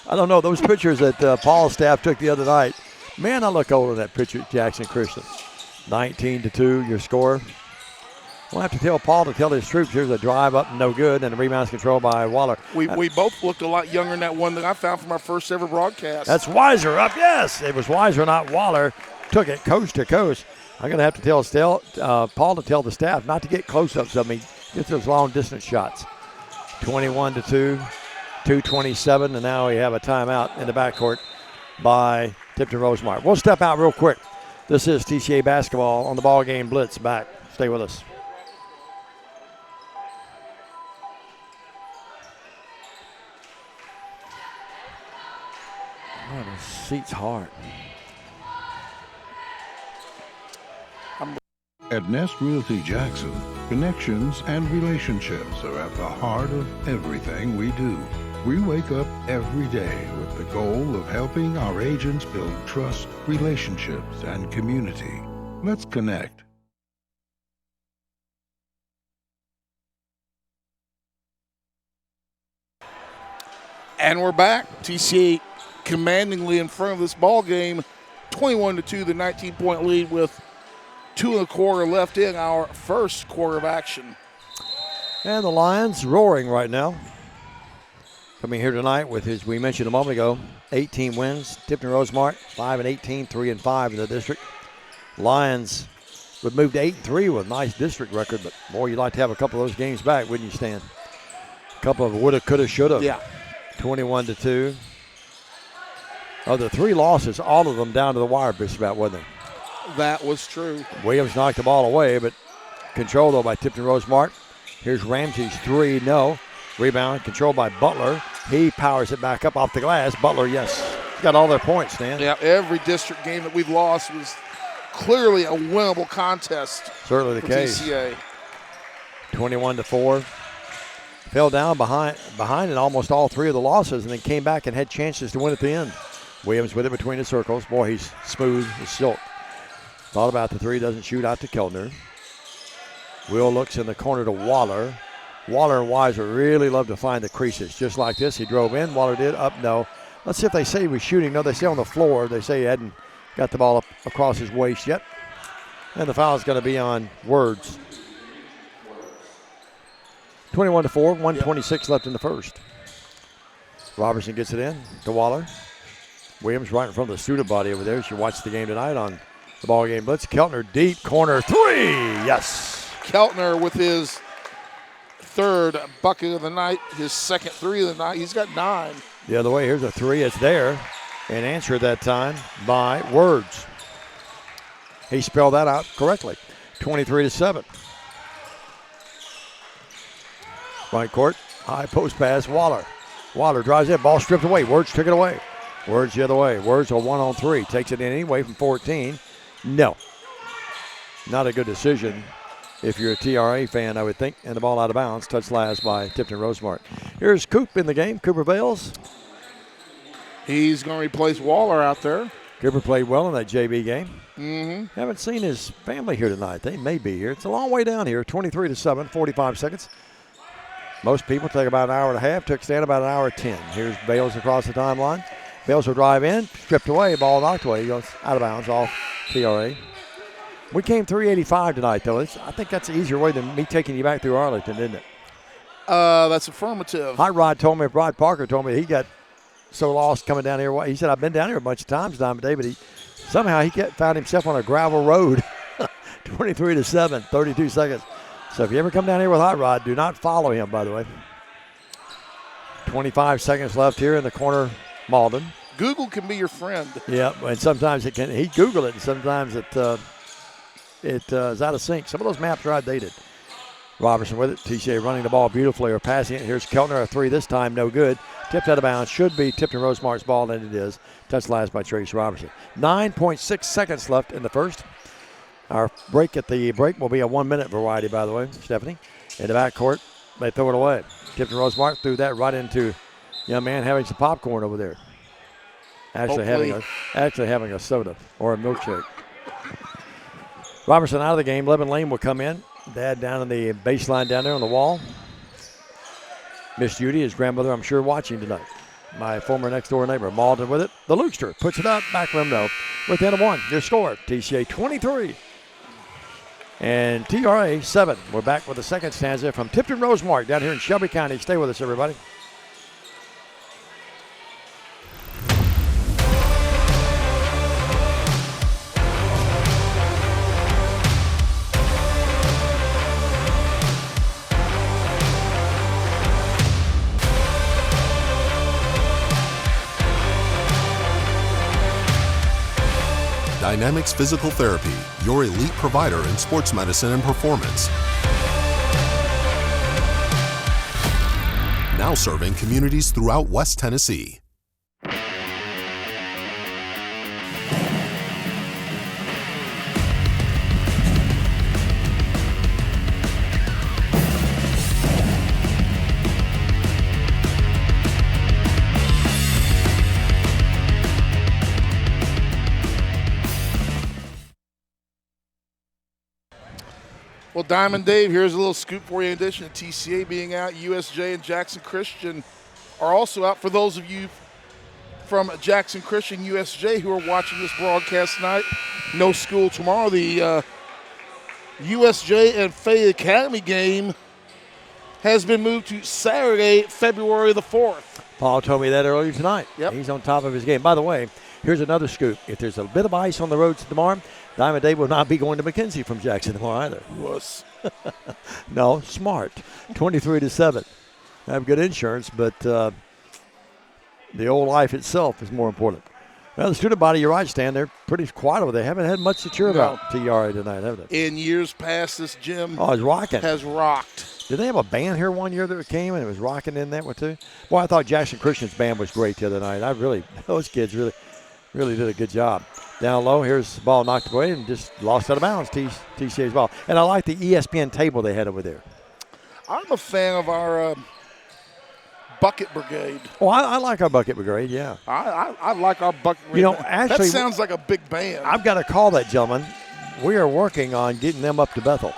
I don't know, those pictures that Paul's staff took the other night, man, I look old in that picture at Jackson Christian. 19-2, your score. We'll have to tell Paul to tell his troops here's a drive up, no good, and the rebound's controlled by Waller. We both looked a lot younger than that one that I found from our first ever broadcast. That's Weiser up, yes. It was Weiser, not Waller. Took it coast to coast. I'm going to have to tell Paul to tell the staff not to get close-ups of me. Get those long-distance shots. 21-2, 2:27, and now we have a timeout in the backcourt by Tipton Rosemark. We'll step out real quick. This is TCA basketball on the BallGame Blitz. Back. Stay with us. Oh, the seat's hard. At Nest Realty Jackson, connections and relationships are at the heart of everything we do. We wake up every day with the goal of helping our agents build trust, relationships, and community. Let's connect. And we're back. TCA commandingly in front of this ball game, 21-2, the 19-point lead with 2.25 left in our first quarter of action. And the Lions roaring right now. Coming here tonight with, as we mentioned a moment ago, 18 wins. Tipton Rosemark, 5-18, 3-5 in the district. Lions would move to 8-3 with a nice district record, but boy, you'd like to have a couple of those games back, wouldn't you, Stan? A couple of woulda, coulda, shoulda. Yeah. 21-2. Of the 3 losses, all of them down to the wire, just about, wasn't they? That was true. Williams knocked the ball away, but controlled, though, by Tipton Rosemark. Here's Ramsey's 3, no. Rebound controlled by Butler. He powers it back up off the glass. Butler, yes, got all their points, Dan. Yeah, every district game that we've lost was clearly a winnable contest. Certainly the case. TCA. 21-4. Fell down behind in almost all 3 of the losses, and then came back and had chances to win at the end. Williams with it between the circles. Boy, he's smooth as silk. Thought about the 3, doesn't shoot out to Keltner. Will looks in the corner to Waller. Waller and Weiser really love to find the creases. Just like this, he drove in. Waller did, up, no. Let's see if they say he was shooting. No, they say on the floor. They say he hadn't got the ball up across his waist yet. And the foul is going to be on Words. 21-4, 1:26 left in the first. Robertson gets it in to Waller. Williams right in front of the student body over there. She watched the game tonight on the BallGame Blitz. Keltner deep corner three. Yes. Keltner with his third bucket of the night, his second three of the night. He's got 9. The other way, here's a three. It's there. And answered that time by Words. He spelled that out correctly. 23-7. Right court, high post pass, Waller. Waller drives in, ball stripped away. Words took it away. Words the other way. Words a 1-on-3. Takes it in anyway from 14. No. Not a good decision if you're a TRA fan, I would think. And the ball out of bounds. Touched last by Tipton Rosemark. Here's Coop in the game. Cooper Bales. He's going to replace Waller out there. Cooper played well in that JV game. Mm-hmm. Haven't seen his family here tonight. They may be here. It's a long way down here. 23-7, 45 seconds. Most people take about an hour and a half. Took Stan about an hour 10. Here's Bales across the timeline. Bales will drive in, stripped away, ball knocked away. He goes out of bounds off TRA. We came 385 tonight, though. I think that's an easier way than me taking you back through Arlington, isn't it? That's affirmative. Rod Parker told me he got so lost coming down here. He said, I've been down here a bunch of times, Diamond Day, but somehow he found himself on a gravel road. 23-7, 32 seconds. So if you ever come down here with Hot Rod, do not follow him, by the way. 25 seconds left here in the corner, Malden. Google can be your friend. Yeah, and sometimes it can. He Googled it, and sometimes it is out of sync. Some of those maps are outdated. Robertson with it. TCA running the ball beautifully or passing it. Here's Keltner, a three this time, no good. Tipped out of bounds. Should be Tipton Rosemark's ball, and it is. Touched last by Trace Robertson. 9.6 seconds left in the first. Our break at the break will be a 1-minute variety, by the way, Stephanie. In the backcourt, they throw it away. Tipton Rosemark threw that right into young man having some popcorn over there. Actually having a soda or a milkshake. Robertson out of the game. Levin Lane will come in. Dad down in the baseline down there on the wall. Miss Judy, his grandmother, I'm sure, watching tonight. My former next-door neighbor. Malden with it. The Lukester puts it up. Back rim, no. Within a 1. Your score, TCA 23. And TRA 7. We're back with the second stanza from Tipton Rosemark down here in Shelby County. Stay with us, everybody. Dynamics Physical Therapy, your elite provider in sports medicine and performance. Now serving communities throughout West Tennessee. Well, Diamond Dave, here's a little scoop for you. In addition to TCA being out, USJ and Jackson Christian are also out. For those of you from Jackson Christian USJ who are watching this broadcast tonight, no school tomorrow. The USJ and Fayette Academy game has been moved to Saturday, February the 4th. Paul told me that earlier tonight. Yep. He's on top of his game. By the way, here's another scoop. If there's a bit of ice on the roads tomorrow, Diamond Dave will not be going to McKenzie from Jackson tomorrow either. Wuss. No, smart. 23-7. I have good insurance, but the old life itself is more important. Well, the student body, you're right, Stan, they're pretty quiet over there. They haven't had much to cheer about TRA tonight, have they? In years past, this gym it's rocking. Has rocked. Did they have a band here one year that came and it was rocking in that one too? Boy, I thought Jackson Christian's band was great the other night. Those kids really did a good job. Down low, here's the ball knocked away and just lost out of bounds, TCA's ball. And I like the ESPN table they had over there. I'm a fan of our bucket brigade. Oh, I like our bucket brigade, yeah. I like our bucket brigade. You know, actually, that sounds like a big band. I've got to call that gentleman. We are working on getting them up to Bethel.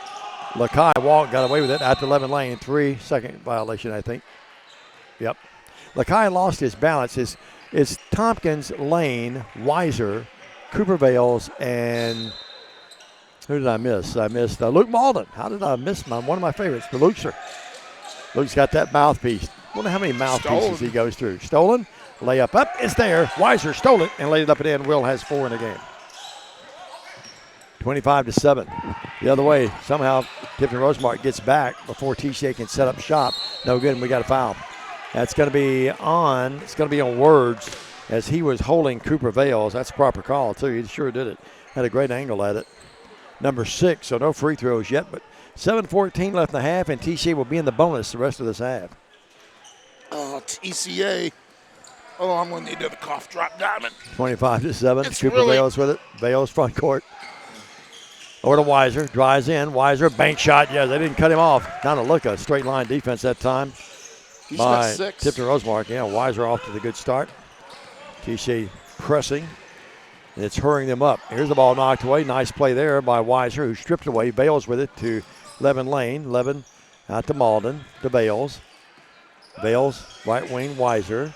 Lakai got away with it at the 11 lane. 3-second violation, I think. Yep. Lakai lost his balance. It's Tompkins, Lane, Weiser, Cooper Vales, and who did I miss? I missed Luke Malden. How did I miss one of my favorites, the Lukeser? Luke's got that mouthpiece. Wonder how many mouthpieces he goes through. Stolen, layup up, it's there. Weiser stole it and laid it up and in. Will has 4 in the game. 25-7. The other way, somehow Tipton Rosemark gets back before TCA can set up shop. No good, and we got a foul. That's going to be on. It's going to be on Words as he was holding Cooper Vales. That's a proper call, too. He sure did it. Had a great angle at it. Number 6, so no free throws yet, but 7:14 left in the half, and TCA will be in the bonus the rest of this half. Oh, TCA. Oh, I'm going to need another cough drop, Diamond. 25-7. Cooper Vales with it. Vales front court. Over to Weiser. Drives in. Weiser, bank shot. Yeah, they didn't cut him off. Kind of look a straight line defense that time. He's got 6. Tipton Rosemark. Yeah, Weiser off to the good start. TCA pressing. And it's hurrying them up. Here's the ball knocked away. Nice play there by Weiser, who stripped away. Vales with it to Levin Lane. Levin out to Malden. To Vales. Vales, right wing, Weiser.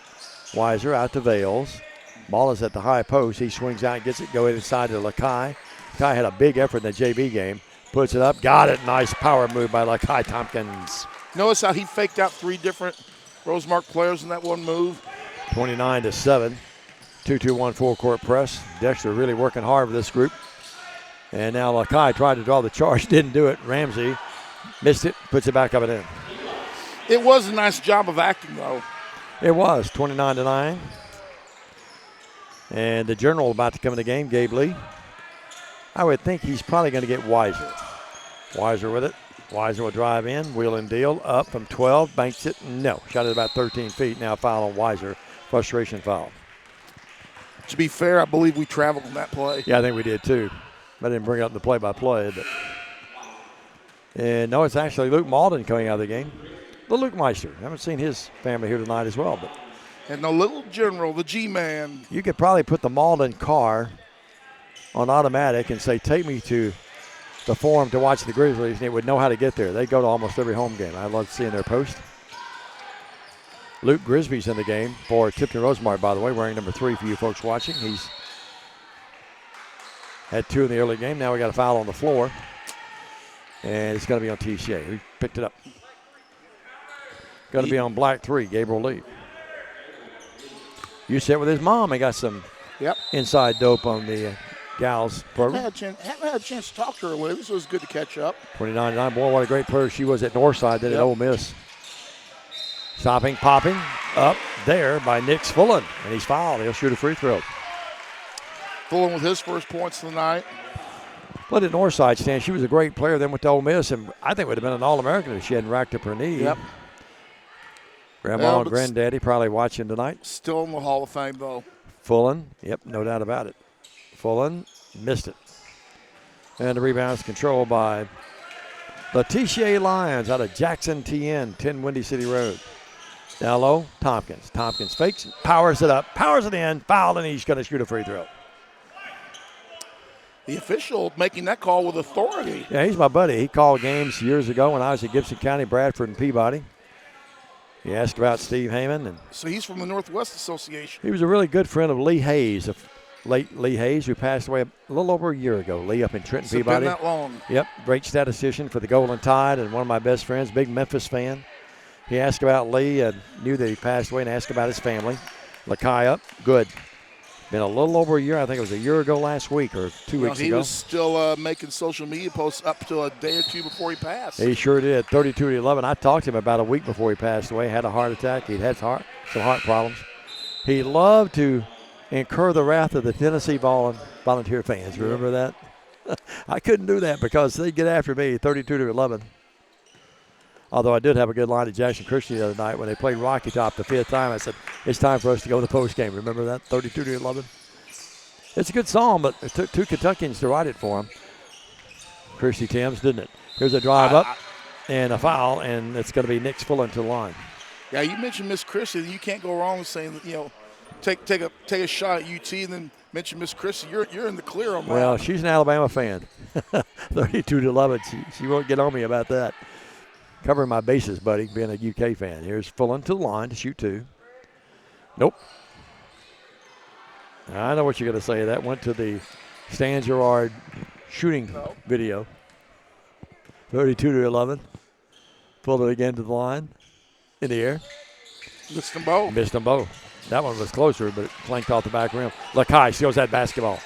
Weiser out to Vales. Ball is at the high post. He swings out and gets it going inside to Lakai. Lakai had a big effort in the JV game. Puts it up. Got it. Nice power move by Lakai Tompkins. Notice how he faked out 3 different Rosemark players in that one move. 29-7. 2-2-1 full-court press. Dexter really working hard with this group. And now Lakai tried to draw the charge. Didn't do it. Ramsey missed it. Puts it back up and in. It was a nice job of acting, though. It was. 29-9. And the general about to come in the game, Gabe Lee. I would think he's probably going to get Weiser. Weiser with it. Weiser will drive in. Wheel and deal. Up from 12. Banks it. No. Shot it about 13 feet. Now foul on Weiser. Frustration foul. To be fair, I believe we traveled on that play. Yeah, I think we did too. I didn't bring it up in the play-by-play. And no, it's actually Luke Malden coming out of the game. The Luke Meister. I haven't seen his family here tonight as well. But and the little general, the G-man. You could probably put the Malden car on automatic and say, take me to the Forum to watch the Grizzlies, and it would know how to get there. They go to almost every home game. I love seeing their post. Luke Grisby's in the game for Tipton Rosemark, by the way, wearing number 3 for you folks watching. He's had 2 in the early game. Now we got a foul on the floor. And it's going to be on TCA. Who picked it up? Going to be on black 3, Gabriel Lee. You sat with his mom and got some inside dope on the gals program. Haven't had a chance to talk to her lately, so it was good to catch up. 29-9. Boy, what a great player she was at Northside, then at Ole Miss. Stopping, popping, up there by Nix Fullen. And he's fouled. He'll shoot a free throw. Fullen with his first points tonight. But at Northside, Stan, she was a great player, then went to Ole Miss, and I think would have been an All-American if she hadn't racked up her knee. Yep. Grandma and Granddaddy probably watching tonight. Still in the Hall of Fame, though. Fullen, yep, no doubt about it. Fullen missed it. And the rebound is controlled by the TCA Lions out of Jackson, TN, 10 Windy City Road. Down low, Tompkins. Tompkins fakes, powers it up, powers it in, fouled, and he's going to shoot a free throw. The official making that call with authority. Yeah, he's my buddy. He called games years ago when I was at Gibson County, Bradford, and Peabody. He asked about Steve Heyman. And so he's from the Northwest Association. He was a really good friend of Lee Hayes, late Lee Hayes, who passed away a little over a year ago. Lee up in Trenton, Peabody. It's been that long. Yep, great statistician for the Golden Tide and one of my best friends, big Memphis fan. He asked about Lee and knew that he passed away and asked about his family. Lakai up, good. Been a little over a year. I think it was a year ago last week or 2 weeks ago. He was still making social media posts up to a day or two before he passed. He sure did. 32-11. I talked to him about a week before he passed away. Had a heart attack. He'd had some heart problems. He loved to incur the wrath of the Tennessee volunteer fans. Remember that? I couldn't do that because they'd get after me, 32-11. Although I did have a good line at Jackson Christian the other night when they played Rocky Top the 5th time. I said, it's time for us to go to the post game. Remember that? 32-11. It's a good song, but it took 2 Kentuckians to write it for him. Christy Timms, didn't it? Here's a drive up and a foul, and it's going to be Nix Fullen to the line. Yeah, you mentioned Miss Christy. You can't go wrong with saying, take a shot at UT and then mention Miss Christy. You're in the clear on that. Well, she's an Alabama fan. 32-11. She won't get on me about that. Covering my bases, buddy, being a UK fan. Here's Fullen to the line to shoot 2. Nope. I know what you're going to say. That went to the Stan Gerard shooting video. 32-11. Pulled it again to the line. In the air. Missed them both. Missed them both. That one was closer, but it flanked off the back rim. Lakai steals that basketball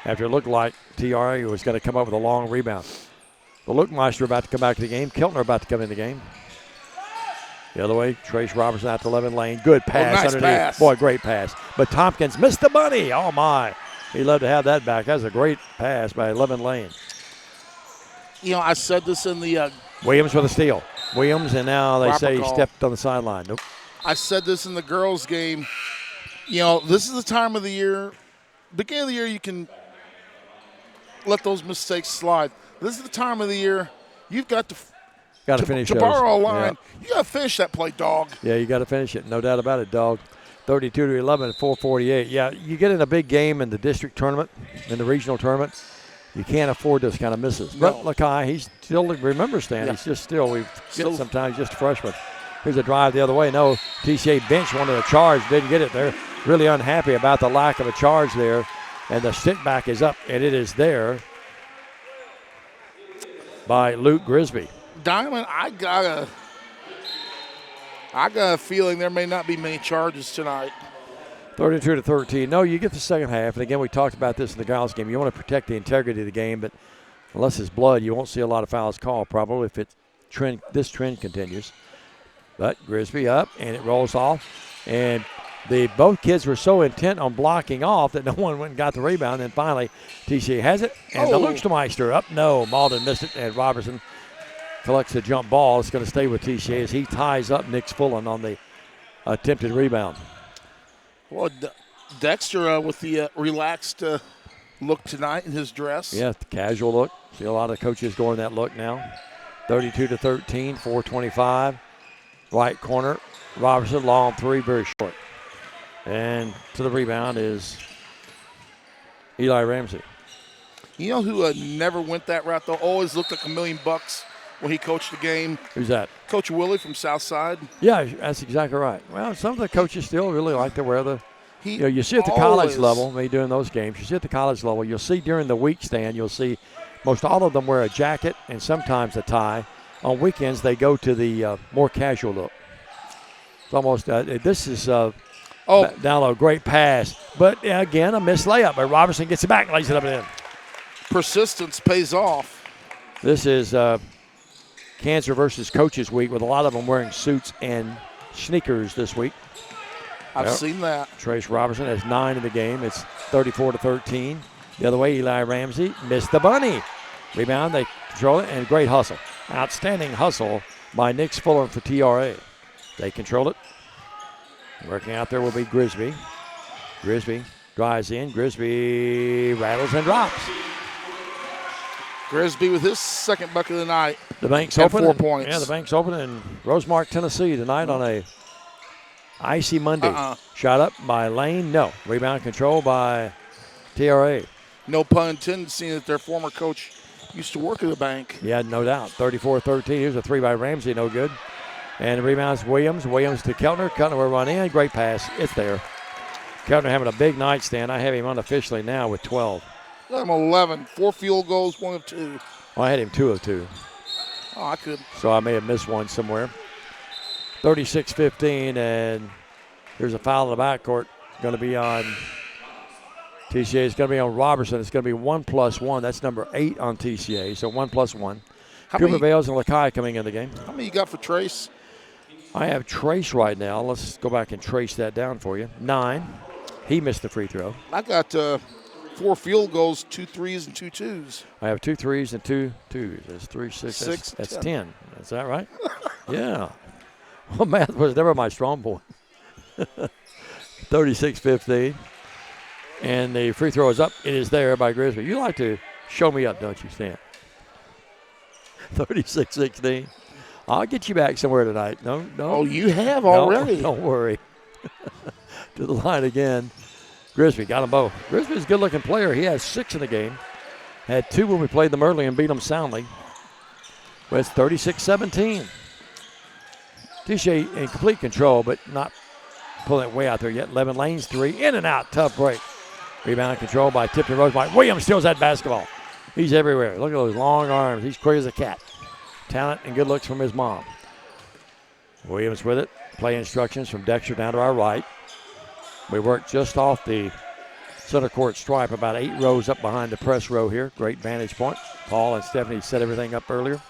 after it looked like TRA was going to come up with a long rebound. The Luke-Meister about to come back to the game. Keltner about to come in the game. The other way, Trace Robertson out to 11 lane. Good pass nice underneath. Pass. Boy, great pass. But Tompkins missed the bunny. Oh, my. He'd love to have that back. That was a great pass by 11 lane. You know, I said this in the Williams with a steal. Williams, and now they say he call. stepped on the sideline. Nope. I said this in the girls' game. You know, this is the time of the year, beginning of the year, you can let those mistakes slide. This is the time of the year you've got to finish to those. borrow a line. Yeah. You got to finish that play, dog. Yeah, you got to finish it. No doubt about it, dog. 32-11 at 4:48. Yeah, you get in a big game in the district tournament, in the regional tournament, you can't afford those kind of misses. No. But Lakai, he's still, remember Stan, he's just we get sometimes just a freshman. Here's a drive the other way. No, TCA bench wanted a charge, didn't get it. They're really unhappy about the lack of a charge there. And the sit back is up, and it is there by Luke Grisby. Diamond, I got a feeling there may not be many charges tonight. 32-13. No, you get the second half, and again, we talked about this in the girls' game. You want to protect the integrity of the game, but unless it's blood, you won't see a lot of fouls called probably if this trend continues. But Grisby up, and it rolls off, and both kids were so intent on blocking off that no one went and got the rebound. And finally, TCA has it, and the Luxemeister up. No, Malden missed it, and Robertson collects the jump ball. It's going to stay with TCA as he ties up Nick Fullen on the attempted rebound. Well, Dexter with the relaxed look tonight in his dress. Yeah, the casual look. See a lot of coaches going that look now. 32-13, 4:25. Right corner, Robertson, long three, very short. And to the rebound is Eli Ramsey. You know who never went that route, though? Always looked like $1 million when he coached the game. Who's that? Coach Willie from Southside. Yeah, that's exactly right. Well, some of the coaches still really like to wear the you see at the college level, maybe during those games, you see at the college level, you'll see during the week stand, you'll see most all of them wear a jacket and sometimes a tie. On weekends, they go to the more casual look. It's almost, this is down low, great pass. But again, a missed layup, but Robertson gets it back and lays it up and in. Persistence pays off. This is Cancer versus Coaches Week with a lot of them wearing suits and sneakers this week. I've seen that. Trace Robertson has 9 in the game. It's 34-13. The other way, Eli Ramsey missed the bunny. Rebound, they control it, and great hustle. Outstanding hustle by Nick Fuller for TRA. They control it. Working out there will be Grisby. Grisby drives in. Grisby rattles and drops. Grisby with his second bucket of the night. The bank's open. 4 points. Yeah, the bank's open in Rosemark, Tennessee tonight on a icy Monday. Shot up by Lane. No. Rebound control by TRA. No pun intended, seeing that their former coach used to work at the bank. Yeah, no doubt. 34-13. Here's a three by Ramsey, no good. And the rebound's Williams. Williams to Keltner. Keltner will run in. Great pass. It's there. Keltner having a big night, Stan. I have him unofficially now with 12. I'm 11. 4 field goals, 1 of 2. Well, I had him 2 of 2. Oh, I could. So I may have missed one somewhere. 36-15, and there's a foul in the backcourt. Going to be on TCA. It's going to be on Robertson. It's going to be 1+1. That's number 8 on TCA, so 1+1. Cooper Bales and Lakai coming in the game. How many you got for Trace? I have Trace right now. Let's go back and trace that down for you. 9. He missed the free throw. I got 4 field goals, 2 threes, and 2 twos. I have 2 threes and 2 twos. That's 3, 6. That's 10. Is that right? Yeah. Well, math was never my strong point. 36-15. And the free throw is up. It is there by Grisby. You like to show me up, don't you, Stan? 36-16. I'll get you back somewhere tonight. No. Oh, you have already. Don't worry. To the line again. Grisby got them both. Grisby's a good-looking player. He has 6 in the game. Had 2 when we played them early and beat them soundly. But it's 36-17. TCA in complete control, but not pulling it way out there yet. 11 lanes, 3. In and out. Tough break. Rebound control by Tipton Rosemark. Williams steals that basketball. He's everywhere. Look at those long arms. He's quick as a cat. Talent and good looks from his mom. Williams with it. Play instructions from Dexter down to our right. We work just off the center court stripe, about 8 rows up behind the press row here. Great vantage point. Paul and Stephanie set everything up earlier.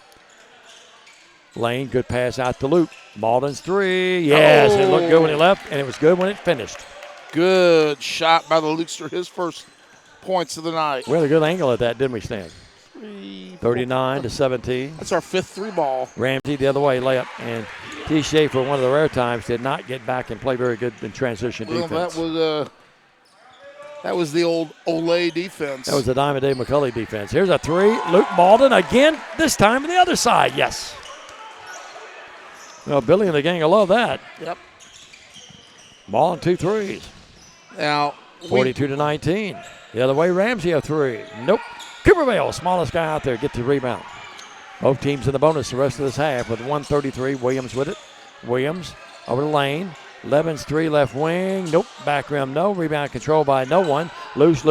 Lane, good pass out to Luke. Malden's three. Yes, It looked good when it left, and it was good when it finished. Good shot by the Lukester, his first points of the night. We had a good angle at that, didn't we, Stan? 39-17. That's our 5th 3-ball. Ramsey the other way, layup. And TCA, for one of the rare times, did not get back and play very good in transition defense. That was the old Olay defense. That was the Diamond Dave McCulley defense. Here's a three. Luke Malden again, this time on the other side. Yes. Well, Billy and the gang will love that. Yep. Malden 2 threes. Now, 42-19. The other way, Ramsey a three. Nope. Cooper Vale, smallest guy out there, get the rebound. Both teams in the bonus the rest of this half with 133. Williams with it. Williams over the lane. Levin's three left wing. Nope. Back rim, no. Rebound control by no one. Loose.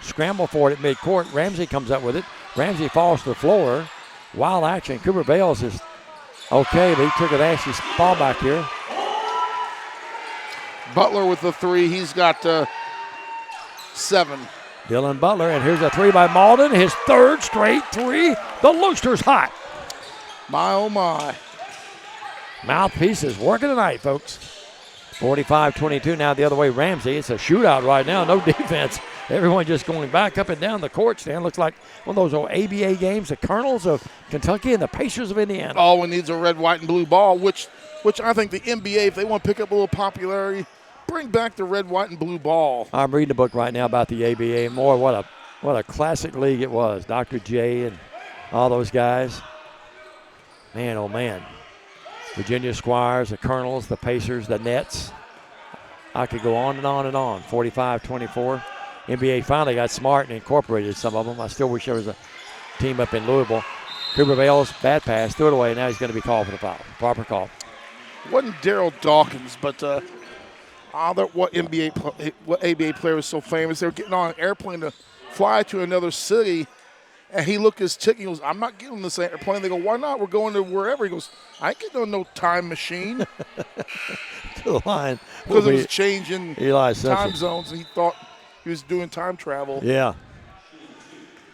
Scramble for it at midcourt. Ramsey comes up with it. Ramsey falls to the floor. Wild action. Cooper Bales is okay, but he took a nasty ball back here. Butler with the three. He's got 7. Dylan Butler, and here's a three by Malden. His 3rd straight three. The Lukester's hot. My, oh, my. Mouthpiece is working tonight, folks. 45-22 now the other way, Ramsey. It's a shootout right now, no defense. Everyone just going back up and down the court stand. Looks like one of those old ABA games, the Colonels of Kentucky and the Pacers of Indiana. All we need is a red, white, and blue ball, which I think the NBA, if they want to pick up a little popularity, bring back the red, white, and blue ball. I'm reading a book right now about the ABA and more. What a classic league it was. Dr. J and all those guys. Man, oh, man. Virginia Squires, the Colonels, the Pacers, the Nets. I could go on and on and on. 45-24. NBA finally got smart and incorporated some of them. I still wish there was a team up in Louisville. Cooper Bales, bad pass, threw it away. Now he's going to be called for the foul. Proper call. Wasn't Daryl Dawkins, but what ABA player was so famous? They were getting on an airplane to fly to another city, and he looked at his ticket. He goes, "I'm not getting on this airplane." They go, "Why not? We're going to wherever." He goes, "I ain't getting on no time machine." To the line. Because it was changing Eli time zones, and he thought he was doing time travel. Yeah.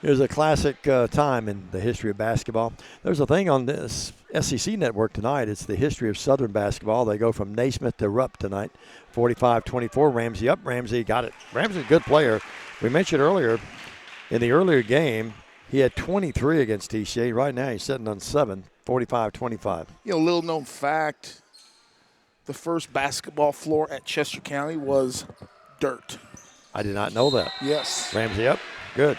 It was a classic time in the history of basketball. There's a thing on this SEC network tonight. It's the history of Southern basketball. They go from Naismith to Rupp tonight. 45-24, Ramsey up. Ramsey got it. Ramsey's a good player. We mentioned earlier, in the earlier game, he had 23 against TCA. Right now he's sitting on 7, 45-25. You know, little known fact, the first basketball floor at Chester County was dirt. I did not know that. Yes. Ramsey up. Good.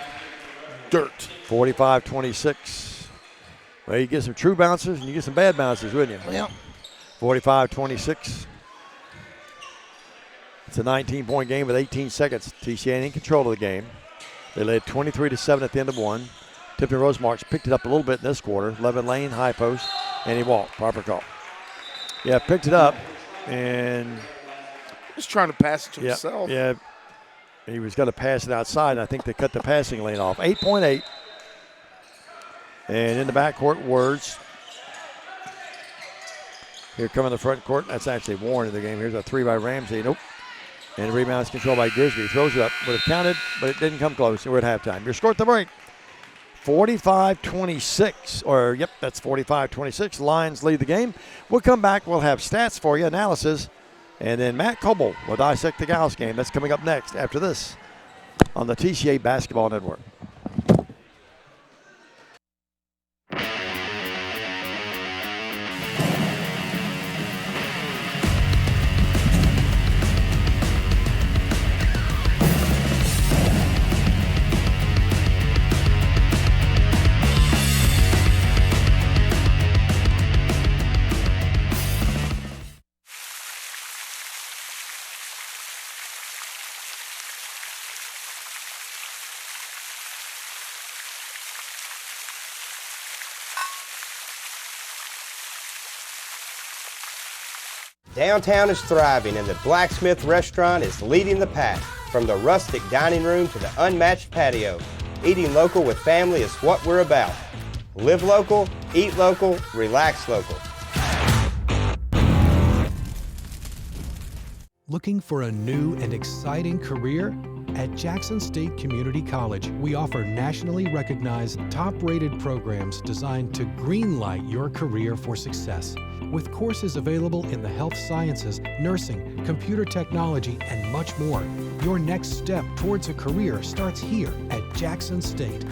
Dirt. 45-26. Well, you get some true bouncers and you get some bad bouncers, wouldn't you? Yeah. 45-26. It's a 19-point game with 18 seconds. TCA in control of the game. They led 23-7 at the end of one. Tipton Rosemark picked it up a little bit in this quarter. Levin Lane, high post, and he walked. Proper call. Yeah, picked it up, and just trying to pass it to himself. Yeah, he was going to pass it outside, and I think they cut the passing lane off. 8.8. And in the backcourt, Words. Here coming the front court. That's actually Warren in the game. Here's a three by Ramsey. Nope. And the rebound is controlled by Grisby. Throws it up. Would have counted, but it didn't come close. We're at halftime. Your score at the break. 45-26. Or, yep, that's 45-26. Lions lead the game. We'll come back. We'll have stats for you, analysis. And then Matt Coble will dissect the Gauss game. That's coming up next after this on the TCA Basketball Network. Downtown is thriving and the Blacksmith Restaurant is leading the pack. From the rustic dining room to the unmatched patio, eating local with family is what we're about. Live local, eat local, relax local. Looking for a new and exciting career? At Jackson State Community College, we offer nationally recognized, top-rated programs designed to greenlight your career for success. With courses available in the health sciences, nursing, computer technology, and much more, your next step towards a career starts here at Jackson State.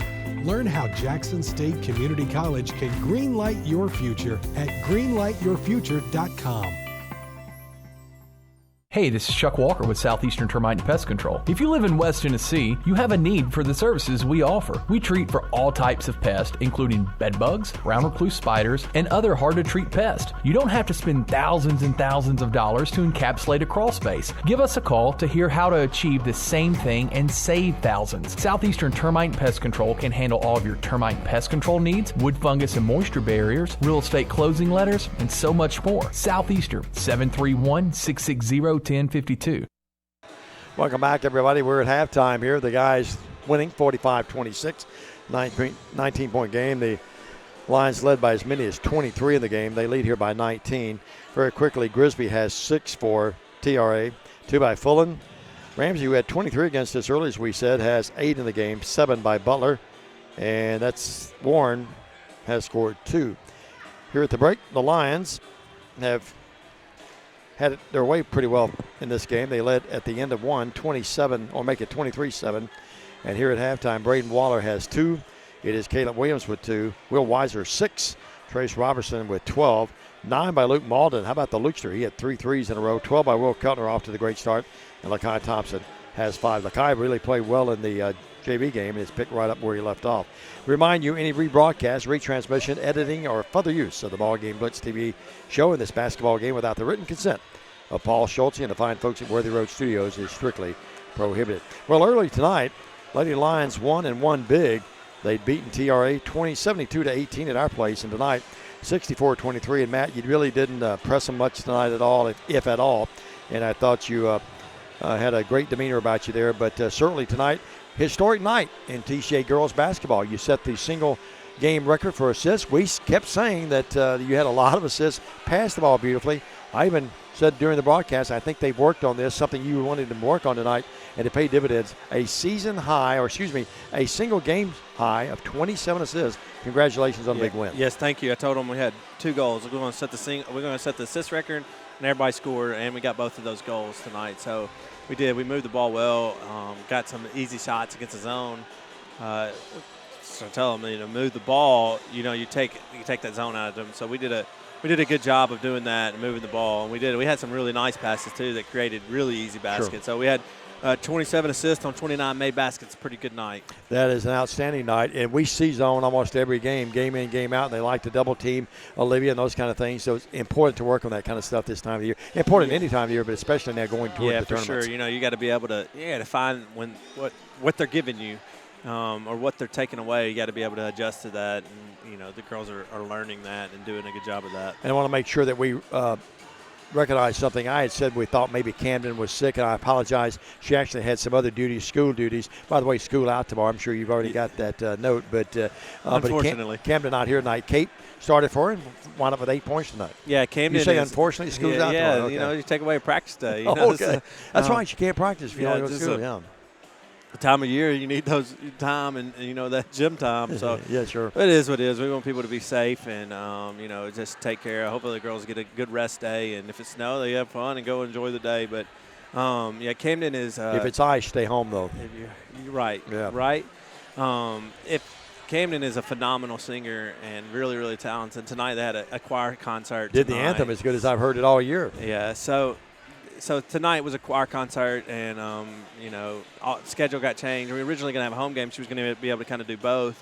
Learn how Jackson State Community College can greenlight your future at greenlightyourfuture.com. Hey, this is Chuck Walker with Southeastern Termite and Pest Control. If you live in West Tennessee, you have a need for the services we offer. We treat for all types of pests, including bedbugs, round recluse spiders, and other hard-to-treat pests. You don't have to spend thousands and thousands of dollars to encapsulate a crawl space. Give us a call to hear how to achieve the same thing and save thousands. Southeastern Termite and Pest Control can handle all of your termite and pest control needs, wood fungus and moisture barriers, real estate closing letters, and so much more. Southeastern, 731-660-1052. Welcome back, everybody. We're at halftime here. The guys winning 45-26, 19-point game. The Lions led by as many as 23 in the game. They lead here by 19. Very quickly, Grisby has 6 for TRA, 2 by Fullen. Ramsey, who had 23 against us earlier, as we said, has 8 in the game, 7 by Butler. And that's Warren has scored 2. Here at the break, the Lions have had it their way pretty well in this game. They led at the end of 27, or make it 23-7. And here at halftime, Braden Waller has 2. It is Caleb Williams with 2. Will Weiser 6. Trace Robertson with 12. 9 by Luke Malden. How about the Lukester? He had 3 threes in a row. 12 by Will Keltner off to the great start. And Lakai Thompson has 5. Lakai really played well in the JV game and is picked right up where he left off. Remind you, any rebroadcast, retransmission, editing, or further use of the BallGame Blitz TV show in this basketball game without the written consent of Paul Schultze and the fine folks at Worthy Road Studios is strictly prohibited. Well, early tonight, Lady Lions won and won big. They'd beaten TRA 72-18 at our place, and tonight 64-23. And Matt, you really didn't press them much tonight at all, if at all. And I thought you had a great demeanor about you there. But certainly tonight, historic night in TCA girls basketball. You set the single game record for assists. We kept saying that you had a lot of assists, passed the ball beautifully. I even said during the broadcast, I think they've worked on this, something you wanted them to work on tonight, and it paid dividends. A single game high of 27 assists. Congratulations on the big win. Yes, thank you. I told them we had 2 goals. We're going to set the assist record, and everybody scored, and we got both of those goals tonight. So we did. We moved the ball well, got some easy shots against the zone. So tell them, move the ball. You take that zone out of them. So we did a good job of doing that and moving the ball, and we had some really nice passes too that created really easy baskets. Sure. So we had 27 assists on 29 made baskets. Pretty good night. That is an outstanding night, and we see zone almost every game in, game out. And they like to double team Olivia and those kind of things. So it's important to work on that kind of stuff this time of the year. Important any time of the year, but especially now going toward the tournaments. Yeah, for sure. You got to be able to to find what they're giving you. Or what they're taking away, you got to be able to adjust to that. And, the girls are learning that and doing a good job of that. And I want to make sure that we recognize something. I had said we thought maybe Camden was sick, and I apologize. She actually had some other duties, school duties. By the way, school out tomorrow. I'm sure you've already got that note. But unfortunately, Camden not here tonight. Kate started for her and wound up with 8 points tonight. Yeah, Camden. You say unfortunately, school's out tomorrow. Okay. You take away a practice day. Okay. That's right. You can't practice if you don't go to school. The time of year you need those time and that gym time. So yeah, sure. It is what it is. We want people to be safe and just take care. Hopefully the girls get a good rest day, and if it's snow, they have fun and go enjoy the day. But Camden is. If it's ice, stay home though. You're right. Yeah. Right. If Camden is a phenomenal singer and really, really talented. Tonight they had a choir concert. Did the anthem as good as I've heard it all year. Yeah. So tonight was a choir concert, and schedule got changed. We were originally going to have a home game. She was going to be able to kind of do both.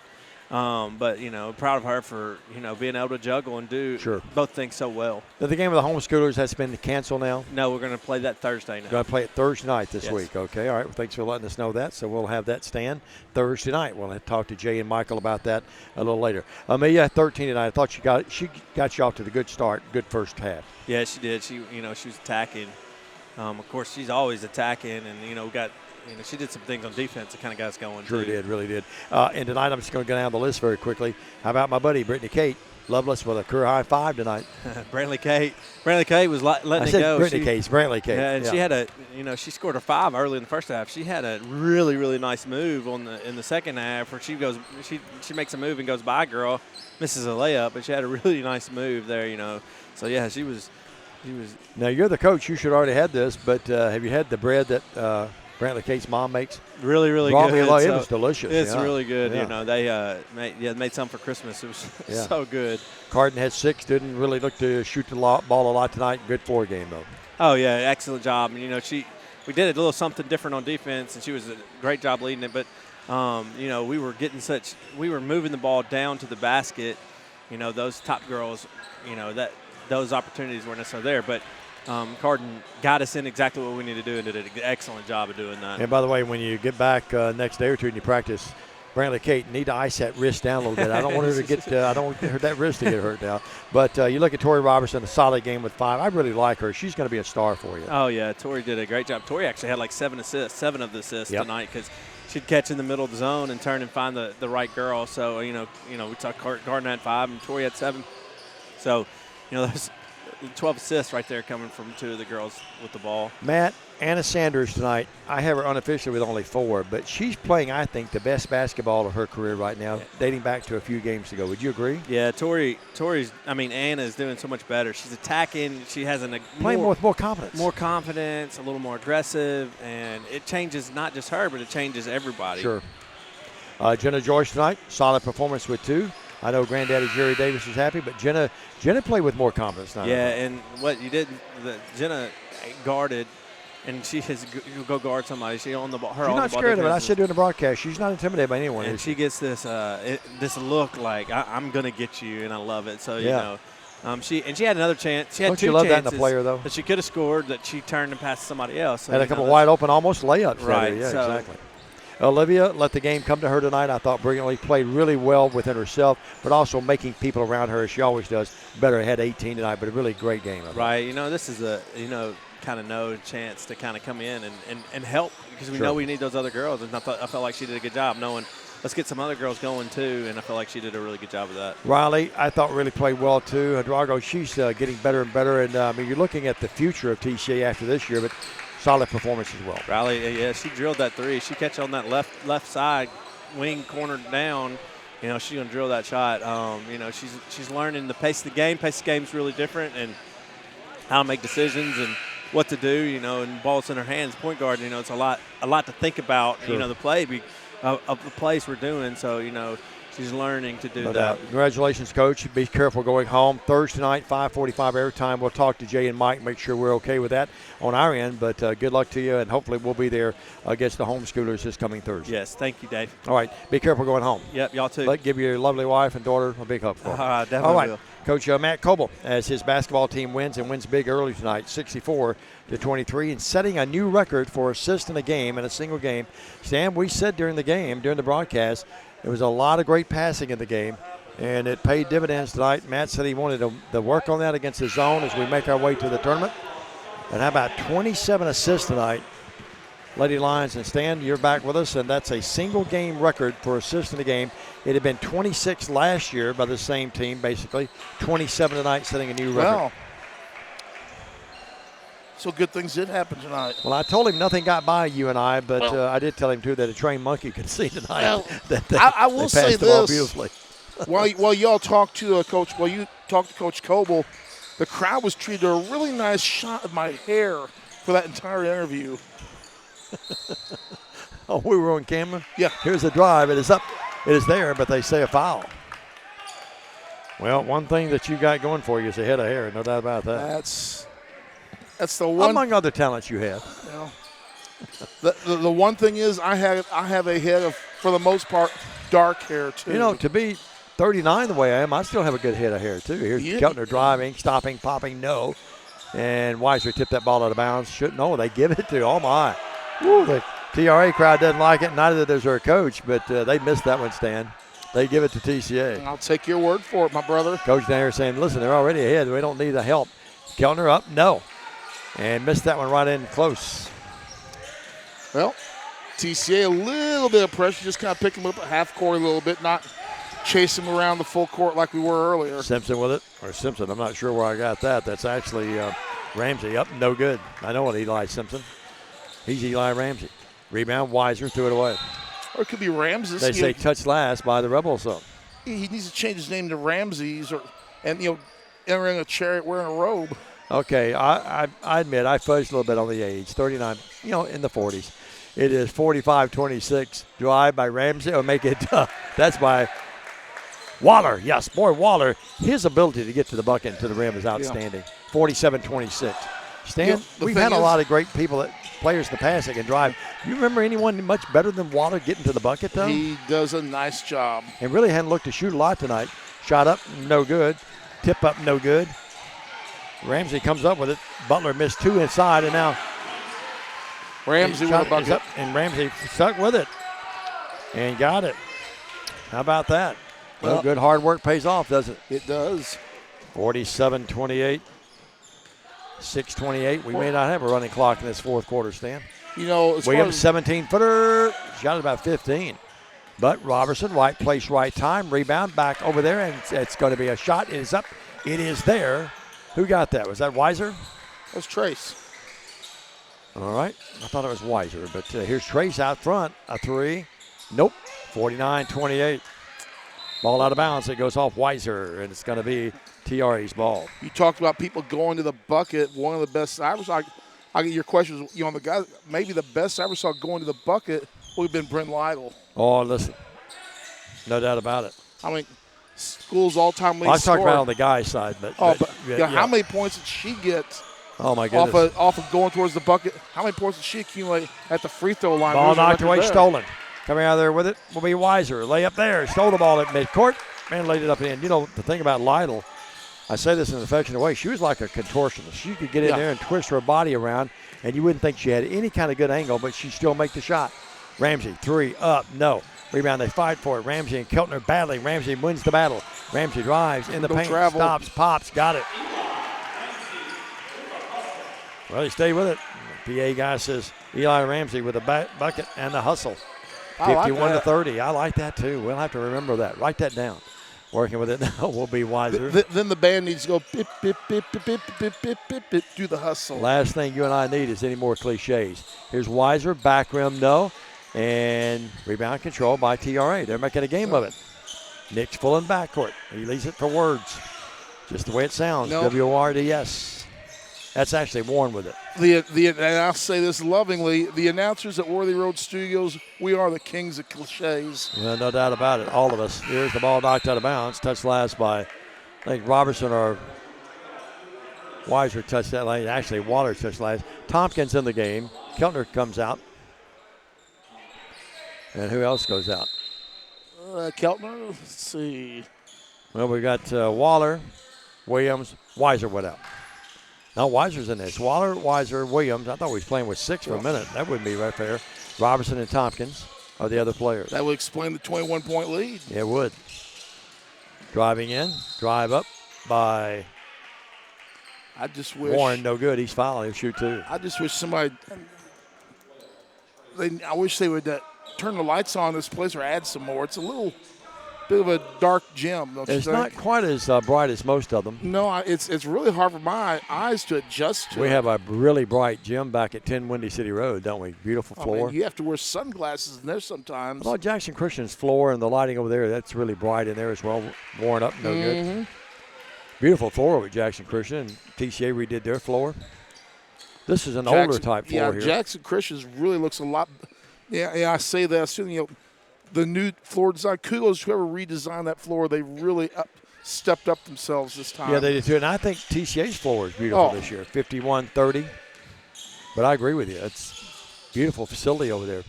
But proud of her for being able to juggle and do both things so well. Now, the game of the homeschoolers has been canceled now. No, we're going to play that Thursday night. Going to play it Thursday night this week. Okay, all right. Well, thanks for letting us know that. So we'll have that stand Thursday night. We'll have to talk to Jay and Michael about that a little later. Amelia 13 tonight. I thought she got you off to the good start, good first half. Yeah, she did. She was attacking. Of course, she's always attacking, and we got she did some things on defense that kind of got us going. Sure too. did, really did. And tonight I'm just going to go down the list very quickly. How about my buddy Brittany Kate Loveless with a career high 5 tonight? Brantley Kate was letting it go. Brantley Kate. Yeah, and she had she scored a 5 early in the first half. She had a really, really nice move in the second half where she makes a move and goes by a girl, misses a layup, but she had a really nice move there, So yeah, she was. Now you're the coach. You should already had this, but have you had the bread that Brantley Kate's mom makes? Really, really Brought good. Me a lot. It was delicious. It's really good. Yeah. They made some for Christmas. It was so good. Carden had 6. Didn't really look to shoot the ball a lot tonight. Good 4 game though. Oh yeah, excellent job. And we did a little something different on defense, and she was a great job leading it. But we were moving the ball down to the basket. Those top girls, those opportunities weren't necessarily there, but Carden got us in exactly what we need to do and did an excellent job of doing that. And by the way, when you get back next day or two and you practice, Brantley Kate need to ice that wrist down a little bit. I don't want her to get. I don't want that wrist to get hurt now. But you look at Tori Robertson, a solid game with 5. I really like her. She's going to be a star for you. Oh yeah, Tori did a great job. Tori actually had like 7 of the assists tonight because she'd catch in the middle of the zone and turn and find the right girl. So we talked Gardner had 5 and Tori had 7. So there's 12 assists right there coming from 2 of the girls with the ball. Matt, Anna Sanders tonight, I have her unofficially with only 4, but she's playing, I think, the best basketball of her career right now, dating back to a few games ago. Would you agree? Yeah, Anna is doing so much better. She's attacking. She has playing with more confidence. More confidence, a little more aggressive, and it changes not just her, but it changes everybody. Sure. Jenna George tonight, solid performance with 2. I know Granddaddy Jerry Davis was happy, but Jenna played with more confidence now. Yeah, and what you did, Jenna guarded, and she has go guard somebody. She on the ball. She's not scared of it. I said during the broadcast, she's not intimidated by anyone. And she gets this look like I'm gonna get you, and I love it. So she had another chance. She had 2 you love chances that in a player, though? that she could have scored that she turned and passed to somebody else. So, had a couple wide open, almost layups. Right. Yeah, so, exactly. Olivia let the game come to her tonight. I thought brilliantly, played really well within herself, but also making people around her, as she always does, better. Had 18 tonight, but a really great game. Right. This is kind of no chance to kind of come in and help because we know we need those other girls. And I felt like she did a good job knowing let's get some other girls going too, and I feel like she did a really good job of that. Riley, I thought really played well too. Drago, she's getting better and better, and you're looking at the future of TCA after this year, but solid performance as well. Riley, yeah, she drilled that 3. She catch on that left side, wing cornered down. She's going to drill that shot. She's learning the pace of the game. Pace of the game's really different, and how to make decisions and what to do. And ball's in her hands. Point guard, it's a lot to think about. Sure. The play of the plays we're doing. So she's learning to do that. Congratulations, Coach. Be careful going home. Thursday night, 5:45 airtime. We'll talk to Jay and Mike, make sure we're okay with that on our end. But good luck to you, and hopefully we'll be there against the homeschoolers this coming Thursday. Yes, thank you, Dave. All right, be careful going home. Yep, y'all too. Give your lovely wife and daughter a big hug for them. Definitely All right, will. Coach Matt Coble, as his basketball team wins big early tonight, 64-23, and setting a new record for assists in a game, in a single game. Sam, we said during the broadcast, there was a lot of great passing in the game, and it paid dividends tonight. Matt said he wanted to work on that against the zone as we make our way to the tournament. And how about 27 assists tonight? Lady Lions, and Stan, you're back with us, and that's a single game record for assists in the game. It had been 26 last year by the same team, basically. 27 tonight, setting a new record. Well, so good things did happen tonight. Well, I told him nothing got by you and I, but I did tell him, too, that a trained monkey could see tonight. Well, that I will say this. While y'all talk to you talk to Coach Coble, the crowd was treated to a really nice shot of my hair for that entire interview. Oh, we were on camera? Yeah. Here's the drive. It is up. It is there, but they say a foul. Well, one thing that you got going for you is a head of hair, no doubt about that. That's the one. Among other talents you have. The one thing is I have a head of, for the most part, dark hair too. To be 39 the way I am, I still have a good head of hair too. Here's Keltner driving, stopping, popping, no. And Weiser tipped that ball out of bounds. They give it to, oh my. Woo, the TRA crowd doesn't like it. Neither does their coach, but they missed that one, Stan. They give it to TCA. I'll take your word for it, my brother. Coach down here saying, listen, they're already ahead. We don't need the help. Keltner up, no. And missed that one right in close. Well, TCA a little bit of pressure, just kind of pick him up at half court a little bit, not chase him around the full court like we were earlier. Simpson with it, or Simpson. I'm not sure where I got that. That's actually Ramsey. Up, no good. I know what Eli Simpson. He's Eli Ramsey. Rebound, Weiser threw it away. Or it could be Ramses. They say touch last by the Rebels, though. He needs to change his name to Ramses, and entering a chariot wearing a robe. Okay, I admit I fudged a little bit on the age. 39, in the 40s. It is 45-26. Drive by Ramsey, or make it, that's by Waller. Yes, boy, Waller, his ability to get to the bucket and to the rim is outstanding. 47-26. Stan, we've had a lot of great players in the past that can drive. You remember anyone much better than Waller getting to the bucket, though? He does a nice job. And really hadn't looked to shoot a lot tonight. Shot up, no good. Tip up, no good. Ramsey comes up with it. Butler missed 2 inside, and now Ramsey with a bucket. Up, and Ramsey stuck with it and got it. How about that? Well, good hard work pays off, doesn't it? It does. 47-28. 6:28. We may not have a running clock in this fourth quarter, Stan. Williams, 17-footer. Shot about 15. But Robertson, right place, right time. Rebound back over there, and it's going to be a shot. It is up. It is there. Who got that? Was that Weiser? That's Trace. All right. I thought it was Weiser, but here's Trace out front. A 3. Nope. 49-28. Ball out of bounds. It goes off Weiser, and it's going to be TRA's ball. You talked about people going to the bucket. One of the best I get your question was, the guy, maybe the best I ever saw going to the bucket would have been Brent Lytle. Oh, listen. No doubt about it. I mean, school's all-time lead I was talking scorer. about on the guy's side. But how many points did she get Oh, my goodness. Off of going towards the bucket? How many points did she accumulate at the free throw line? Ball knocked away, stolen. Coming out of there with it will be Weiser. Lay up there. Stole the ball at midcourt and laid it up in. The thing about Lytle, I say this in an affectionate way, she was like a contortionist. She could get in there and twist her body around, and you wouldn't think she had any kind of good angle, but she'd still make the shot. Ramsey, 3, up, no. Rebound, they fight for it. Ramsey and Keltner battling. Ramsey wins the battle. Ramsey drives in the paint, stops, pops, got it. Well, he stayed with it. The PA guy says Eli Ramsey with a bucket and the hustle. 51-30. I like that, too. We'll have to remember that. Write that down. Working with it now will be Weiser. Then the band needs to go bip, bip, bip, bip, bip, bip, bip, bip, bip, do the hustle. Last thing you and I need is any more cliches. Here's Weiser, back rim, no. And rebound control by TRA. They're making a game of it. Nick's full in backcourt. He leaves it for words. Just the way it sounds. No. WORDS. That's actually Warren with it. And I'll say this lovingly, the announcers at Worthy Road Studios, we are the kings of cliches. Well, no doubt about it. All of us. Here's the ball knocked out of bounds. Touched last by, I think, Robertson or Weiser touched that lane. Actually, Waller touched last. Tompkins in the game. Keltner comes out. And who else goes out? Keltner, let's see. Well, we got Waller, Williams, Weiser went out. No, Weiser's in this. Waller, Weiser, Williams. I thought we was playing with 6 for a minute. That wouldn't be right fair. Robertson and Tompkins are the other players. That would explain the 21-point lead. It would. Driving in, drive up by I just wish Warren, no good. He's fouling. He'll shoot 2. I just wish somebody I wish they would turn the lights on in this place or add some more. It's a little bit of a dark gym, don't you think? It's not quite as bright as most of them. No, it's really hard for my eyes to adjust to. We have a really bright gym back at 10 Windy City Road, don't we? Beautiful floor. You have to wear sunglasses in there sometimes. Well, Jackson Christian's floor and the lighting over there, that's really bright in there as well. Worn up, no good. Beautiful floor with Jackson Christian. TCA redid their floor. This is an older type floor here. Jackson Christian's really looks a lot. Yeah, I say that. Soon, the new floor design, kudos whoever redesigned that floor. They really stepped up themselves this time. Yeah, they did too. And I think TCA's floor is beautiful this year, 51-30. But I agree with you. It's a beautiful facility over there.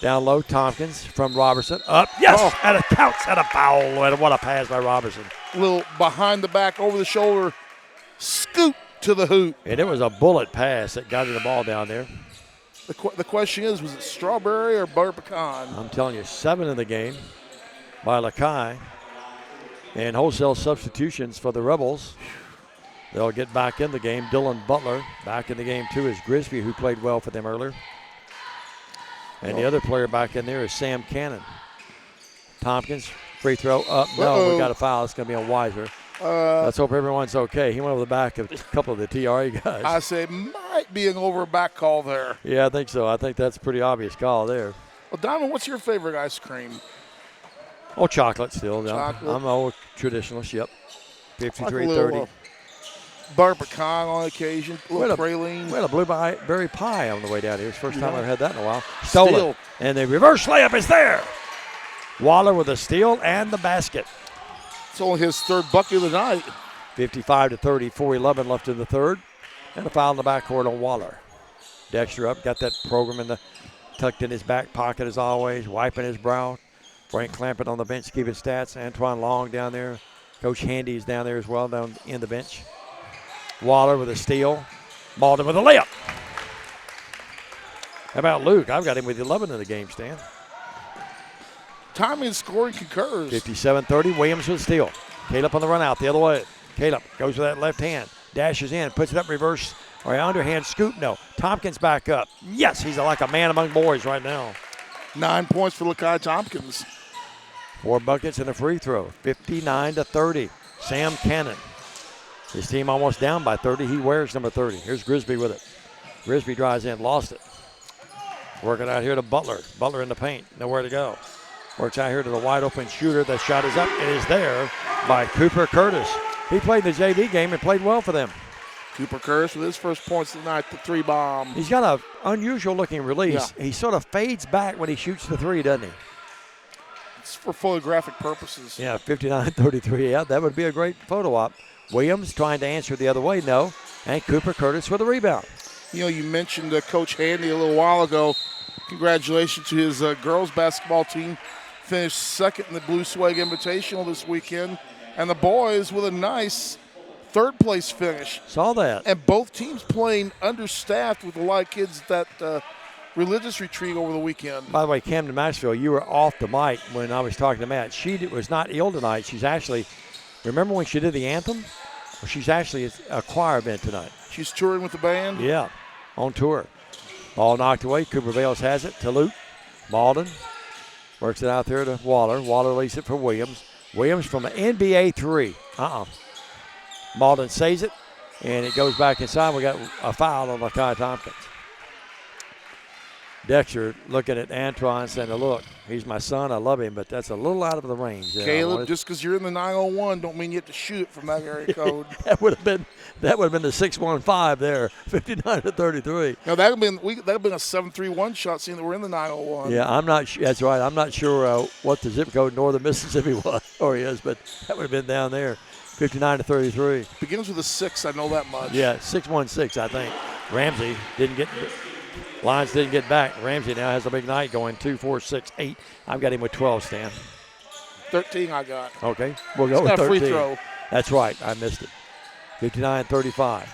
Down low, Tompkins from Robertson. Up, yes, and it counts at a foul. And what a pass by Robertson. Little behind the back, over the shoulder, scoop to the hoop. And it was a bullet pass that got the ball down there. The question is, was it strawberry or butter pecan? I'm telling you, 7 in the game by Lakai. And wholesale substitutions for the Rebels. They'll get back in the game. Dylan Butler back in the game, too, is Grisby, who played well for them earlier. And the other player back in there is Sam Cannon. Tompkins, free throw up. No, we got a foul. It's going to be on Weiser. Let's hope everyone's okay. He went over the back of a couple of the TRA guys. I say might be an over back call there. Yeah, I think so. I think that's a pretty obvious call there. Well, Diamond, what's your favorite ice cream? Oh, chocolate still. Chocolate. I'm an old traditionalist, yep. 53.30. Butter pecan on occasion, a little praline. We had a blueberry pie on the way down here. It's the first time I've had that in a while. Stole it. And the reverse layup is there. Waller with a steal and the basket. It's only his third bucket of the night. 55-30, 4:11 left in the third. And a foul in the backcourt on Waller. Dexter up, got that program tucked in his back pocket as always, wiping his brow. Frank Clampett on the bench keeping stats. Antoine Long down there. Coach Handy is down there as well, down in the bench. Waller with a steal. Malden with a layup. How about Luke? I've got him with 11 in the game, Stan. Timing and scoring concurs. 57-30, Williams with a steal. Caleb on the run out the other way. Caleb goes with that left hand. Dashes in, puts it up reverse. Or underhand scoop, no. Tompkins back up. Yes, he's like a man among boys right now. 9 points for Lakai Tompkins. 4 buckets and a free throw. 59-30. Sam Cannon. His team almost down by 30. He wears number 30. Here's Grisby with it. Grisby drives in, lost it. Working out here to Butler. Butler in the paint, nowhere to go. Works out here to the wide open shooter. That shot is up. It is there by Cooper Curtis. He played the JV game and played well for them. Cooper Curtis with his first points of the night, the 3 bomb. He's got an unusual looking release. Yeah. He sort of fades back when he shoots the 3, doesn't he? It's for photographic purposes. Yeah, 59-33. Yeah, that would be a great photo op. Williams trying to answer the other way, no. And Cooper Curtis with a rebound. You know, you mentioned Coach Handy a little while ago. Congratulations to his girls basketball team. Finished second in the Blue Swag Invitational this weekend. And the boys with a nice third-place finish. Saw that. And both teams playing understaffed with a lot of kids at religious retreat over the weekend. By the way, Camden Maxwell, you were off the mic when I was talking to Matt. She was not ill tonight. She's actually, remember when she did the anthem? Well, she's actually a choir event tonight. She's touring with the band? Yeah, on tour. Ball knocked away. Cooper Vales has it to Luke. Malden works it out there to Waller. Waller leaves it for Williams. Williams from an NBA 3. Malden saves it, and it goes back inside. We got a foul on Lakai Tompkins. Dexter looking at Antoine saying, look, he's my son. I love him, but that's a little out of the range. Caleb, just because you're in the 901 don't mean you have to shoot it from that area code. that would have been the 615 there, 59-33. No, that would have been a 7-3-1 shot, seeing that we're in the 901. Yeah, that's right. I'm not sure what the zip code northern Mississippi was or is, but that would have been down there, 59-33. Begins with a 6. I know that much. Yeah, 616, I think. Ramsey Lyons didn't get back. Ramsey now has a big night going 2, 4, 6, 8. I've got him with 12, Stan. 13 I got. Okay, we'll go with 13. Free throw. That's right. I missed it. 59-35.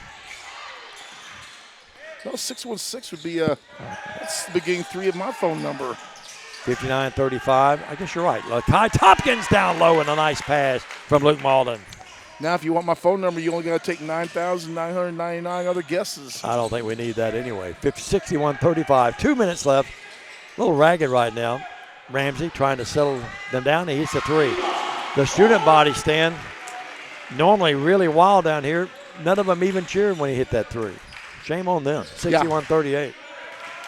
No, 616 would be that's the beginning 3 of my phone number. 59-35. I guess you're right. Lakai Tompkins down low and a nice pass from Luke Malden. Now, if you want my phone number, you only got to take 9,999 other guesses. I don't think we need that anyway. 61-35. 2 minutes left. A little ragged right now. Ramsey trying to settle them down. He hits a 3. The student body stand, normally really wild down here. None of them even cheered when he hit that 3. Shame on them. 61-38.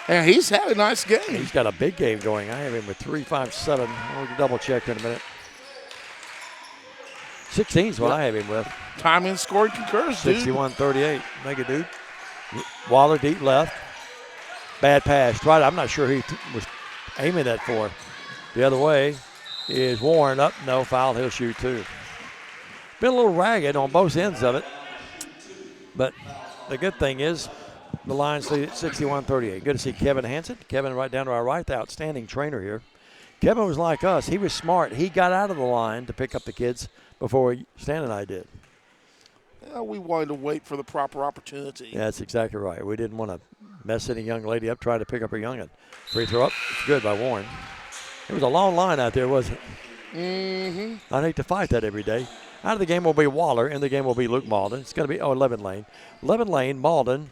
And he's had a nice game. He's got a big game going. I have him with 3.57. We'll double check in a minute. 16 is what I have him with. Timing and scoring concurs, dude. 61-38. Mega dude. Waller deep left. Bad pass. Right. I'm not sure he was aiming that for. The other way is Warren up. No foul. He'll shoot 2. Been a little ragged on both ends of it. But the good thing is the Lions lead at 61-38. Good to see Kevin Hansen. Kevin right down to our right, the outstanding trainer here. Kevin was like us. He was smart. He got out of the line to pick up the kids before Stan and I did. Yeah, we wanted to wait for the proper opportunity. Yeah, that's exactly right. We didn't want to mess any young lady up trying to pick up her youngin. Free throw up. It's good by Warren. It was a long line out there, wasn't it? Mm-hmm. I'd hate to fight that every day. Out of the game will be Waller. In the game will be Luke Malden. It's going to be 11 Lane. 11 Lane, Malden.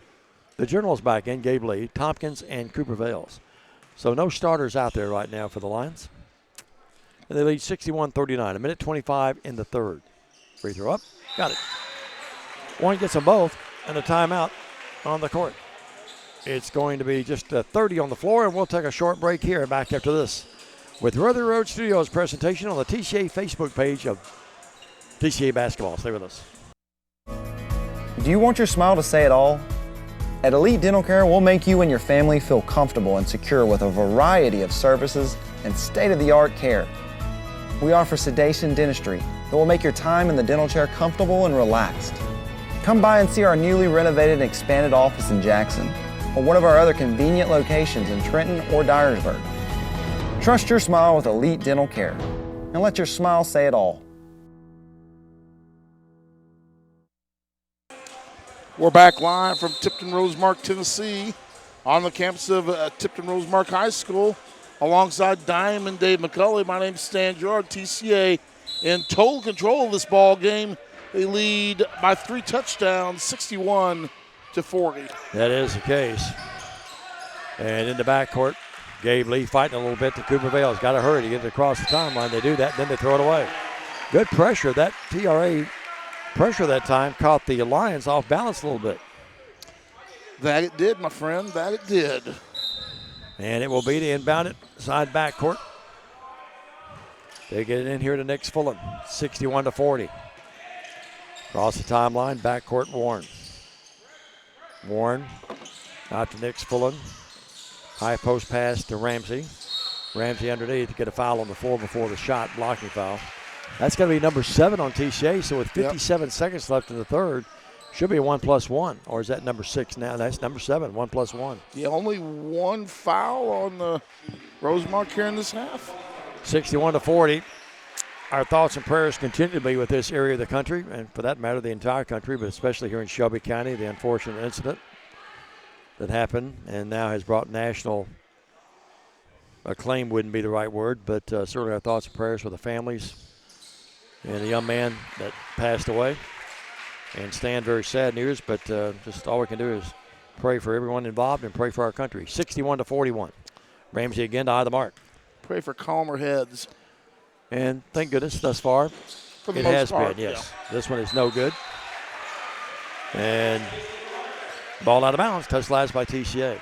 The Generals back in, Gabe Lee, Tompkins, and Cooper Vales. So no starters out there right now for the Lions. And they lead 61-39, a minute 25 in the third. Free throw up, got it. Warren gets them both, and a timeout on the court. It's going to be just 30 on the floor, and we'll take a short break here. Back after this with Worthy Road Studios presentation on the TCA Facebook page of TCA Basketball. Stay with us. Do you want your smile to say it all? At Elite Dental Care, we'll make you and your family feel comfortable and secure with a variety of services and state-of-the-art care. We offer sedation dentistry that will make your time in the dental chair comfortable and relaxed. Come by and see our newly renovated and expanded office in Jackson or one of our other convenient locations in Trenton or Dyersburg. Trust your smile with Elite Dental Care and let your smile say it all. We're back live from Tipton Rosemark, Tennessee, on the campus of Tipton Rosemark High School, alongside Diamond Dave McCulley. My name's Stan Gerard. TCA in total control of this ball game. They lead by 3 touchdowns, 61-40. That is the case. And in the backcourt, Gabe Lee fighting a little bit. The Cooper Vale's got to hurry to get it across the timeline. They do that, then they throw it away. Good pressure. That TRA pressure that time caught the Lions off balance a little bit. That it did, my friend. That it did. And it will be the inbound side backcourt. They get it in here to Nick Fullen, 61-40. Across the timeline, backcourt Warren. Warren out to Nick Fullen. High post pass to Ramsey. Ramsey underneath to get a foul on the floor before the shot, blocking foul. That's going to be number 7 on TCA, so with 57 seconds left in the third, should be a 1+1. Or is that number 6 now? That's number 7, 1+1. Yeah, only one foul on the Rosemark here in this half. 61-40. Our thoughts and prayers continue to be with this area of the country, and for that matter, the entire country, but especially here in Shelby County, the unfortunate incident that happened and now has brought national acclaim, wouldn't be the right word, but certainly our thoughts and prayers for the families and the young man that passed away. And Stan, very sad news, but just all we can do is pray for everyone involved and pray for our country. 61-41. Ramsey again to eye the mark. Pray for calmer heads. And thank goodness thus far for the it most has part, been, yes. Yeah. This one is no good. And ball out of bounds, touched last by TCA.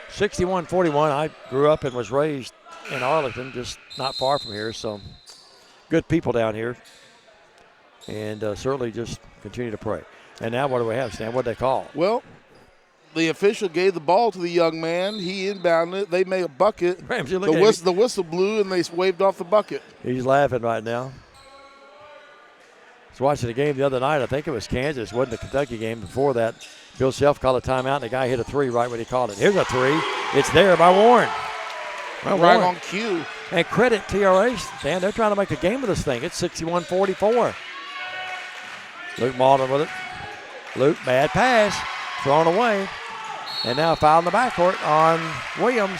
61-41. I grew up and was raised in Arlington, just not far from here, so good people down here. And certainly just continue to pray. And now what do we have, Stan? What do they call? Well, the official gave the ball to the young man. He inbounded it. They made a bucket. Ramsey, the whistle blew, and they waved off the bucket. He's laughing right now. I was watching the game the other night. I think it was Kansas. It wasn't the Kentucky game. Before that, Bill Self called a timeout, and the guy hit a 3 right when he called it. Here's a 3. It's there by Warren. Right on cue. And credit TRA, Stan. They're trying to make a game of this thing. It's 61-44. Luke Malden with it. Luke, bad pass. Thrown away. And now foul in the backcourt on Williams.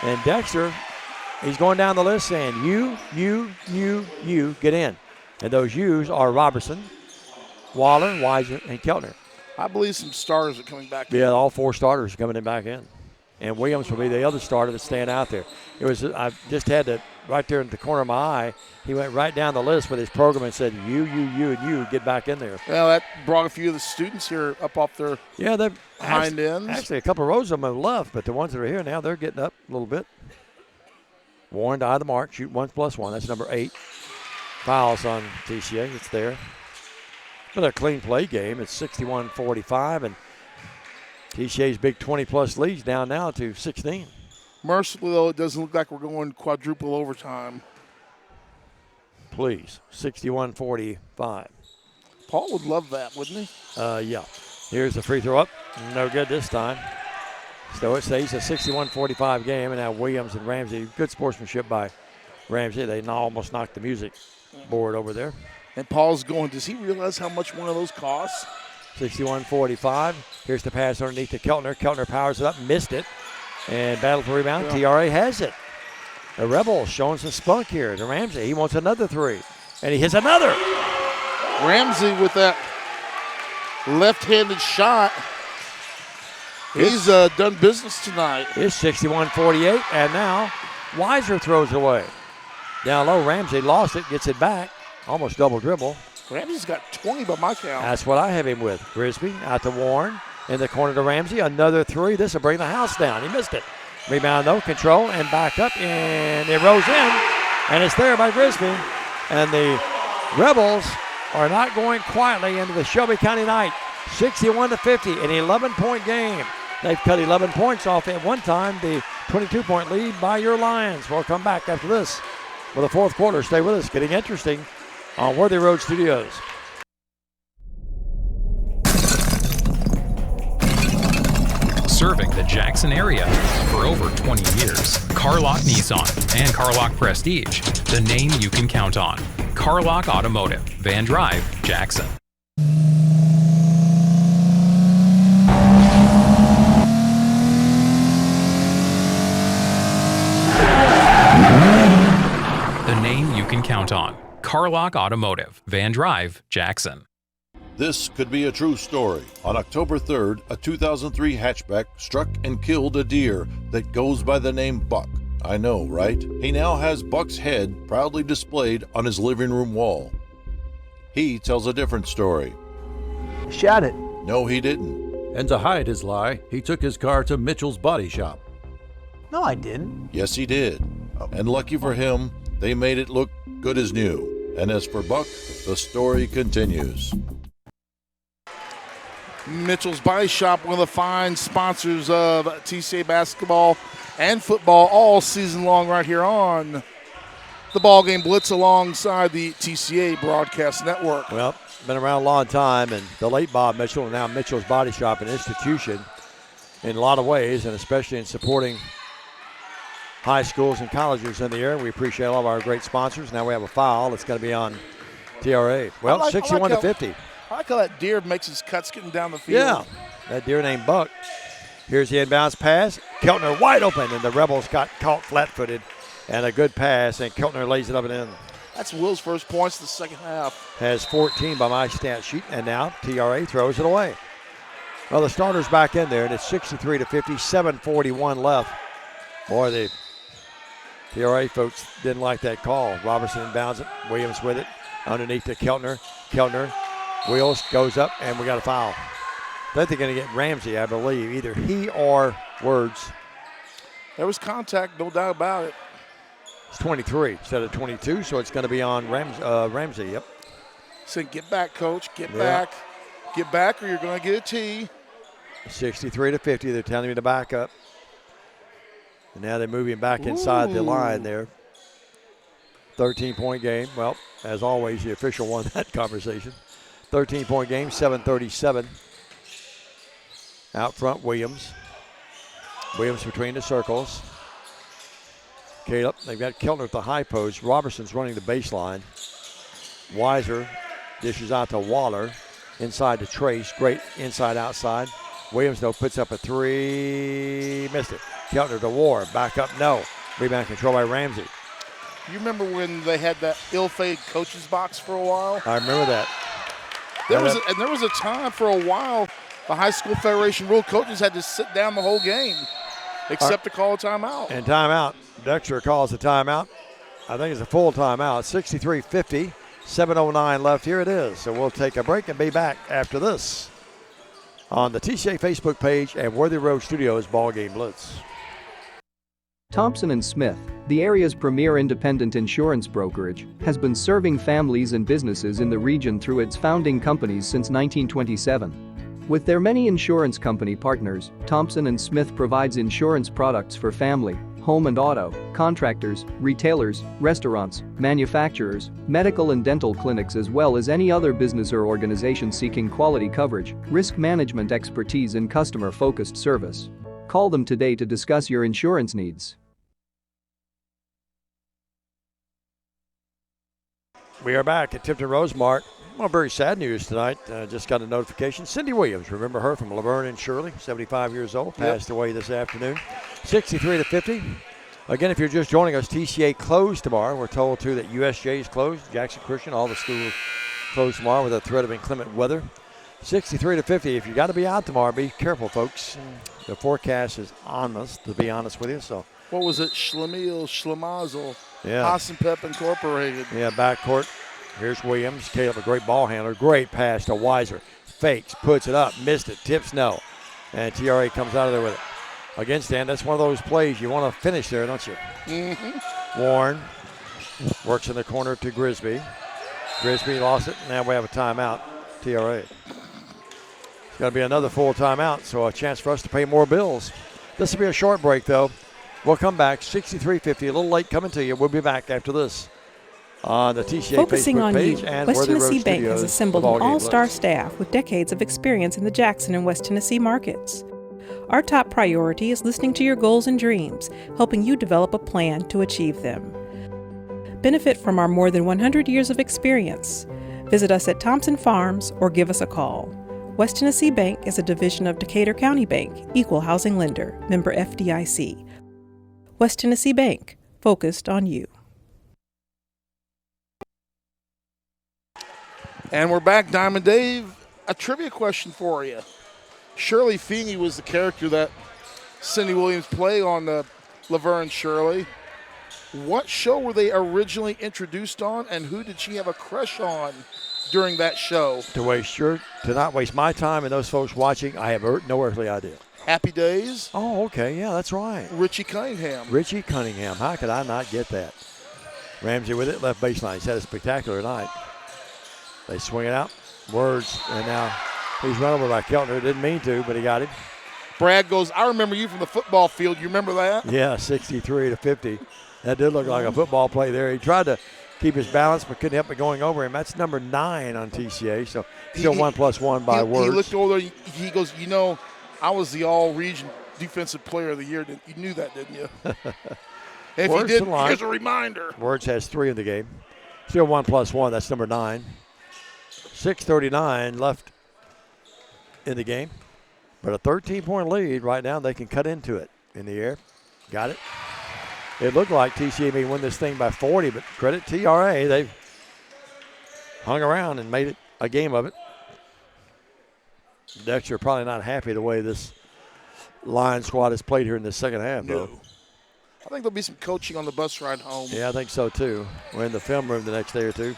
And Dexter, he's going down the list saying, you, get in. And those U's are Robertson, Waller, Weiser, and Keltner. I believe some starters are coming back in. Yeah, all 4 starters are coming back in. And Williams will be the other starter that's staying out there. It was, I just had to, right there in the corner of my eye, he went right down the list with his program and said, you, get back in there. Well, that brought a few of the students here up off their hind ends. Actually, a couple of rows of them have left, but the ones that are here now, they're getting up a little bit. Warren to eye the mark, shoot 1+1. That's number 8. Fouls on TCA. It's there. But a clean play game. It's 61-45, and TCA's big 20-plus lead's down now to 16. Mercifully, though, it doesn't look like we're going quadruple overtime. Please, 61-45. Paul would love that, wouldn't he? Yeah. Here's the free throw up. No good this time. So it stays a 61-45 game, and now Williams and Ramsey, good sportsmanship by Ramsey. They almost knocked the music board over there. And Paul's going, does he realize how much one of those costs? 61-45. Here's the pass underneath to Keltner. Keltner powers it up, missed it, and battle for rebound. Yeah. TRA has it. The Rebels showing some spunk here to Ramsey. He wants another 3, and he hits another. Ramsey with that left-handed shot. He's done business tonight. It's 61-48, and now Weiser throws it away. Down low, Ramsey lost it, gets it back. Almost double dribble. Ramsey's got 20 by my count. That's what I have him with. Grisby out to Warren. In the corner to Ramsey. Another three. This will bring the house down. He missed it. Rebound, though. Control and back up. And it rolls in. And it's there by Grisby. And the Rebels are not going quietly into the Shelby County night. 61-50, an 11-point game. They've cut 11 points off at one time. The 22-point lead by your Lions. We'll come back after this with the fourth quarter. Stay with us. Getting interesting on Worthy Road Studios. Serving the Jackson area for over 20 years. Carlock Nissan and Carlock Prestige, the name you can count on. Carlock Automotive, Van Drive, Jackson. The name you can count on. Carlock Automotive, Van Drive, Jackson. This could be a true story. On October 3rd, a 2003 hatchback struck and killed a deer that goes by the name Buck. I know, right? He now has Buck's head proudly displayed on his living room wall. He tells a different story. Shot it. No, he didn't. And to hide his lie, he took his car to Mitchell's Body Shop. No, I didn't. Yes, he did. And lucky for him, they made it look good as new. And as for Buck, the story continues. Mitchell's Body Shop, one of the fine sponsors of TCA basketball and football all season long right here on the BallGame Blitz alongside the TCA Broadcast Network. Well, been around a long time, and the late Bob Mitchell, and now Mitchell's Body Shop, an institution in a lot of ways, and especially in supporting high schools and colleges in the area. We appreciate all of our great sponsors. Now we have a foul. It's going to be on TRA. Well, 61-50. I like how that deer makes his cuts getting down the field. Yeah, that deer named Buck. Here's the inbounds pass. Keltner wide open, and the Rebels got caught flat-footed. And a good pass, and Keltner lays it up and in. That's Will's first points the second half. Has 14 by my stat sheet, and now TRA throws it away. Well, the starter's back in there, and it's 63-50, 7:41 left. Boy, the TRA folks didn't like that call. Robertson inbounds it. Williams with it. Underneath to Keltner. Keltner. Wheels goes up, and we got a foul. I think they're going to get Ramsey, I believe. Either he or Words. There was contact, no doubt about it. It's 23 instead of 22, so it's going to be on Ramsey. Yep. So get back, Coach. Get back. Get back, or you're going to get a T. 63-50. They're telling me to back up. And now they're moving back inside the line there. 13-point game. Well, as always, the official won that conversation. 13-point game, 7:37. Out front, Williams. Williams between the circles. Caleb, they've got Keltner at the high post. Robertson's running the baseline. Weiser dishes out to Waller. Inside to Trace. Great inside-outside. Williams, though, puts up a three. Missed it. Keltner to Ward. Back up, no. Rebound control by Ramsey. You remember when they had that ill-fated coach's box for a while? I remember that. There was a time for a while the High School Federation rule coaches had to sit down the whole game except to call a timeout. And timeout. Dexter calls the timeout. I think it's a full timeout. 63-50, 7:09 left. Here it is. So we'll take a break and be back after this on the TCA Facebook page and Worthy Road Studios BallGame Blitz. Thompson & Smith, the area's premier independent insurance brokerage, has been serving families and businesses in the region through its founding companies since 1927. With their many insurance company partners, Thompson & Smith provides insurance products for family, home and auto, contractors, retailers, restaurants, manufacturers, medical and dental clinics, as well as any other business or organization seeking quality coverage, risk management expertise and customer-focused service. Call them today to discuss your insurance needs. We are back at Tipton Rosemark. Well, very sad news tonight. Just got a notification. Cindy Williams, remember her from Laverne and Shirley, 75 years old, passed away this afternoon. 63-50. Again, if you're just joining us, TCA closed tomorrow. We're told, too, that USJ is closed. Jackson Christian, all the schools closed tomorrow with a threat of inclement weather. 63-50. If you got to be out tomorrow, be careful, folks. The forecast is on us, to be honest with you. So what was it? Schlemazel. Yeah. Hassenpep Incorporated. Yeah, backcourt. Here's Williams. Caleb, a great ball handler. Great pass to Weiser. Fakes, puts it up, missed it, tips no. And TRA comes out of there with it. Again, Stan, that's one of those plays you want to finish there, don't you? Mm-hmm. Warren works in the corner to Grisby. Grisby lost it. Now we have a timeout. TRA. It's got to be another full timeout, so a chance for us to pay more bills. This will be a short break, though. We'll come back, 63-50. A little late coming to you. We'll be back after this on the TCA Focusing Facebook on page you, and West Worthy Road Tennessee Bank has Studios, assembled the an BallGame all-star Blitz. staff with decades of experience in the Jackson and West Tennessee markets. Our top priority is listening to your goals and dreams, helping you develop a plan to achieve them. Benefit from our more than 100 years of experience. Visit us at Thompson Farms or give us a call. West Tennessee Bank is a division of Decatur County Bank, equal housing lender, member FDIC. West Tennessee Bank, focused on you. And we're back, Diamond Dave. A trivia question for you. Shirley Feeney was the character that Cindy Williams played on the Laverne Shirley. What show were they originally introduced on, and who did she have a crush on during that show? To not waste my time and those folks watching, I have no earthly idea. Happy Days. Oh, okay. Yeah, that's right. Richie Cunningham. Richie Cunningham. How could I not get that? Ramsey with it, left baseline. He's had a spectacular night. They swing it out. Words, and now he's run over by Keltner. Didn't mean to, but he got him. Brad goes, I remember you from the football field. You remember that? Yeah, 63-50. That did look like a football play there. He tried to keep his balance, but couldn't help it going over him. That's number 9 on TCA, so still 1+1 by Words. He looked over there. He goes, I was the all-region defensive player of the year. You knew that, didn't you? If you didn't, here's a reminder. Words has 3 in the game. Still 1+1. That's number 9. 6:39 left in the game. But a 13-point lead right now. They can cut into it in the air. Got it. It looked like TCA may win this thing by 40, but credit TRA. They've hung around and made it a game of it. Dexter probably not happy the way this line squad has played here in the second half, though. I think there'll be some coaching on the bus ride home. Yeah, I think so, too. We're in the film room the next day or two.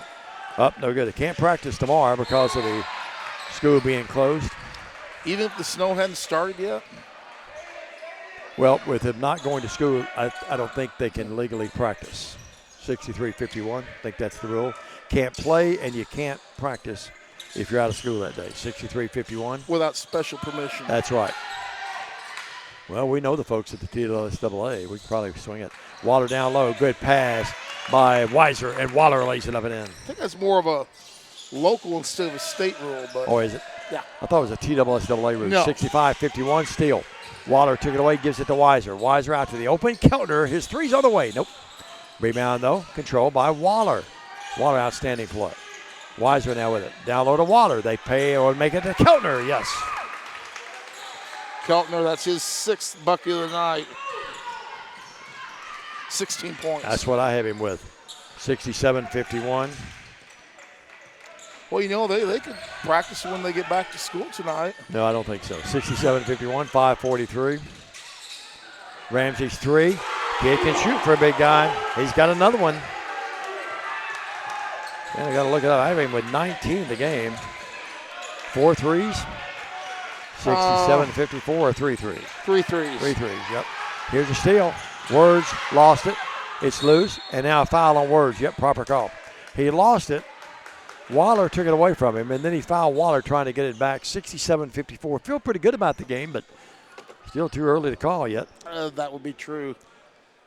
No good. They can't practice tomorrow because of the school being closed. Even if the snow hadn't started yet? Well, with them not going to school, I don't think they can legally practice. 63-51, I think that's the rule. Can't play and you can't practice if you're out of school that day. 63-51. Without special permission. That's right. Well, we know the folks at the TSAA. We can probably swing it. Waller down low. Good pass by Weiser, and Waller lays it up and in. I think that's more of a local instead of a state rule. But oh, is it? Yeah. I thought it was a TSAA rule. No. 65-51 steal. Waller took it away, gives it to Weiser. Weiser out to the open. Keltner, his three's on the way. Nope. Rebound, though, controlled by Waller. Waller, outstanding play. Weiser now with it. Down low to Waller. They pay or make it to Keltner. Yes. Keltner, that's his 6th bucket of the night. 16 points. That's what I have him with. 67-51. Well, they could practice when they get back to school tonight. No, I don't think so. 67-51, 5:43. Ramsey's three. Kid can shoot for a big guy. He's got another one. And I got to look it up. I have him with 19 in the game. 4 threes. 67-54 or 3 threes? 3 threes. 3 threes, yep. Here's a steal. Words lost it. It's loose. And now a foul on Words. Yep, proper call. He lost it. Waller took it away from him, and then he fouled Waller trying to get it back. 67-54. Feel pretty good about the game, but still too early to call yet. That would be true.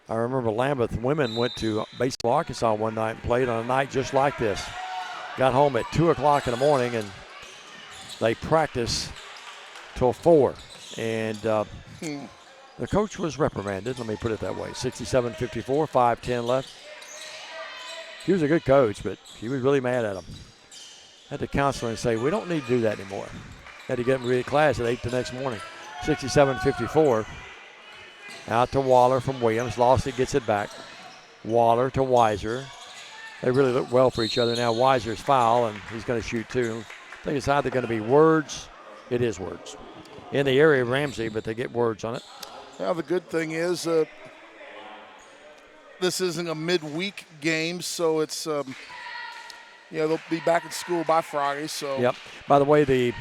I remember Lambeth women went to Baseball, Arkansas one night and played on a night just like this. Got home at 2 o'clock in the morning, and they practiced till 4. And the coach was reprimanded, let me put it that way. 67-54, 5:10 left. He was a good coach, but he was really mad at him. Had to counsel and say, we don't need to do that anymore. Had to get him ready to class at 8 the next morning. 67-54. Out to Waller from Williams. Lost it, gets it back. Waller to Weiser. They really look well for each other now. Weiser's foul, and he's going to shoot 2. I think it's either going to be Words. It is Words. In the area of Ramsey, but they get Words on it. Now, the good thing is this isn't a midweek game, so it's, they'll be back at school by Friday. So. Yep. By the way, the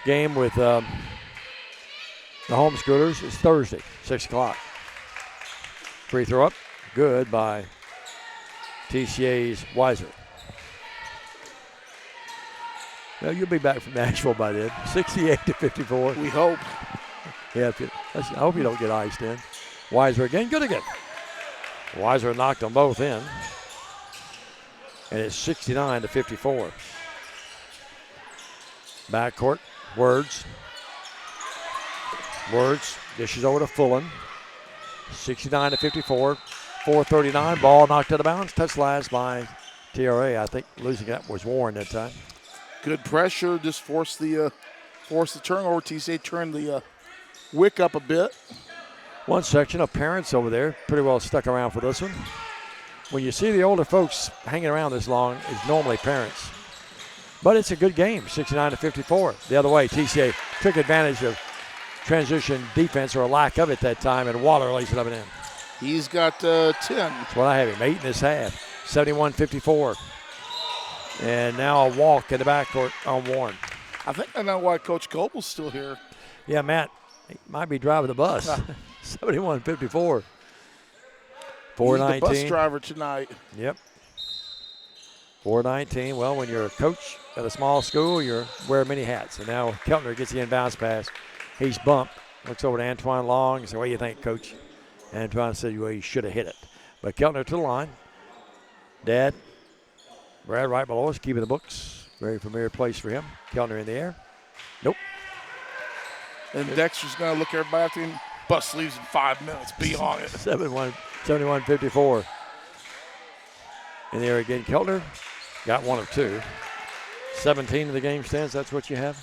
game with the homeschoolers is Thursday, 6 o'clock. Free throw up. Good by TCA's Weiser. Well, you'll be back from Nashville by then. 68-54. We hope. Yeah, I hope you don't get iced in. Weiser again. Good again. Weiser knocked them both in. And it's 69-54. Backcourt. Words dishes over to Fullen. 69-54. 4:39. Ball knocked out of bounds. Touched last by TRA. I think losing that was Warren that time. Good pressure. Just forced the turnover. TCA turned the wick up a bit. One section of parents over there pretty well stuck around for this one. When you see the older folks hanging around this long, it's normally parents. But it's a good game, 69-54. The other way, TCA took advantage of transition defense or a lack of it that time, and Waller lays it up and in. He's got 10. That's what I have him, 8 in this half. 71-54. And now a walk in the backcourt on Warren. I think I know why Coach Copel's still here. Yeah, Matt, he might be driving the bus. 71-54. 4:19. He's the bus driver tonight. Yep. 4:19. Well, when you're a coach at a small school, you wear many hats. And now Keltner gets the inbounds pass. He's bumped. Looks over to Antoine Long and says, "What do you think, Coach?" Antoine said, "Well, you should have hit it." But Keltner to the line. Brad right below us, keeping the books. Very familiar place for him. Keltner in the air. Nope. And Dexter's going to look everybody after him. Bus leaves in 5 minutes. Be on it. 71-54. In the air again, Keltner got one of two. 17 of the game stands, that's what you have?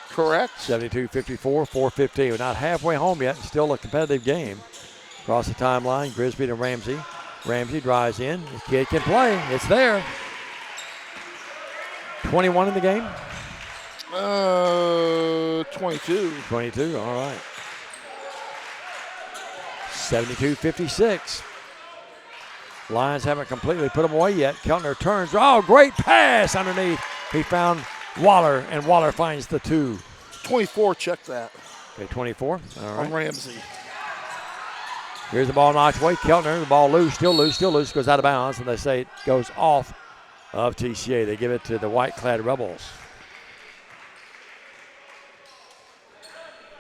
Correct. 72-54, 4:15. We're not halfway home yet, still a competitive game. Across the timeline, Grisby to Ramsey. Ramsey drives in. The kid can play. It's there. 21 in the game? 22. 22, all right. 72-56. Lions haven't completely put them away yet. Keltner turns. Oh, great pass underneath. He found Waller, and Waller finds the two. 24, check that. Okay, 24. All right. On Ramsey. Here's the ball knocked away. Keltner, the ball loose, still loose, goes out of bounds, and they say it goes off of TCA. They give it to the white-clad Rebels.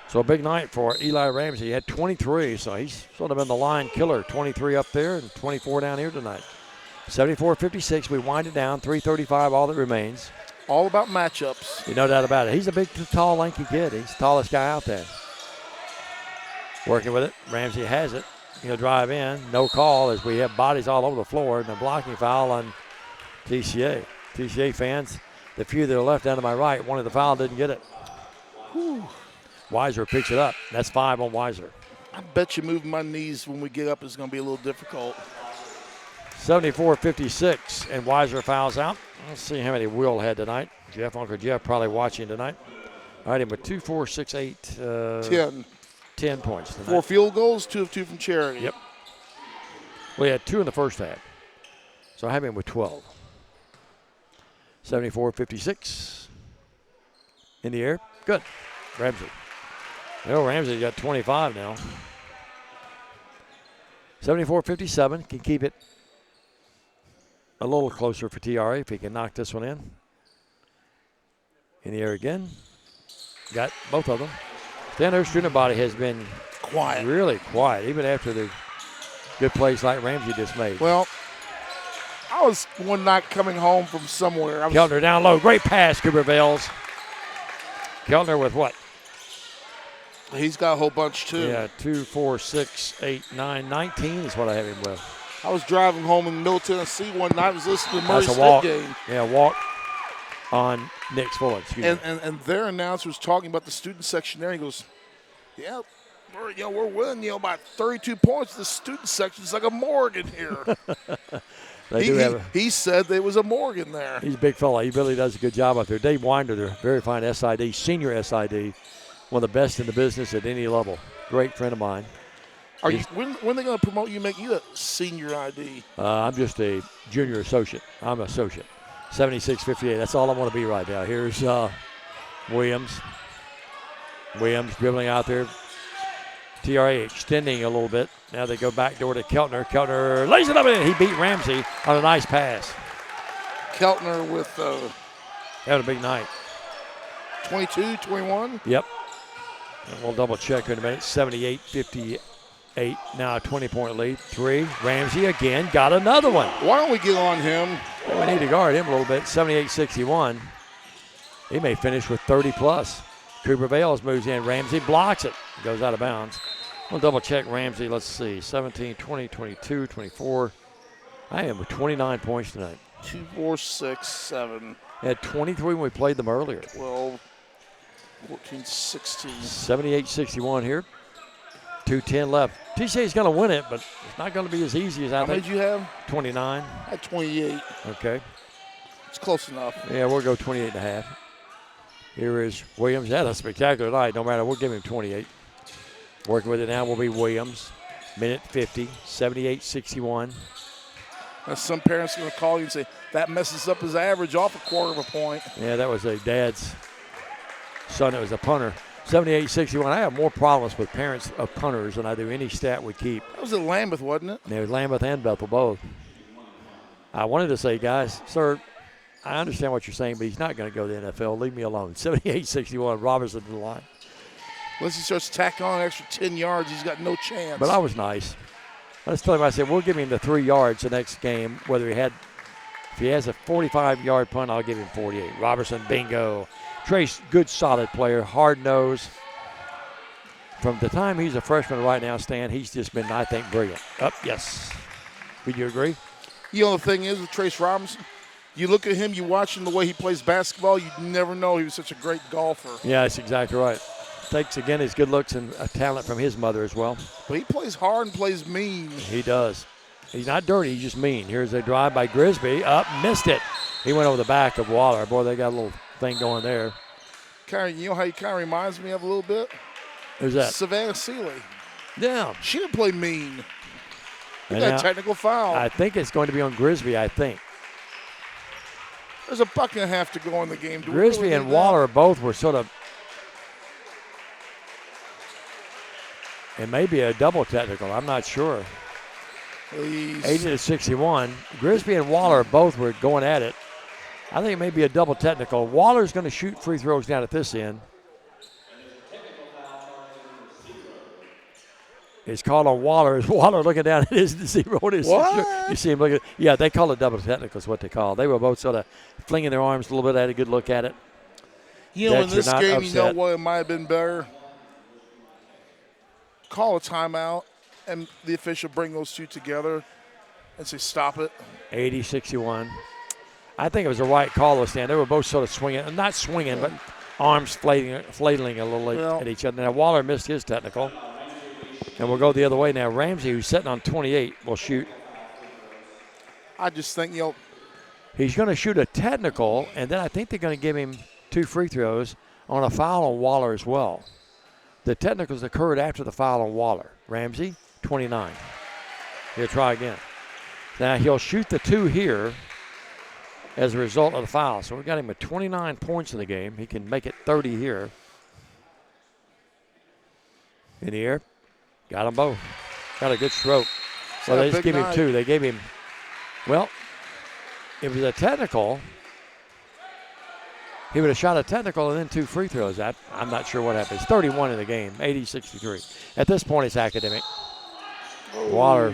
So a big night for Eli Ramsey. He had 23, so he's sort of been the line killer. 23 up there and 24 down here tonight. 74-56, we wind it down. 3:35, all that remains. All about matchups. No doubt about it. He's a big, tall, lanky kid. He's the tallest guy out there. Working with it. Ramsey has it. He'll drive in. No call as we have bodies all over the floor and a blocking foul on TCA. TCA fans, the few that are left down to my right, wanted the foul, didn't get it. Whew. Weiser picks it up. That's 5 on Weiser. I bet you moving my knees when we get up is going to be a little difficult. 74-56, and Weiser fouls out. Let's see how many Will had tonight. Uncle Jeff probably watching tonight. All right, him with 2, 4, 6, 8. 10 points tonight. 4 field goals, 2 of 2 from charity. Yep. We had 2 in the first half. So I have him with 12. 74-56. In the air. Good. Ramsey. Ramsey's got 25 now. 74-57. Can keep it a little closer for TRA if he can knock this one in. In the air again. Got both of them. Their student body has been quiet, really quiet, even after the good plays like Ramsey just made. Well, I was one night coming home from somewhere. Keltner down low. Great pass, Cooper Vales. Keltner with what? He's got a whole bunch, too. Yeah, 2, 4, 6, 8, 9, 19 is what I have him with. I was driving home in Middle Tennessee one night. I was listening to the Murray That's a State walk. game. Yeah, walk on Nick's Fuller. And their announcer was talking about the student section there. He goes, yeah, we're winning, by 32 points. The student section is like a morgue in here. He said there was a morgue in there. He's a big fella. He really does a good job out there. Dave Winder, the very fine SID, senior SID, one of the best in the business at any level. Great friend of mine. When are they going to promote you, make you a senior ID? I'm just a junior associate. I'm an associate. 76-58. That's all I want to be right now. Here's Williams. Williams dribbling out there. TRA extending a little bit. Now they go back door to Keltner. Keltner lays it up in. He beat Ramsey on a nice pass. Keltner with had a big night. 22, 21? Yep. And we'll double check here in a minute. 78-58. Now a 20-point lead. 3. Ramsey again got another one. Why don't we get on him? Well, we need to guard him a little bit. 78-61. He may finish with 30-plus. Cooper Bales moves in. Ramsey blocks it. Goes out of bounds. We'll double check Ramsey. Let's see. 17, 20, 22, 24. I am with 29 points tonight. 2, 4, 6, 7. Had 23 when we played them earlier. 12, 14, 16. 78-61 here. 2:10 left. TCA's going to win it, but it's not going to be as easy as I think. How many did you have? 29. I had 28. Okay. It's close enough. Yeah, we'll go 28.5. Here is Williams. Had a spectacular night. No matter, we'll give him 28. Working with it now will be Williams. Minute 50, 78-61. Now some parents are going to call you and say, that messes up his average off a quarter of a point. Yeah, that was a dad's son that was a punter. 78-61. I have more problems with parents of punters than I do any stat we keep. That was at Lambeth, wasn't it? It was Lambeth and Bethel both. I wanted to say, guys, sir, I understand what you're saying, but he's not going to go to the NFL. Leave me alone. 78-61, Robertson to the line. Unless he starts tacking on an extra 10 yards, he's got no chance. But I was nice. I just told him, I said, we'll give him the 3 yards the next game, whether if he has a 45-yard punt, I'll give him 48. Robertson, bingo. Trace, good, solid player, hard nose. From the time he's a freshman right now, Stan, he's just been, I think, brilliant. Yes. Would you agree? You know, the thing is with Trace Robinson, you look at him, you watch him the way he plays basketball, you'd never know he was such a great golfer. Yeah, that's exactly right. Takes, again, his good looks and a talent from his mother as well. But he plays hard and plays mean. He does. He's not dirty, he's just mean. Here's a drive by Grisby. Missed it. He went over the back of Waller. Boy, they got a little thing going there. You know how he kind of reminds me of a little bit? Who's that? Savannah Seeley. Yeah. She didn't play mean. He And got now, a technical foul. I think it's going to be on Grisby, I think. There's a buck and a half to go in the game. Grisby and Waller both were sort of, it may be a double technical. I'm not sure. 80-61. Grisby and Waller both were going at it. I think it may be a double technical. Waller's going to shoot free throws down at this end. It's called on Waller. Is Waller looking down at his zero? What? You see him looking. Yeah, they call it double technical is what they call it. They were both sort of flinging their arms a little bit, had a good look at it. You know, in this game, you know what, it might have been better? Call a timeout and the official bring those two together and say stop it. 80-61. I think it was the right call, though, Stan. They were both sort of swinging, not swinging, but arms flailing a little at each other. Now, Waller missed his technical. And we'll go the other way now. Ramsey, who's sitting on 28, will shoot. I just think, he's going to shoot a technical, and then I think they're going to give him 2 free throws on a foul on Waller as well. The technicals occurred after the foul on Waller. Ramsey, 29. He'll try again. Now, he'll shoot the 2 here as a result of the foul. So we got him with 29 points in the game. He can make it 30 here. In the air. Got them both. Got a good stroke. Well, they just gave him 2. They gave him, well, it was a technical. He would have shot a technical and then 2 free throws. I'm not sure what happened. It's 31 in the game, 80-63. At this point, it's academic. Waller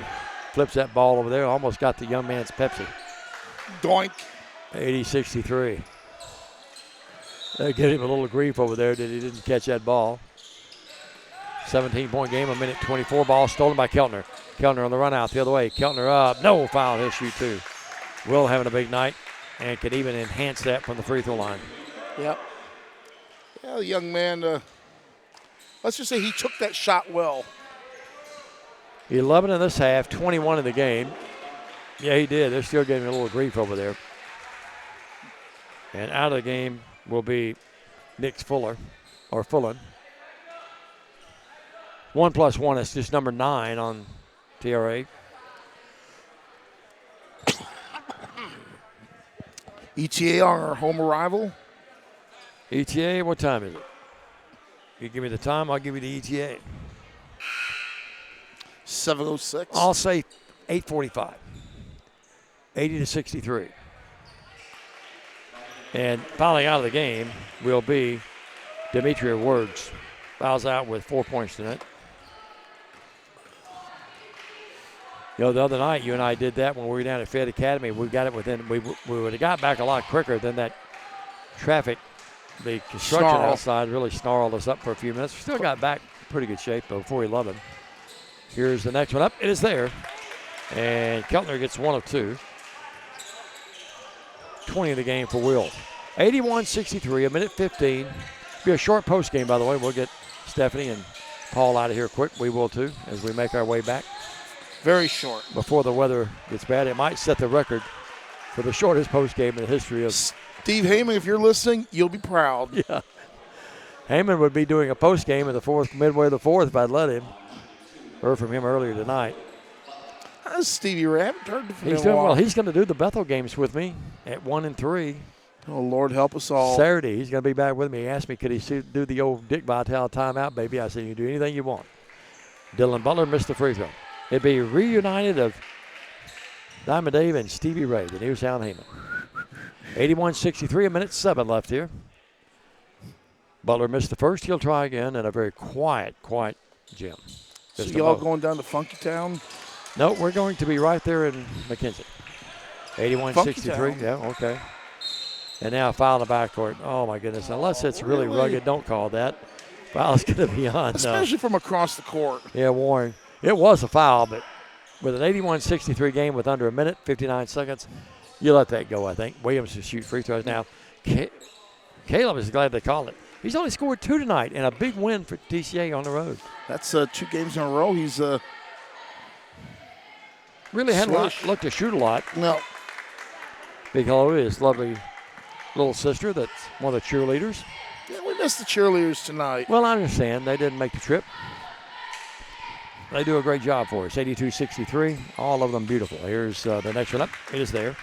flips that ball over there. Almost got the young man's Pepsi. Doink. 80-63. They gave him a little grief over there that he didn't catch that ball. 17-point game, a minute 24. Ball stolen by Keltner. Keltner on the run out the other way. Keltner up. No foul. He'll shoot 2. Will having a big night and can even enhance that from the free throw line. Yep. Yeah, the young man, let's just say he took that shot well. 11 in this half, 21 in the game. Yeah, he did. They're still getting a little grief over there. And out of the game will be Nick Fullen. 1+1 is just number 9 on TRA. ETA on our home arrival. ETA, what time is it? You give me the time, I'll give you the ETA. 7:06. I'll say 8:45. 80-63. And fouling out of the game will be Demetria Words. Fouls out with 4 points tonight. You know, the other night you and I did that when we were down at Fed Academy. We got it within, we would have got back a lot quicker than that traffic. The construction outside really snarled us up for a few minutes. We still got back in pretty good shape before 11. Here's the next one up. It is there. And Keltner gets 1 of 2. 20 in the game for Will. 81-63, a minute 15. Be a short post game, by the way. We'll get Stephanie and Paul out of here quick. We will too, as we make our way back. Very short. Before the weather gets bad, it might set the record for the shortest post game in the history of. Steve Heyman, if you're listening, you'll be proud. Yeah. Heyman would be doing a post game in the fourth, midway of the fourth, if I'd let him. Heard from him earlier tonight. How's Stevie Ray? I haven't heard from him. He's doing well. He's going to do the Bethel games with me at 1 and 3. Oh, Lord help us all. Saturday, he's going to be back with me. He asked me, could he do the old Dick Vitale timeout, baby? I said, you can do anything you want. Dylan Butler missed the free throw. It'd be reunited of Diamond Dave and Stevie Ray, the new Sound Heyman. 81-63, a minute 7 left here. Butler missed the first. He'll try again in a very quiet gym. So y'all going down to Funky Town? No, we're going to be right there in McKenzie. 81-63, yeah, okay. And now foul in the backcourt. Oh, my goodness. Unless it's really rugged, don't call that. Foul's going to be on. Especially from across the court. Yeah, Warren. It was a foul, but with an 81-63 game with under a minute, 59 seconds, you let that go, I think. Williams to shoot free throws now. Caleb is glad they called it. He's only scored 2 tonight and a big win for TCA on the road. That's 2 games in a row. He's really hadn't looked to shoot a lot. No. Big hello to his lovely little sister that's one of the cheerleaders. Yeah, we missed the cheerleaders tonight. Well, I understand. They didn't make the trip. They do a great job for us. 82-63, all of them beautiful. Here's the next one up. It is there.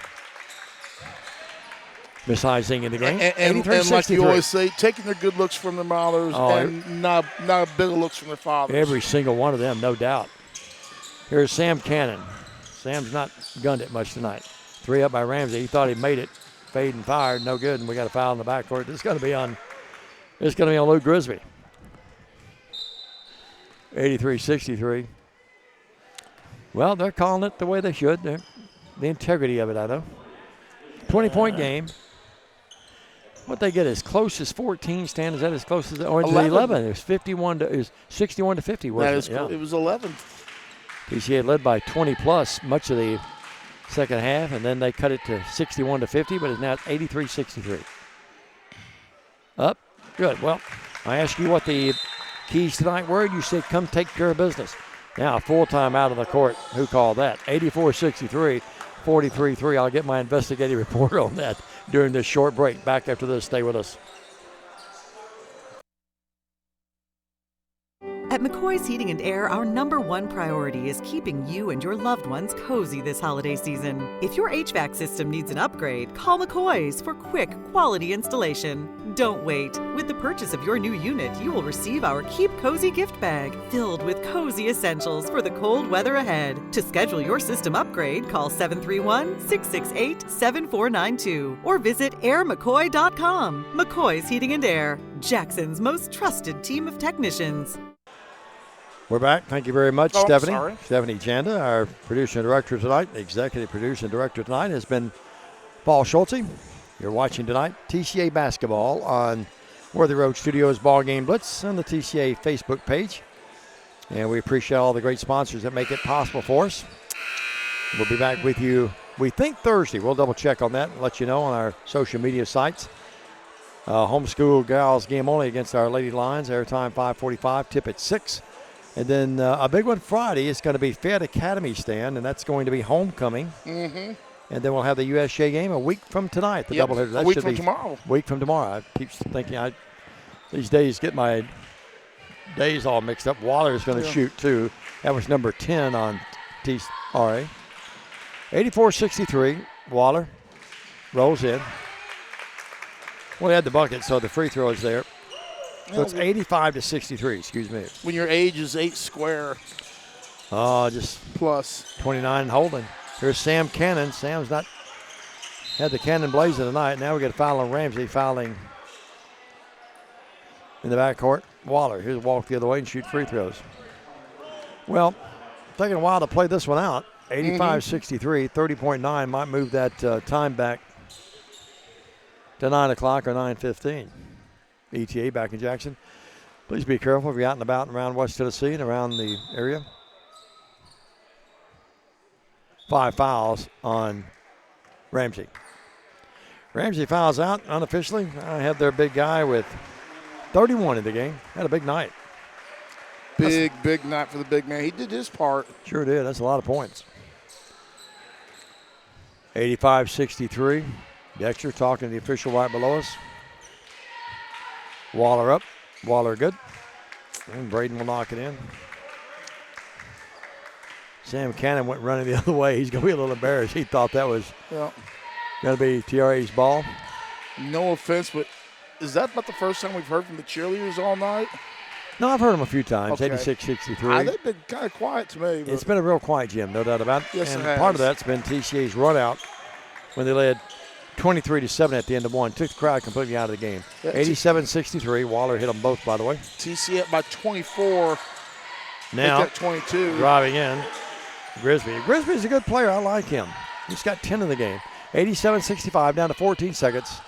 Miss Heising in the game. And like you always say, taking their good looks from their mothers and not a bit of looks from their fathers. Every single one of them, no doubt. Here's Sam Cannon. Sam's not gunned it much tonight. 3 up by Ramsey. He thought he made it. Fade and fired, no good. And we got a foul in the backcourt. It's going to be on Luke Grisby. 83-63. Well, they're calling it the way they should. The integrity of it, I know. 20-point game. What they get as close as 14, Stan? Is that as close as 11? It was 61-50. Wasn't it? It was 11. TCA led by 20+ much of the second half, and then they cut it to 61-50, but it's now 83-63. Up, good. Well, I asked you what the keys tonight were. You said come take care of business. Now full time out on the court. Who called that? 84-63, 43-3. I'll get my investigative report on that during this short break. Back after this. Stay with us. At McCoy's Heating and Air, our #1 priority is keeping you and your loved ones cozy this holiday season. If your HVAC system needs an upgrade, call McCoy's for quick, quality installation. Don't wait. With the purchase of your new unit, you will receive our Keep Cozy gift bag filled with cozy essentials for the cold weather ahead. To schedule your system upgrade, call 731-668-7492 or visit airmccoy.com. McCoy's Heating and Air, Jackson's most trusted team of technicians. We're back. Thank you very much, Stephanie. Sorry. Stephanie Janda, our producer and director tonight. The executive producer and director tonight has been Paul Schulte. You're watching tonight TCA basketball on Worthy Road Studios BallGame Blitz on the TCA Facebook page. And we appreciate all the great sponsors that make it possible for us. We'll be back with you, we think, Thursday. We'll double check on that and let you know on our social media sites. Homeschool gals game only against our Lady Lions. Airtime 5:45, tip at 6. And then a big one Friday is going to be Fayette Academy stand, and that's going to be homecoming. Mm-hmm. And then we'll have the USJ game a week from tonight, the doubleheader. That a week should from be tomorrow. Week from tomorrow. I keep thinking these days get my days all mixed up. Waller is going to shoot, too. That was number 10 on TCA. 84-63. Waller rolls in. Well, he had the bucket, so the free throw is there. So it's 85-63, excuse me. When your age is 8 square. Oh, just plus 29 holding. Here's Sam Cannon. Sam's not had the cannon blazing tonight. Now we get a foul on Ramsey, fouling in the backcourt. Waller, here's a walk the other way and shoot free throws. Well, taking a while to play this one out. 85-63, 30.9 might move that time back to 9 o'clock or 9:15. ETA back in Jackson. Please be careful if you're out and about around West Tennessee and around the area. 5 fouls on Ramsey. Ramsey fouls out unofficially. I had their big guy with 31 in the game. Had a big night. Big night for the big man. He did his part. Sure did. That's a lot of points. 85-63. Dexter talking to the official right below us. Waller up. Waller good. And Braden will knock it in. Sam Cannon went running the other way. He's going to be a little embarrassed. He thought that was going to be TRA's ball. No offense, but is that about the first time we've heard from the cheerleaders all night? No, I've heard them a few times. Okay. 86-63. They've been kind of quiet to me. It's been a real quiet gym, no doubt about it. Yes, and it has. part of that's been TCA's run out when they led 23-7 at the end of one. Took the crowd completely out of the game. 87-63. Waller hit them both, by the way. TCA up by 24. Now, make that 22. Driving in, Grisby. Grisby's a good player. I like him. He's got 10 in the game. 87-65, down to 14 seconds.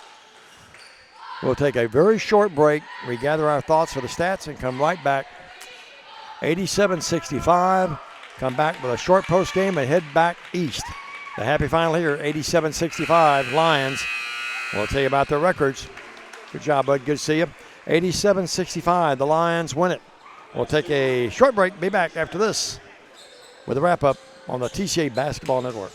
We'll take a very short break, regather our thoughts for the stats, and come right back. 87-65. Come back with a short post game and head back east. The happy final here, 87-65. Lions. We'll tell you about their records. Good job, bud. Good to see you. 87-65. The Lions win it. We'll take a short break. Be back after this with a wrap-up on the TCA Basketball Network.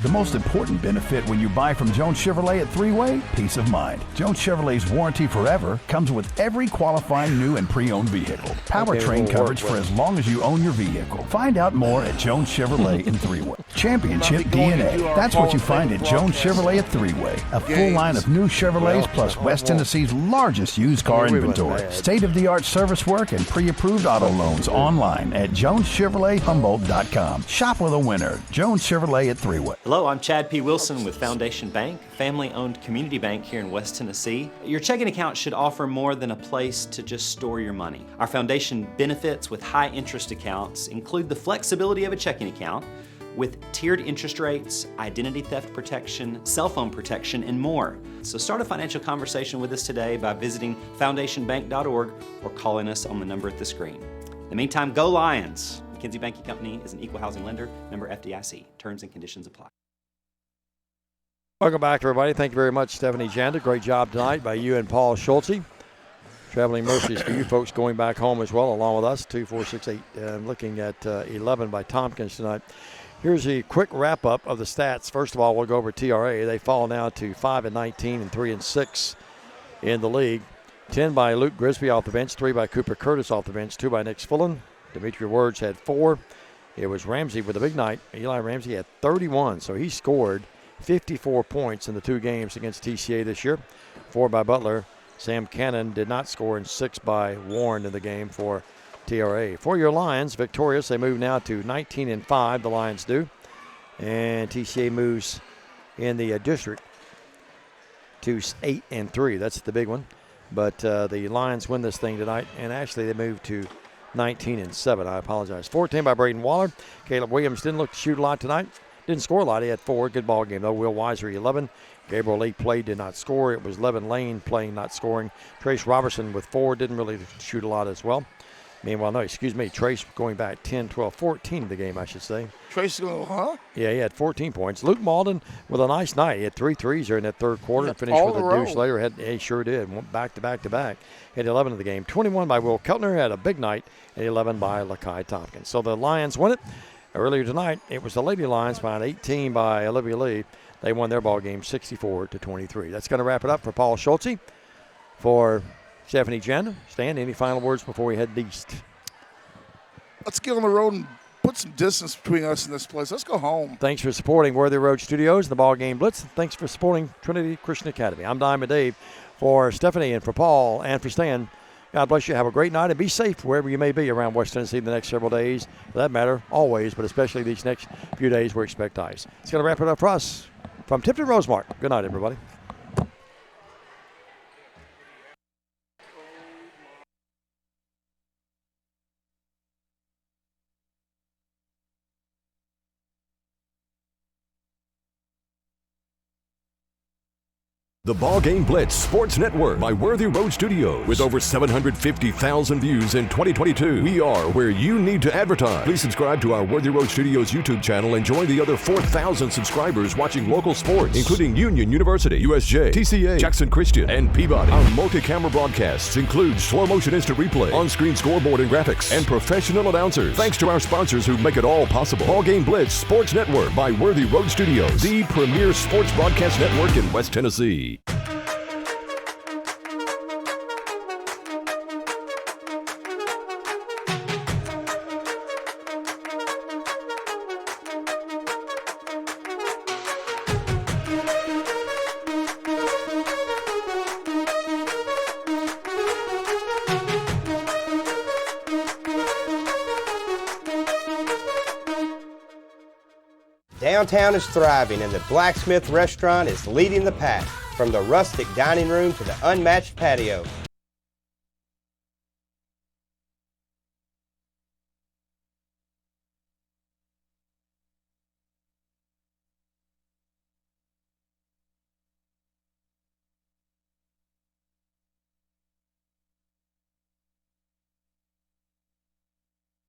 The most important benefit when you buy from Jones Chevrolet at Three-Way, peace of mind. Jones Chevrolet's warranty forever comes with every qualifying new and pre-owned vehicle. Powertrain coverage for as long as you own your vehicle. Find out more at Jones Chevrolet in Three-Way. Championship DNA. That's what you find at Jones Chevrolet at Three-Way. A full line of new Chevrolets plus West Tennessee's largest used car inventory. State-of-the-art service work and pre-approved auto loans online at JonesChevroletHumboldt.com. Shop with a winner. Jones Chevrolet at Three-Way. Hello, I'm Chad P. Wilson with Foundation Bank, family-owned community bank here in West Tennessee. Your checking account should offer more than a place to just store your money. Our foundation benefits with high interest accounts include the flexibility of a checking account with tiered interest rates, identity theft protection, cell phone protection, and more. So start a financial conversation with us today by visiting foundationbank.org or calling us on the number at the screen. In the meantime, go Lions! McKinsey Banking Company is an equal housing lender, member FDIC. Terms and conditions apply. Welcome back, everybody. Thank you very much, Stephanie Janda. Great job tonight by you and Paul Schultze. Traveling mercies for you folks going back home as well, along with us. 2, 4, 6, 8. Looking at 11 by Tompkins tonight. Here's a quick wrap-up of the stats. First of all, we'll go over TRA. They fall now to 5-19 and 3-6 in the league. 10 by Luke Grisby off the bench, 3 by Cooper Curtis off the bench, 2 by Nick Spillin. Dimitri Words had 4. It was Ramsey with a big night. Eli Ramsey had 31, so he scored 54 points in the 2 games against TCA this year. 4 by Butler. Sam Cannon did not score, and 6 by Warren in the game for TRA. For your Lions, victorious. They move now to 19-5, the Lions do. And TCA moves in the district to 8-3. That's the big one. But the Lions win this thing tonight, and actually they move to 19-7. I apologize. 14 by Braden Waller. Caleb Williams didn't look to shoot a lot tonight. Didn't score a lot. He had 4. Good ball game, though. Will Weiser, 11. Gabriel Lee played, did not score. It was Levin Lane playing, not scoring. Trace Robertson with 4. Didn't really shoot a lot as well. Meanwhile, no, excuse me, Trace going back 10, 12, 14 in the game, I should say. Trace going, huh? Yeah, he had 14 points. Luke Malden with a nice night. He had 3 threes there in that third quarter and finished with a deuce later. He sure did. Went back to back to back. Had 11 in the game. 21 by Will Keltner. Had a big night. And 11 by Lakai Tompkins. So the Lions won it. Earlier tonight, it was the Lady Lions by an 18 by Olivia Lee. They won their ball game 64-23. That's going to wrap it up for Paul Schultze. For Stephanie Jen. Stan, any final words before we head east? Let's get on the road and put some distance between us and this place. Let's go home. Thanks for supporting Worthy Road Studios, the BallGame Blitz. Thanks for supporting Trinity Christian Academy. I'm Diamond Dave. For Stephanie and for Paul and for Stan, God bless you. Have a great night and be safe wherever you may be around West Tennessee the next several days. For that matter, always, but especially these next few days we expect ice. It's going to wrap it up for us from Tipton Rosemark. Good night, everybody. The BallGame Blitz Sports Network by Worthy Road Studios. With over 750,000 views in 2022, we are where you need to advertise. Please subscribe to our Worthy Road Studios YouTube channel and join the other 4,000 subscribers watching local sports, including Union University, USJ, TCA, Jackson Christian, and Peabody. Our multi-camera broadcasts include slow motion instant replay, on-screen scoreboard and graphics, and professional announcers. Thanks to our sponsors who make it all possible. BallGame Blitz Sports Network by Worthy Road Studios, the premier sports broadcast network in West Tennessee. Downtown is thriving and the Blacksmith Restaurant is leading the pack. From the rustic dining room to the unmatched patio,